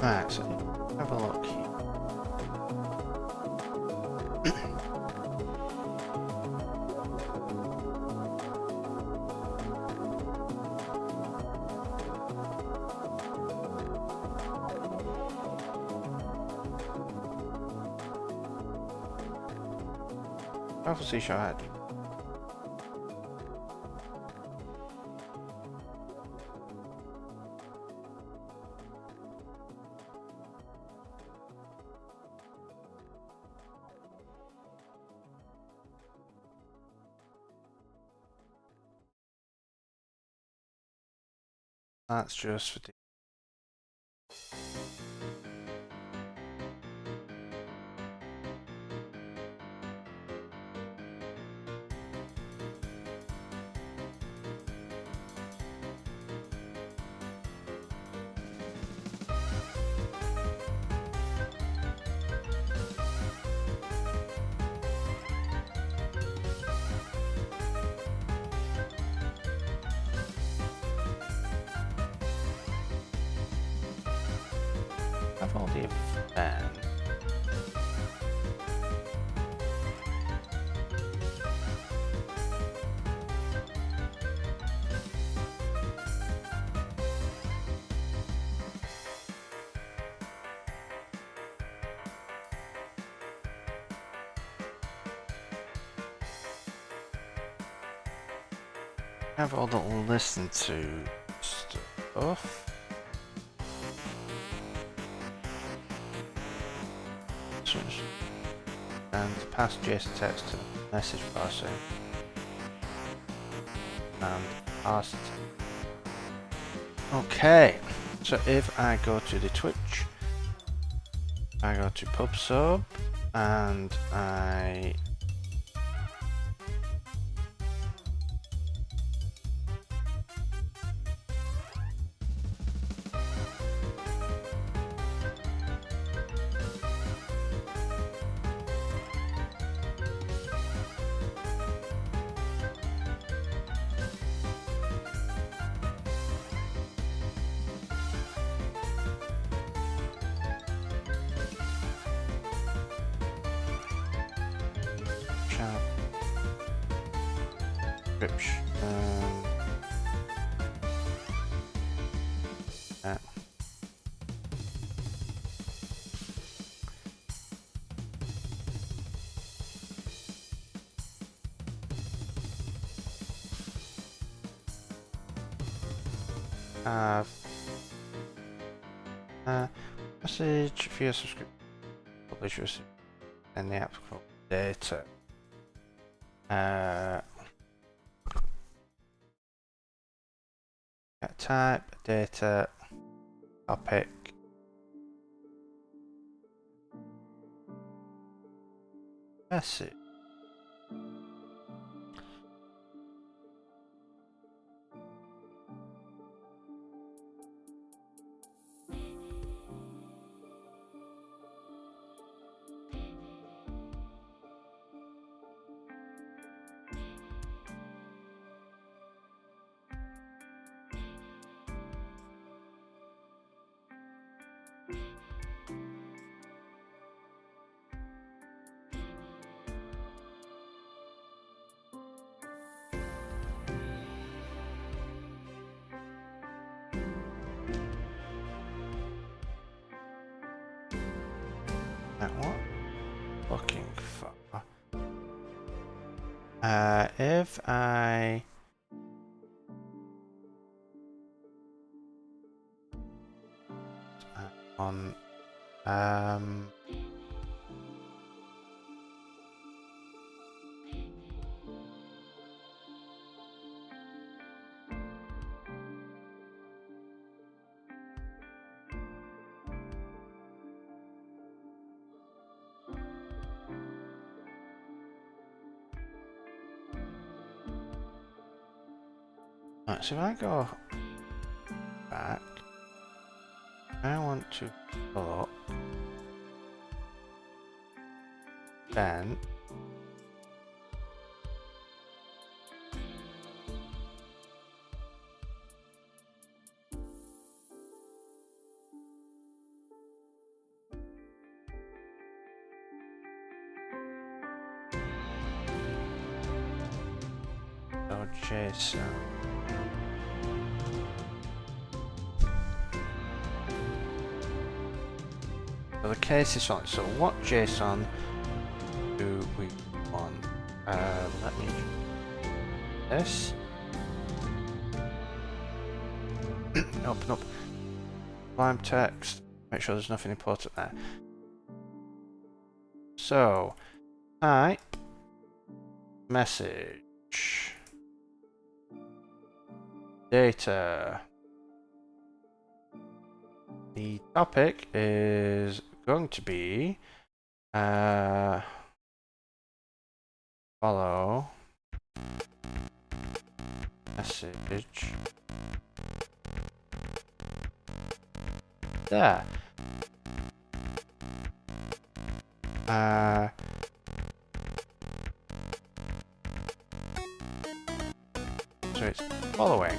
right, so have a look here. Obviously, shot. That's just for. Have all the events. Have all the listen to stuff. And pass JSON text to message passing. and past. Okay, so if I go to the Twitch, I go to pub sub, and I chat description. Yeah. Message via subscription, publish receipt, and the applicable data. Type, data, topic. Message. What? Looking for. If I on right, so if I go back, I want to look, then JSON. So the case is on. So what JSON do we want? Let me this. Open up line text. Make sure there's nothing important there. So type message data. The topic is going to be follow message there. So it's following,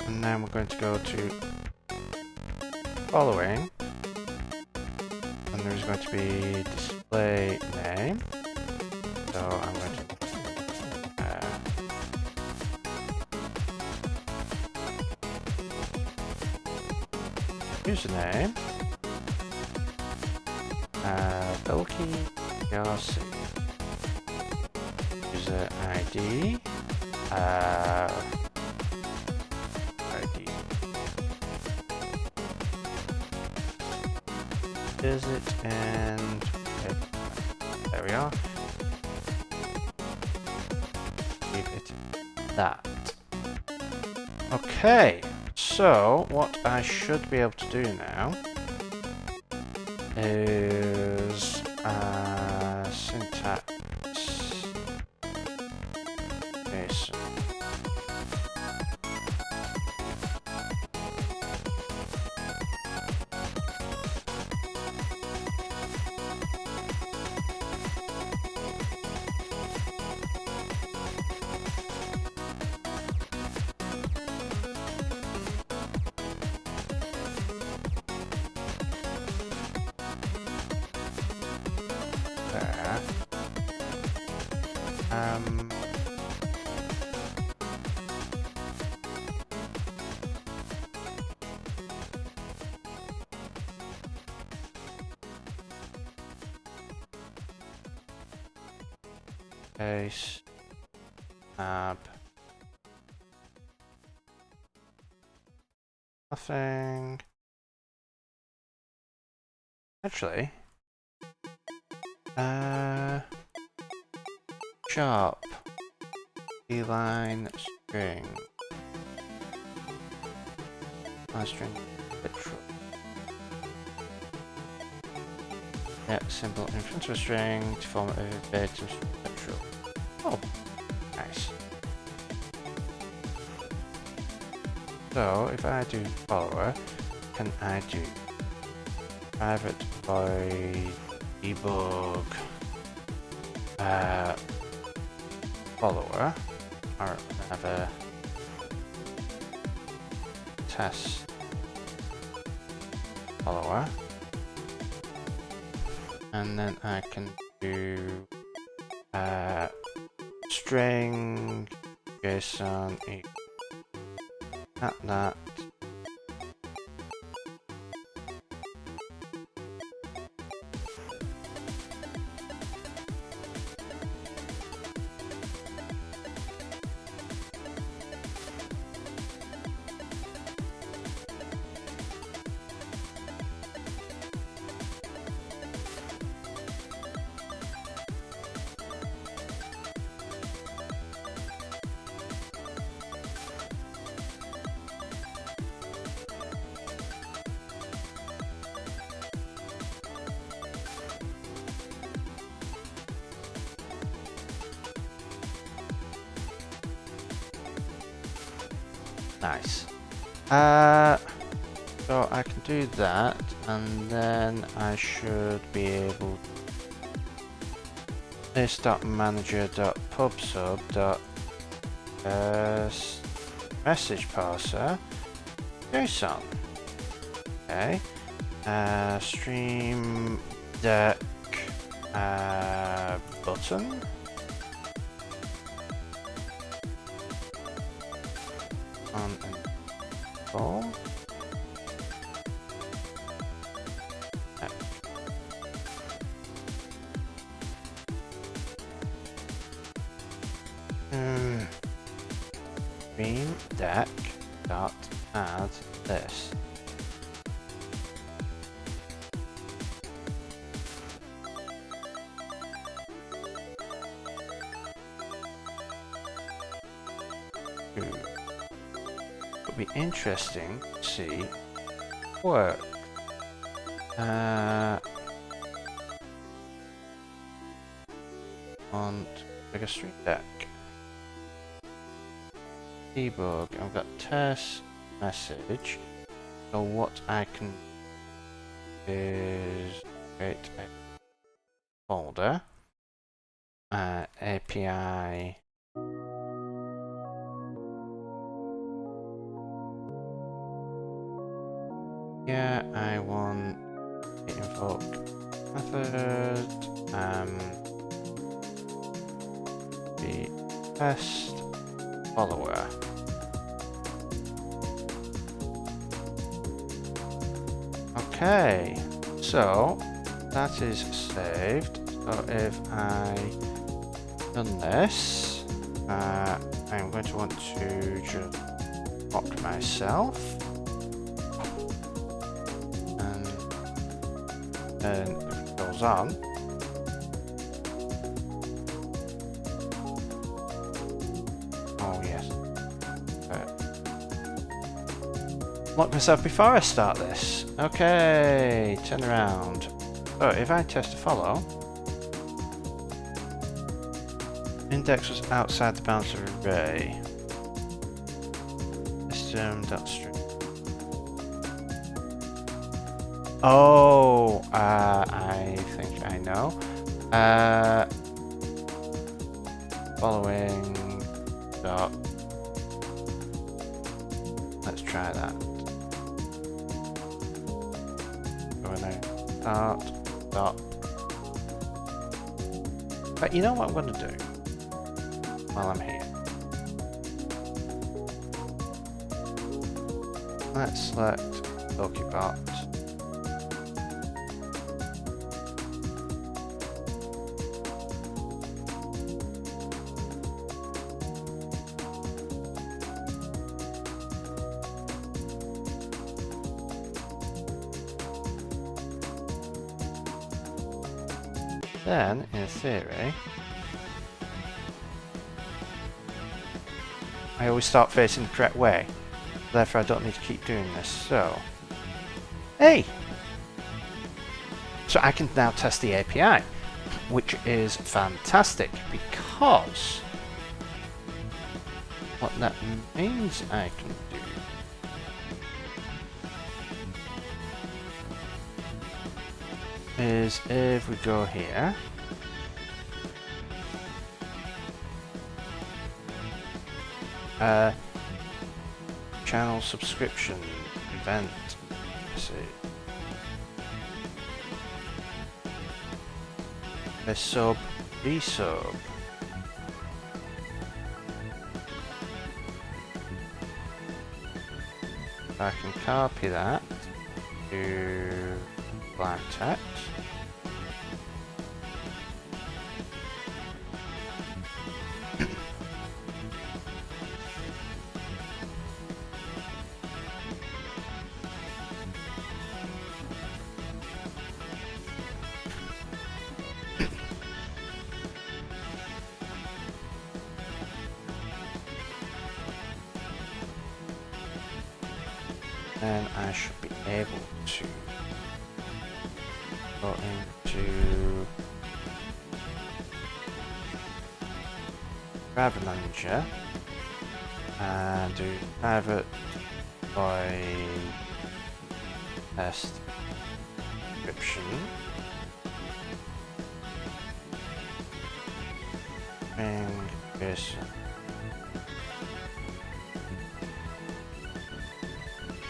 and then we're going to go to following, and there's going to be display name. So I'm going to username, bulky RC, user ID, ID, visit, and there we are. Leave it that. Okay, so what I should be able to do now is syntax JSON. There. Case tab. Nothing. Actually, sharp line string. String literal. Yep, symbol in front of a string to form a verbatim literal. Oh, nice. So if I do follower, can I do private void debug follower, or rather test follower, and then I can do string JSON at that. Nice. So I can do that, and then I should be able this.manager.pubsub. Message parser JSON. Okay. Stream deck button. On and form. Stream deck dot add this. Would be interesting to see work. On like a stream deck. Debug, I've got test message. So what I can do is create a folder, API. Yeah, I want to invoke method, the test follower. Okay, so that is saved. So if I done this, I'm going to want to just lock myself, and then if it goes on, oh yes, lock myself before I start this. Okay, turn around. Oh, if I test to follow, index was outside the bounds of array. System.string. Oh, I think I know. Following dot. Let's try that. Go in there. Start. Stop. But you know what I'm going to do while I'm here? Let's select Pokebot. Then, in theory, I always start facing the correct way. Therefore, I don't need to keep doing this. So, hey! So I can now test the API, which is fantastic because what that means I can do is if we go here, channel subscription event, let's see, a sub, resub, I can copy that to black text. Then I should be able to go into Private Manager and do private by test description. Bring this.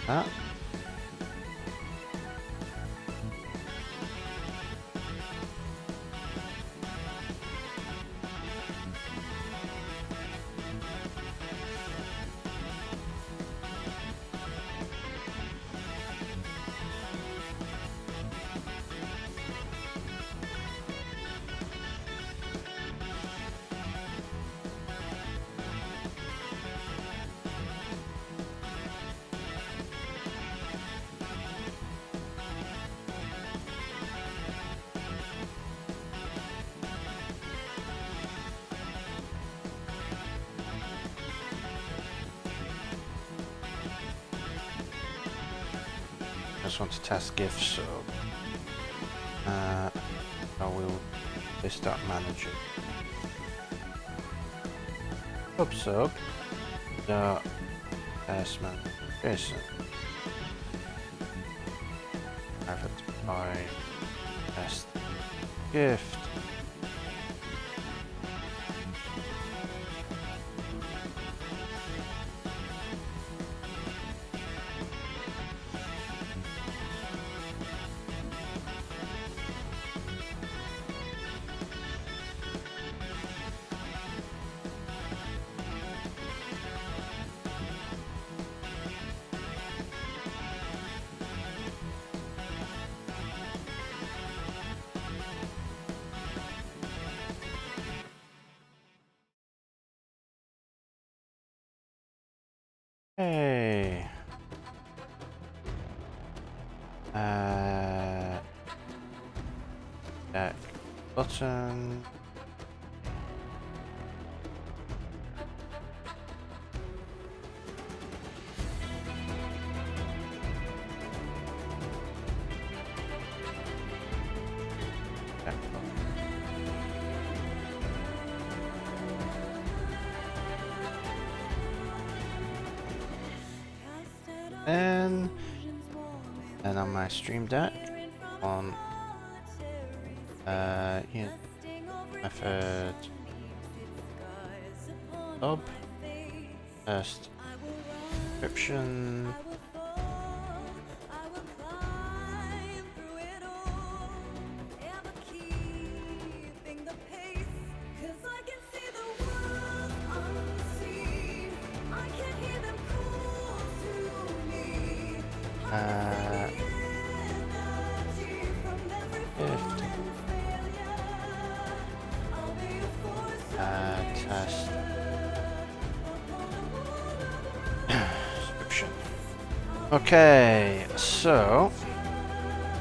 That. I just want to test GIF sub. I will this dot manager sub dot man Jason private by test gift. Hey. Back button. then on my stream deck on yeah, method sub first description test description. Okay, so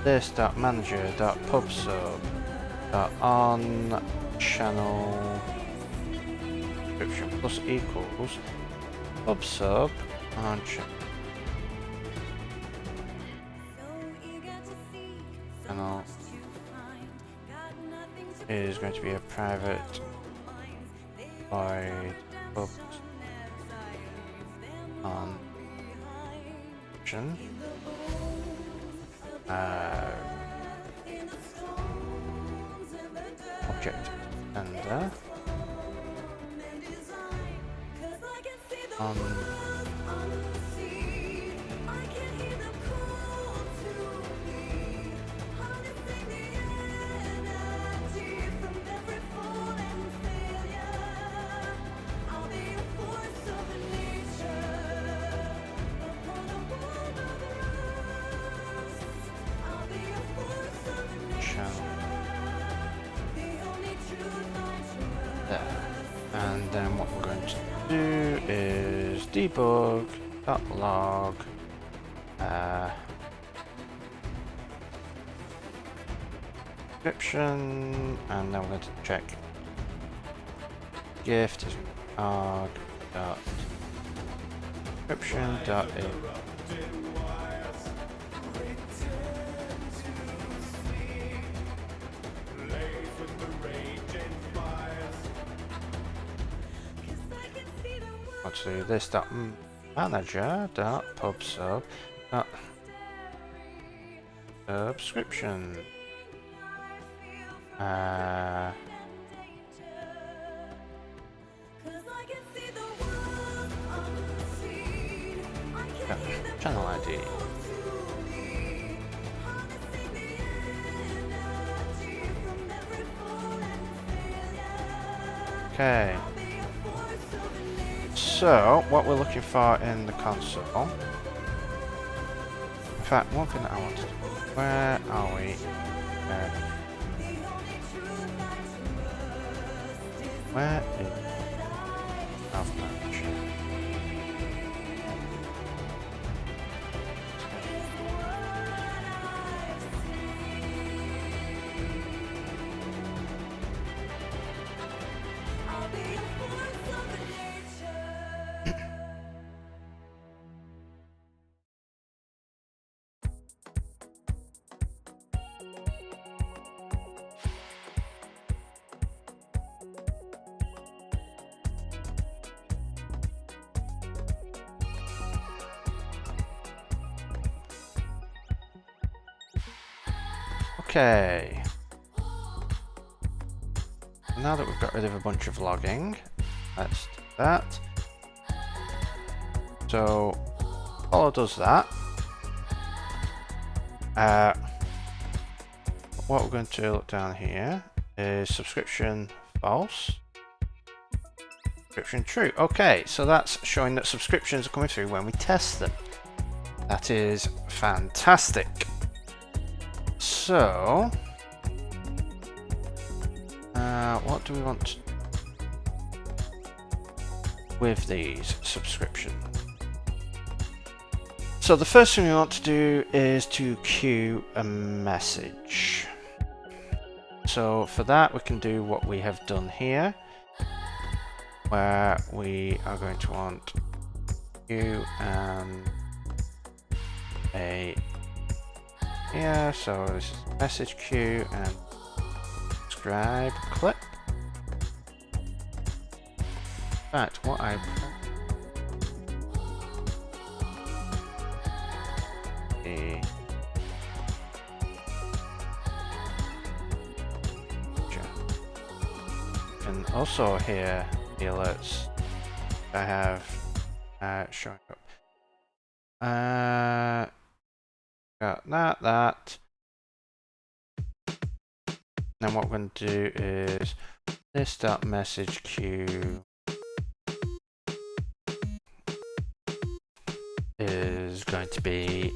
this.manager.pubsub.on channel description plus equals pubsub on channel is going to be a private void pub on option object sender on and then what we're going to do is debug.log description, and then we're going to check gift is arg.description.a. To this manager.pubsub subscription channel ID. Okay. So, what we're looking for in the console. In fact, one thing that I want to do. Where are we? Where is Avalanche? Okay. Now that we've got rid of a bunch of logging, let's do that. So, Apollo does that. What we're going to look down here is subscription false, subscription true. Okay, so that's showing that subscriptions are coming through when we test them. That is fantastic. So, what do we want with these subscriptions? So the first thing we want to do is to queue a message. So for that we can do what we have done here, where we are going to want queue and a here, so this is message queue and subscribe clip. In fact, what I the and also here the alerts I have showing up. Got that. Then what we're going to do is this dot message queue is going to be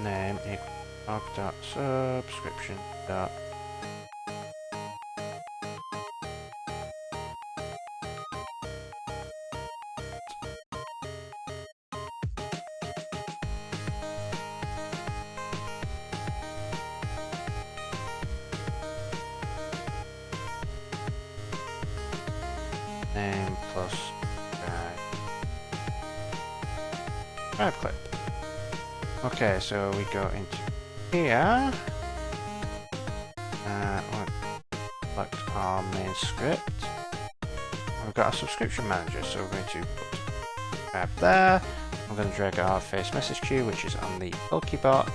name equals dot subscription dot name plus drive clip. Okay, so we go into here. Select our main script. We've got a subscription manager, so we're going to put grab there. I'm going to drag our face message queue, which is on the bulky bot.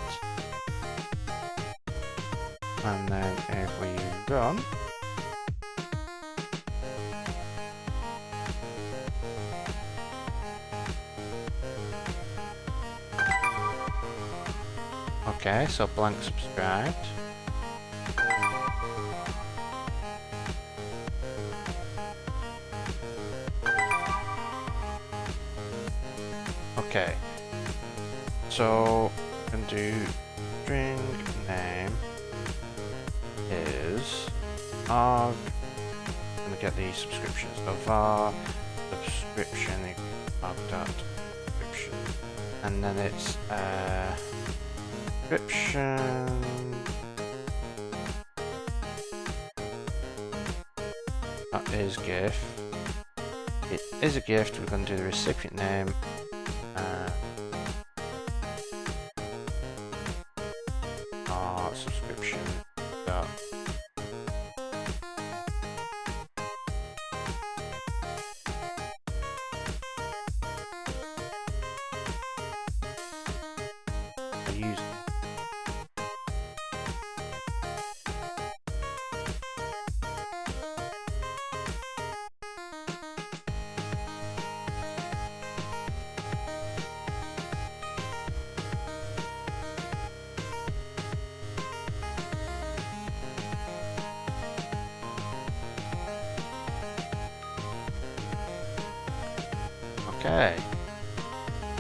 And then if we run, okay, so blank subscribed. Okay, so I'm going to do string name is our, I'm going to get the subscriptions of our subscription dot subscription, and then it's subscription that is gift. It is a gift. We're going to do the recipient name. Our subscription dot use. Okay,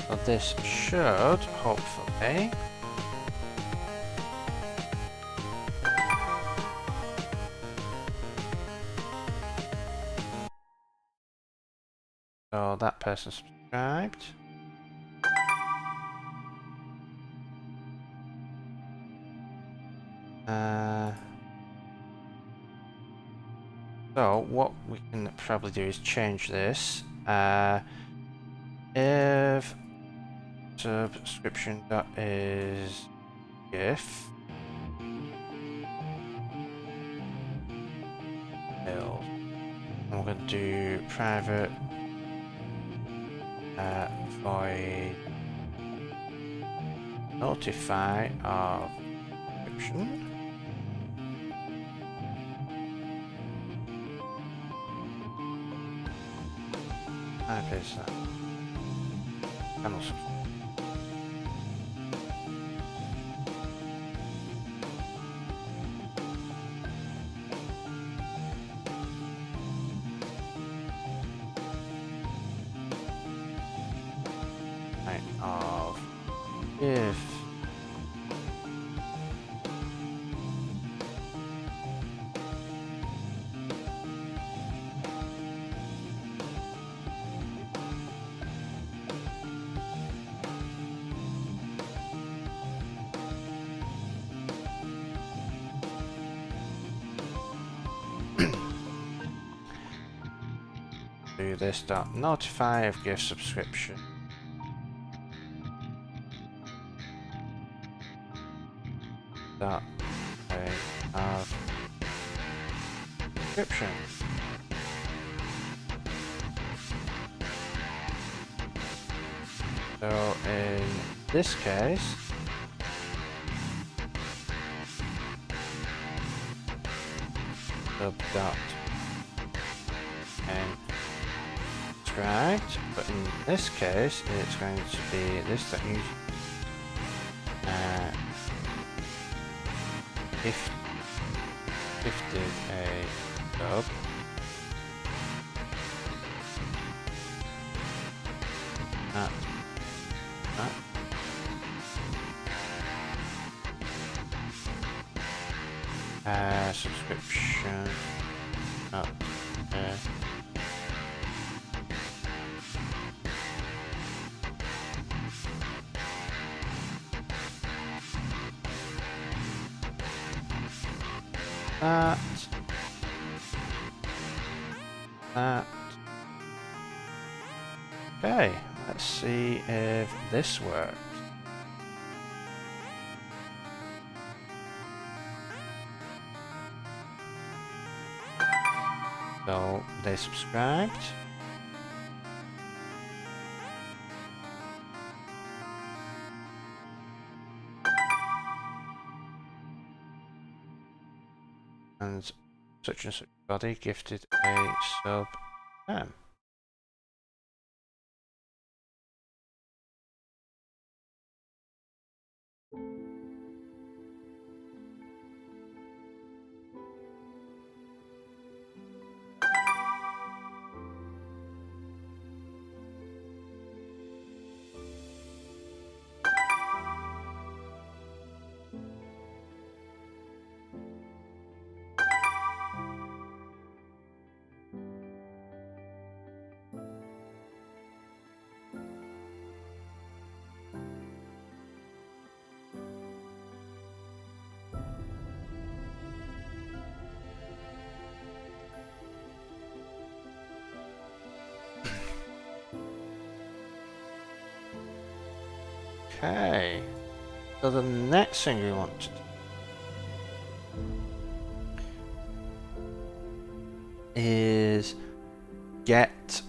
so this should hopefully so that person subscribed. So what we can probably do is change this. If subscription dot is if build, and we're going to do private void notify of subscription. Type is that. Panel of if do this dot notify of gift subscription that they have description. So in this case, sub dot and described, but in this case it's going to be this that you if did a sub subscription up there. That. Okay, let's see if this works. So they subscribed. And such body gifted a sub M. Okay, so the next thing we want to do is get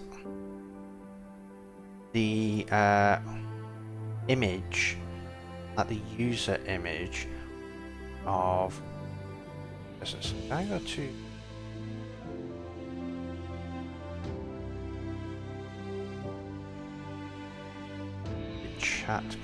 the image, like the user image of business. Can I go to the chat command?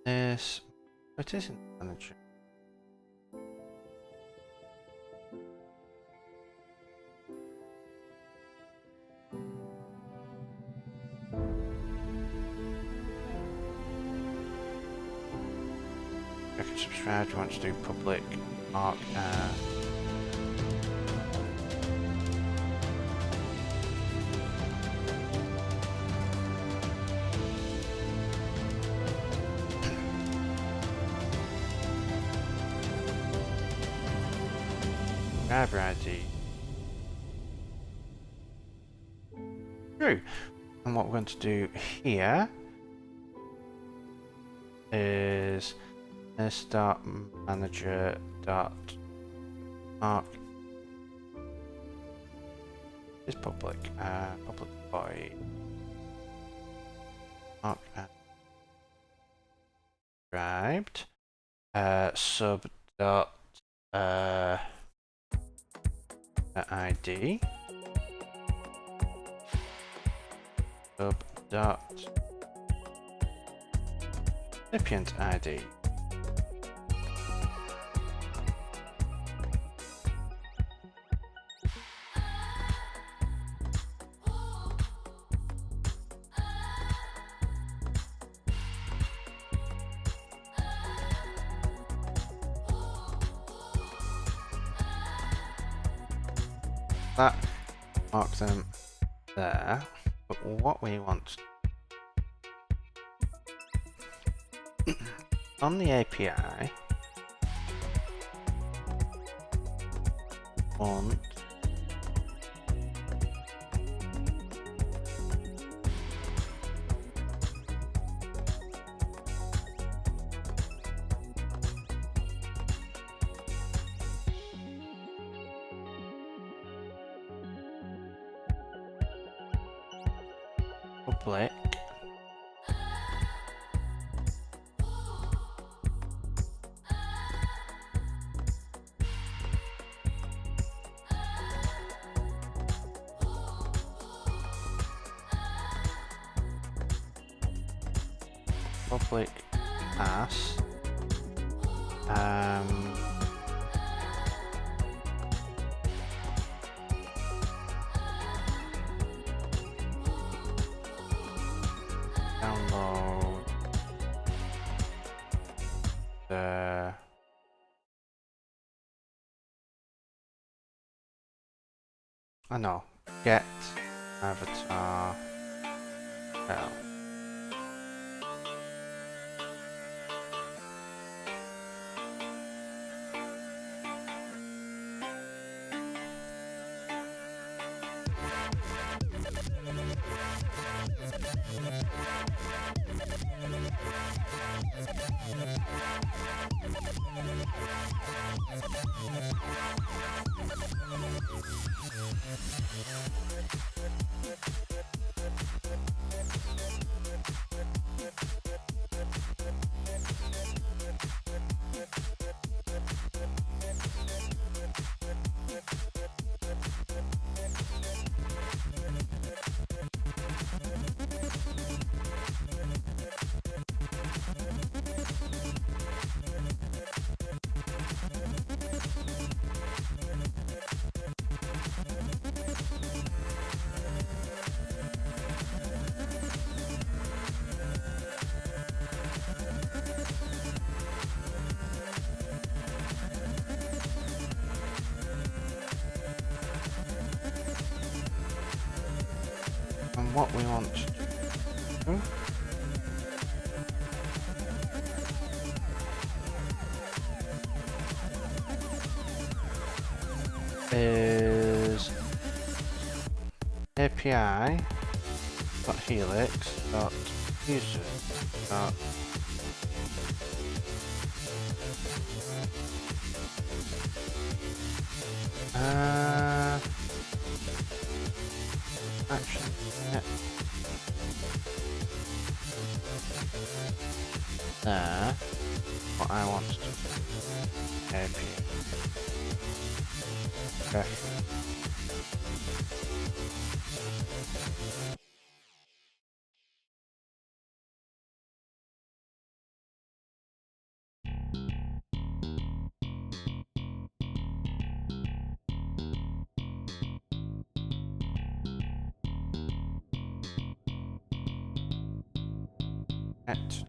This, it isn't manager. I can subscribe. Do you want to do public mark? Subscriber ID. True. And what we're going to do here is this.manager.mark is public. Public void. Mark subscribed. Sub dot ID. Sub dot recipient ID. That marks them there, but what we want on the API, want Public. Public pass. Download the I know. Get avatar. Well. And what we want to do is API .helix .user actually yeah. There what I want to do API at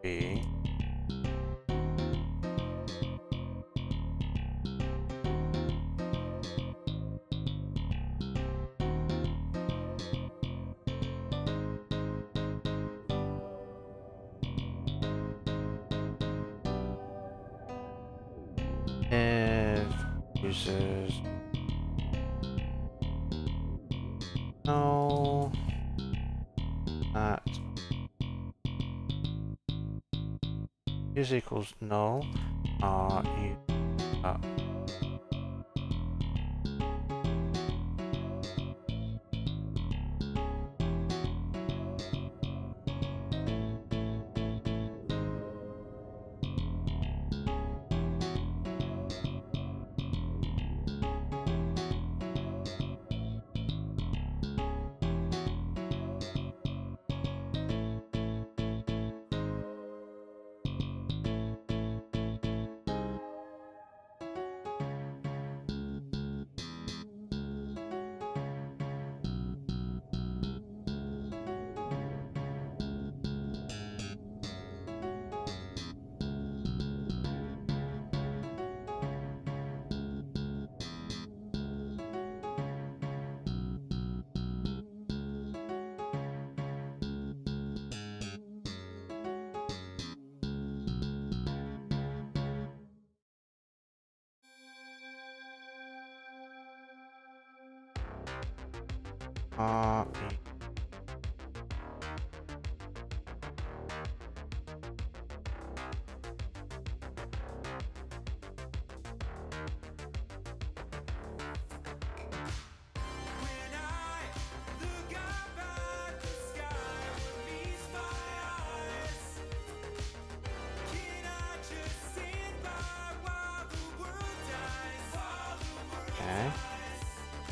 B if users know that is equals null or you are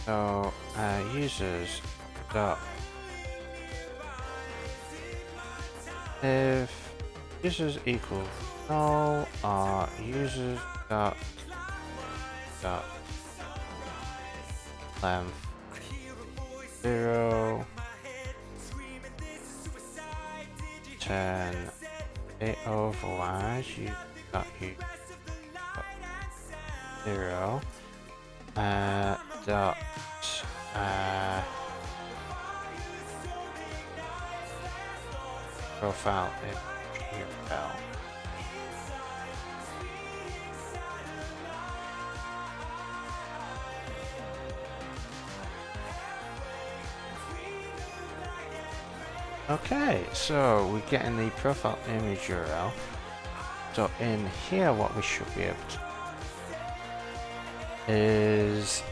So users dot if users equals null or users dot length 0 turn it otherwise you got you got 0 dot profile image URL. Okay, so we're getting the profile image URL. So in here, what we should be able to is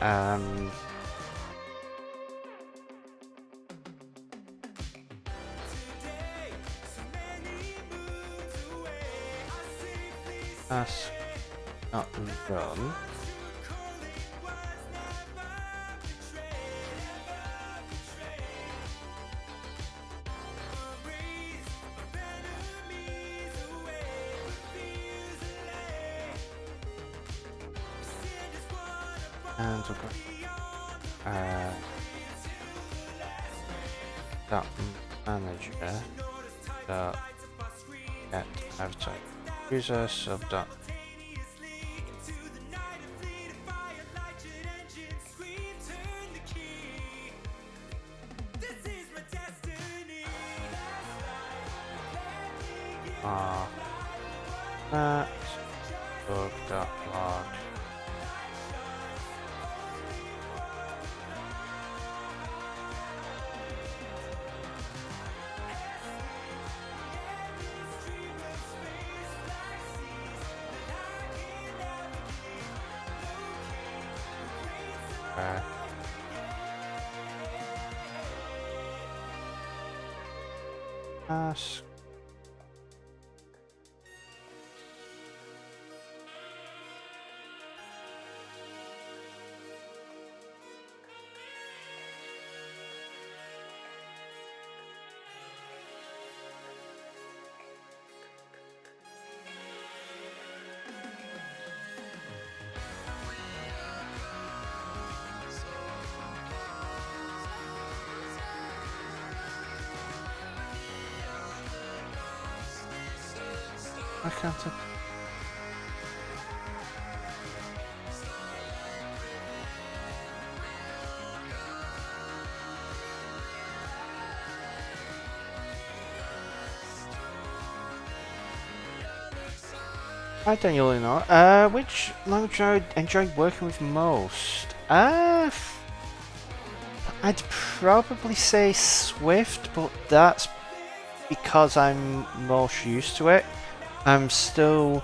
that's not done. And we've got dot manager dot get avatar user sub dot that bug dot log. Ask I can't. I don't really know. Which language I enjoy working with most? I'd probably say Swift, but that's because I'm most used to it. I'm still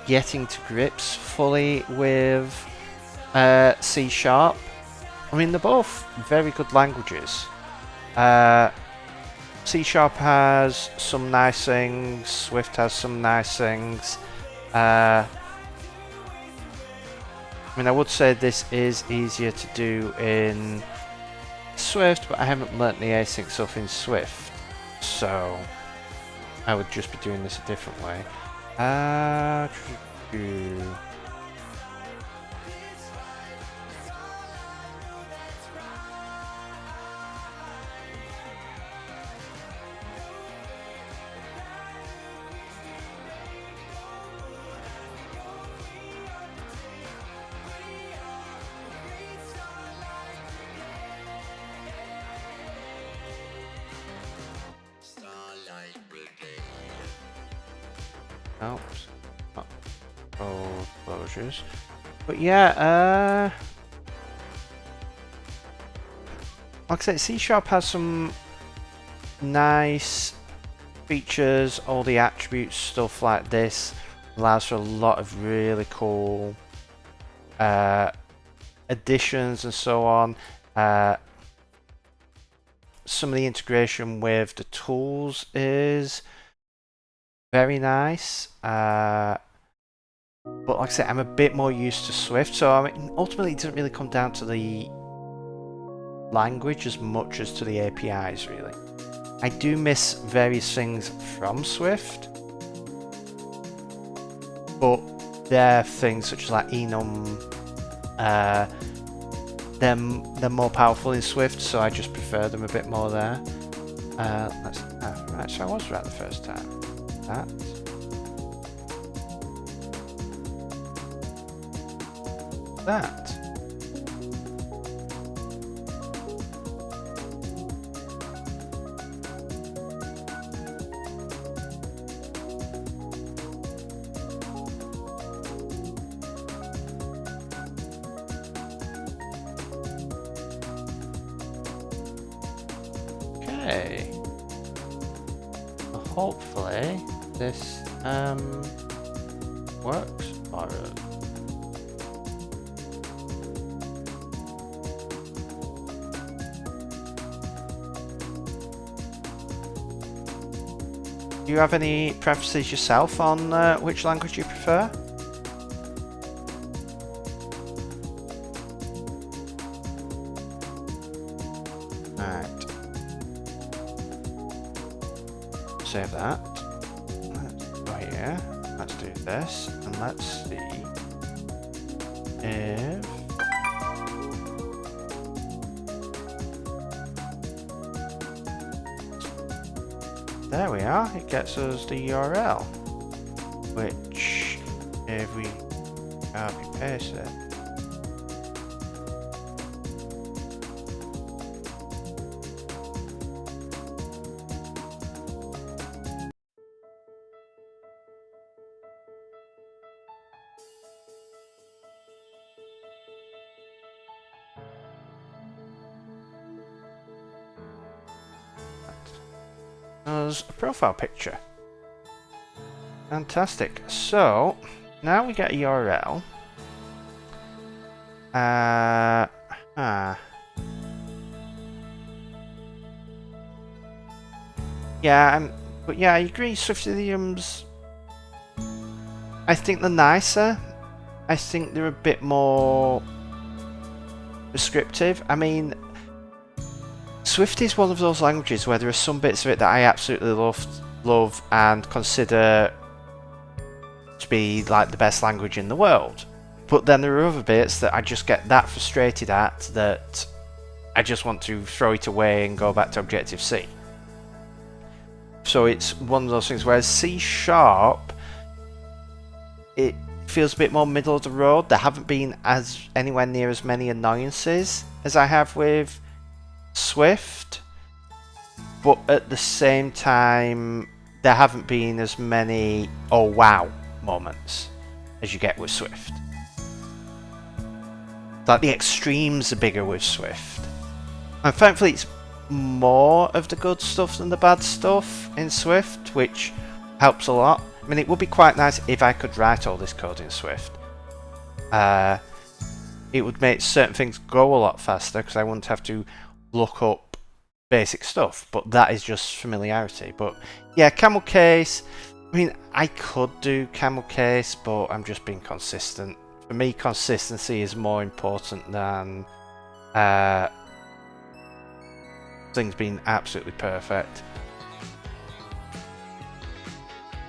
getting to grips fully with C#. I mean, they're both very good languages. C# has some nice things, Swift has some nice things. I mean, I would say this is easier to do in Swift, but I haven't learnt the async stuff in Swift, so I would just be doing this a different way. Oops. Oh, closures. But yeah, like I said, C# has some nice features, all the attributes, stuff like this. Allows for a lot of really cool additions and so on. Some of the integration with the tools is very nice. But like I said, I'm a bit more used to Swift, so I mean, ultimately it doesn't really come down to the language as much as to the APIs, really. I do miss various things from Swift, but there are things such as like enum, they're more powerful in Swift, so I just prefer them a bit more there. Right, so I was right the first time. That. Okay. Well, hopefully this works for us. Do you have any preferences yourself on which language you prefer? Save that. Let's go here. Let's do this, and let's see if there we are. It gets us the URL, which if we copy paste it. As a profile picture. Fantastic. So now we get a URL. Yeah, but yeah, I agree. Swift idioms, I think they're nicer. I think they're a bit more descriptive. I mean, Swift is one of those languages where there are some bits of it that I absolutely love and consider to be like the best language in the world. But then there are other bits that I just get that frustrated at that I just want to throw it away and go back to Objective-C. So it's one of those things, whereas C#, it feels a bit more middle of the road. There haven't been anywhere near as many annoyances as I have with Swift, but at the same time there haven't been as many oh wow moments as you get with Swift. Like the extremes are bigger with Swift, and thankfully it's more of the good stuff than the bad stuff in Swift, which helps a lot. I mean, it would be quite nice if I could write all this code in Swift. It would make certain things go a lot faster because I wouldn't have to look up basic stuff, but that is just familiarity. But yeah, camel case, I mean, I could do camel case, but I'm just being consistent. For me, consistency is more important than things being absolutely perfect.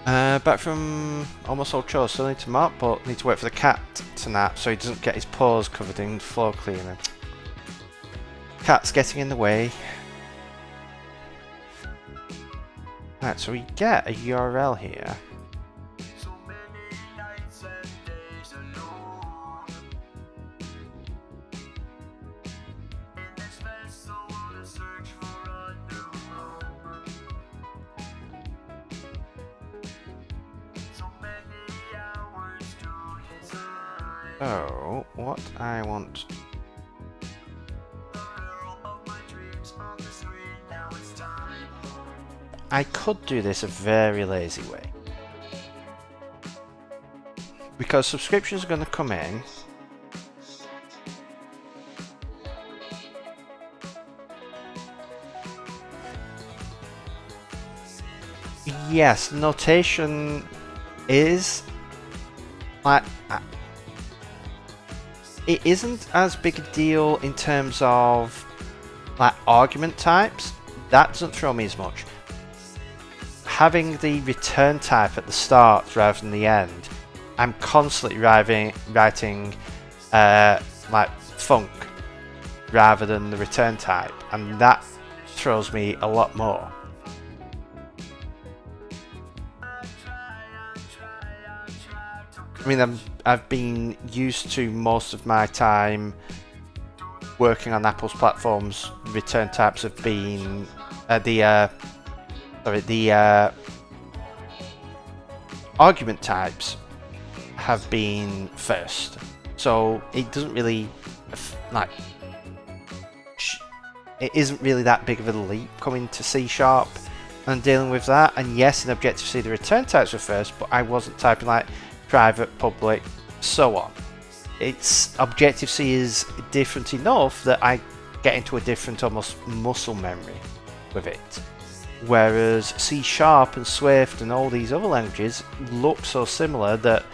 Back from almost all chores, still need to mop, but need to wait for the cat to nap so he doesn't get his paws covered in floor cleaner. Cat's getting in the way. Right, so we get a URL here. So many nights and days alone. In this vessel to search for a new home. So many hours to decide. So, what I want. I could do this a very lazy way, because subscriptions are going to come in. Yes, notation is like it isn't as big a deal in terms of like argument types, that doesn't throw me as much. Having the return type at the start rather than the end, I'm constantly writing like func rather than the return type, and that throws me a lot more. I mean, I've been used to most of my time working on Apple's platforms. Return types have been the argument types have been first, so it doesn't really like. It isn't really that big of a leap coming to C# and dealing with that. And yes, in Objective-C the return types were first, but I wasn't typing like private, public, so on. It's Objective-C is different enough that I get into a different almost muscle memory with it. Whereas C# and Swift and all these other languages look so similar that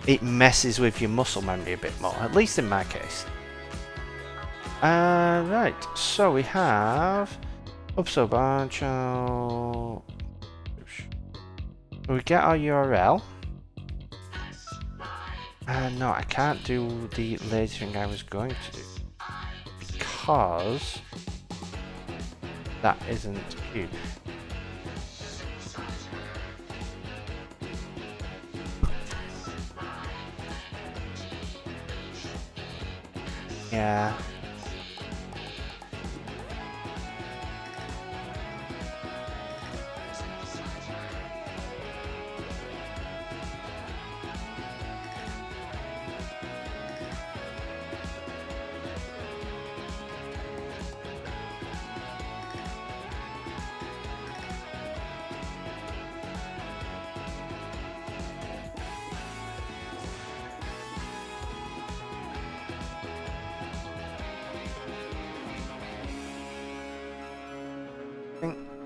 it messes with your muscle memory a bit more, at least in my case. Right, so we have we get our URL. No, I can't do the lazy thing I was going to do because that isn't cute. Yeah.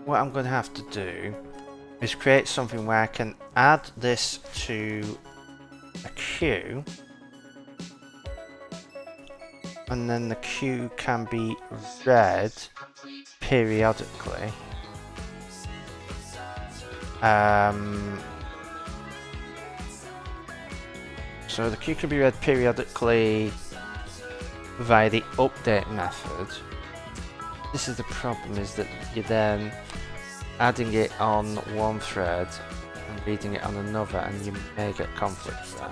What I'm going to have to do is create something where I can add this to a queue, and then the queue can be read periodically. So the queue can be read periodically via the update method. This is the problem, is that you're then adding it on one thread and reading it on another, and you may get conflicts there.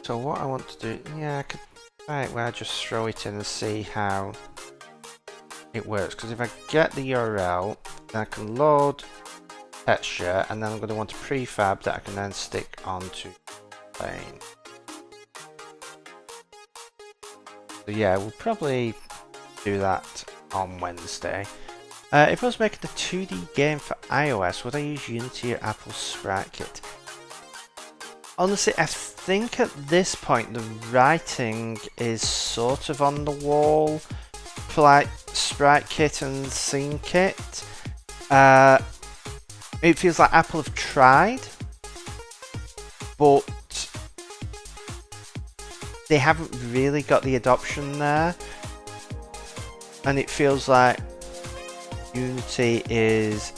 So what I want to do, yeah, I could try it where I just throw it in and see how it works. Because if I get the URL, then I can load texture, and then I'm going to want a prefab that I can then stick onto plane. So yeah, we'll probably do that on Wednesday. If I was making a 2D game for iOS, would I use Unity or Apple Sprite Kit? Honestly, I think at this point the writing is sort of on the wall for like Sprite Kit and Scene Kit. It feels like Apple have tried, but they haven't really got the adoption there, and it feels like Unity is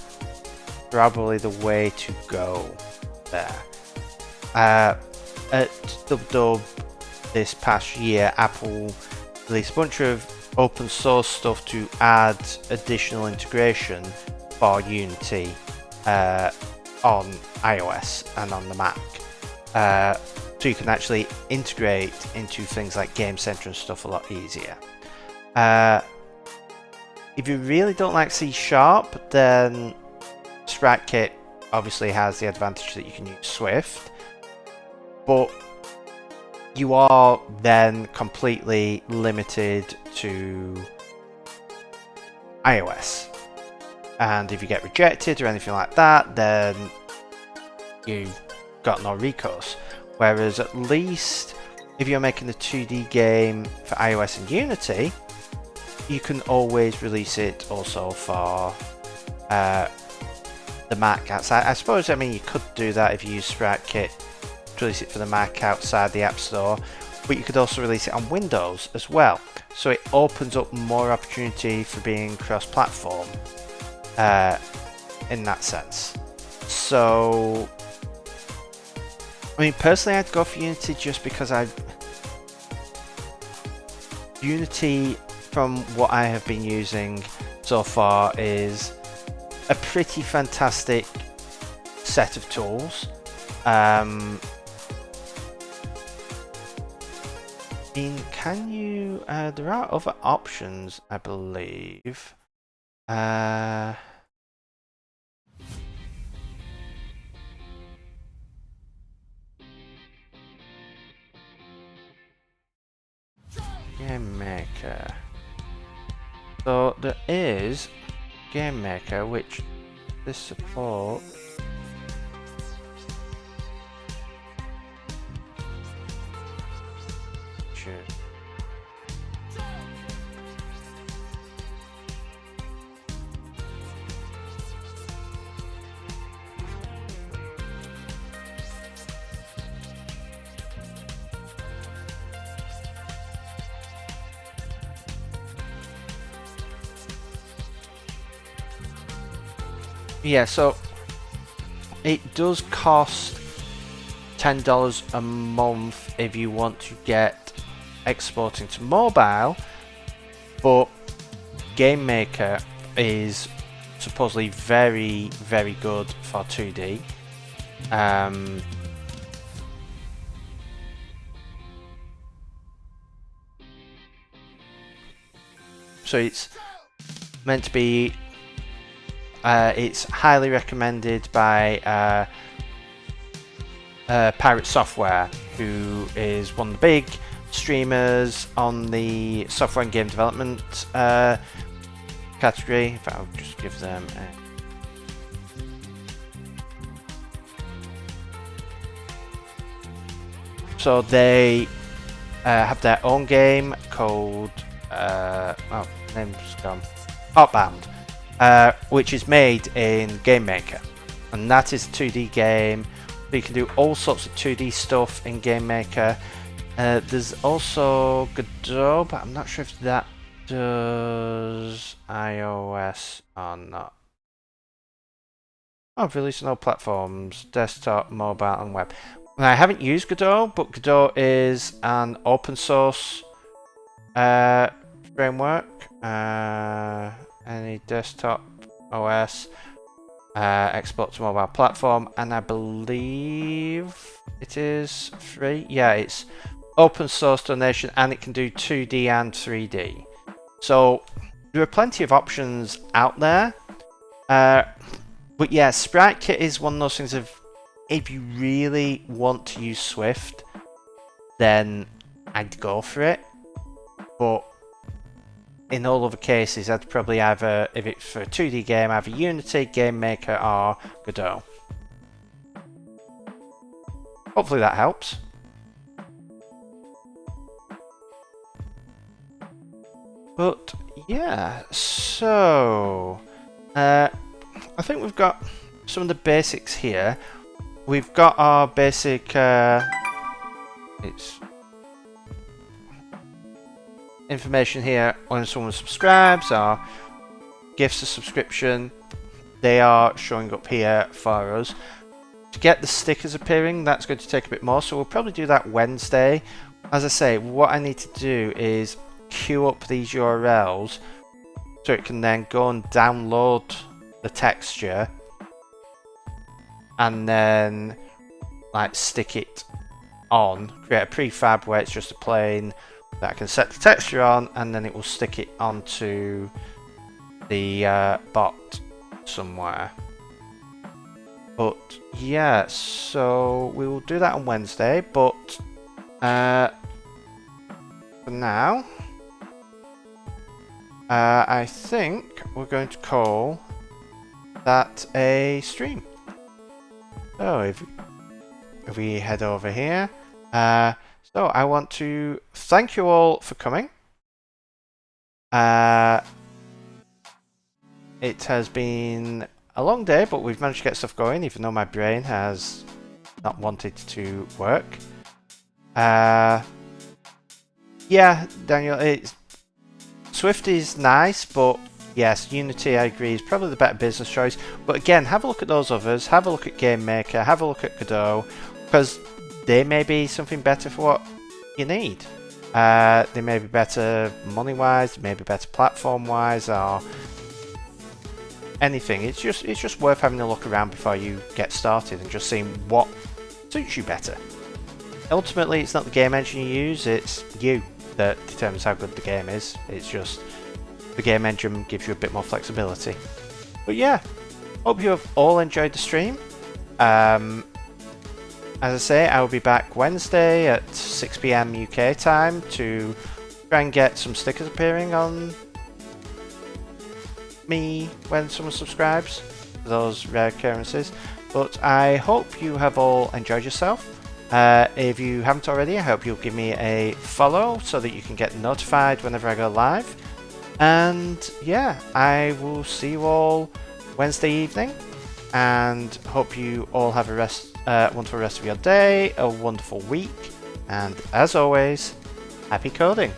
probably the way to go there. At DubDub this past year, Apple released a bunch of open source stuff to add additional integration for Unity on iOS and on the Mac. So you can actually integrate into things like Game Center and stuff a lot easier. If you really don't like C#, then Sprite Kit obviously has the advantage that you can use Swift. But you are then completely limited to iOS. and if you get rejected or anything like that, then you've got no recourse. Whereas at least if you're making a 2D game for iOS and Unity, you can always release it also for the Mac outside. I suppose, I mean, you could do that if you use SpriteKit to release it for the Mac outside the App Store, but you could also release it on Windows as well. So it opens up more opportunity for being cross-platform in that sense. So, I mean, personally, I'd go for Unity just because Unity, from what I have been using so far, is a pretty fantastic set of tools. Can you? There are other options, I believe. Game Maker. So there is Game Maker, which this support. Sure. Yeah, so it does cost $10 a month if you want to get exporting to mobile, but Game Maker is supposedly very, very good for 2D. So it's meant to be. It's highly recommended by Pirate Software, who is one of the big streamers on the software and game development category. In fact, I'll just give them so they have their own game called name's gone, Outbound. Which is made in Game Maker, and that is a 2D game. But you can do all sorts of 2D stuff in Game Maker. There's also Godot, but I'm not sure if that does iOS or not. Oh, released on all platforms, desktop, mobile, and web. And I haven't used Godot, but Godot is an open source framework. Any desktop OS, export to mobile platform, and I believe it is free. Yeah, it's open source donation, and it can do 2D and 3D. So there are plenty of options out there. But yeah, SpriteKit is one of those things of, if you really want to use Swift, then I'd go for it. But in all other cases, I'd probably either, if it's for a 2D game, either Unity, Game Maker, or Godot. Hopefully that helps. But yeah, so I think we've got some of the basics here. We've got our basic information here when someone subscribes, or gifts a subscription. They are showing up here for us. To get the stickers appearing, that's going to take a bit more, so we'll probably do that Wednesday. As I say, what I need to do is queue up these URLs so it can then go and download the texture and then like stick it on, create a prefab where it's just a plane that I can set the texture on, and then it will stick it onto the bot somewhere. But yeah, so we will do that on Wednesday, but for now I think we're going to call start a stream. So if we head over here, so I want to thank you all for coming. It has been a long day, but we've managed to get stuff going, even though my brain has not wanted to work. Yeah, Daniel, Swift is nice, but yes, Unity, I agree, is probably the better business choice. But again, have a look at those others, have a look at Game Maker, have a look at Godot, because they may be something better for what you need. They may be better money-wise, they may be better platform-wise, or anything. It's just worth having a look around before you get started and just seeing what suits you better. Ultimately, it's not the game engine you use, it's you that determines how good the game is. It's just the game engine gives you a bit more flexibility. But yeah, hope you have all enjoyed the stream. As I say, I will be back Wednesday at 6 PM UK time to try and get some stickers appearing on me when someone subscribes, those rare occurrences. But I hope you have all enjoyed yourself. If you haven't already, I hope you'll give me a follow so that you can get notified whenever I go live. And yeah, I will see you all Wednesday evening, and hope you all have a wonderful rest of your day, a wonderful week, and as always, happy coding!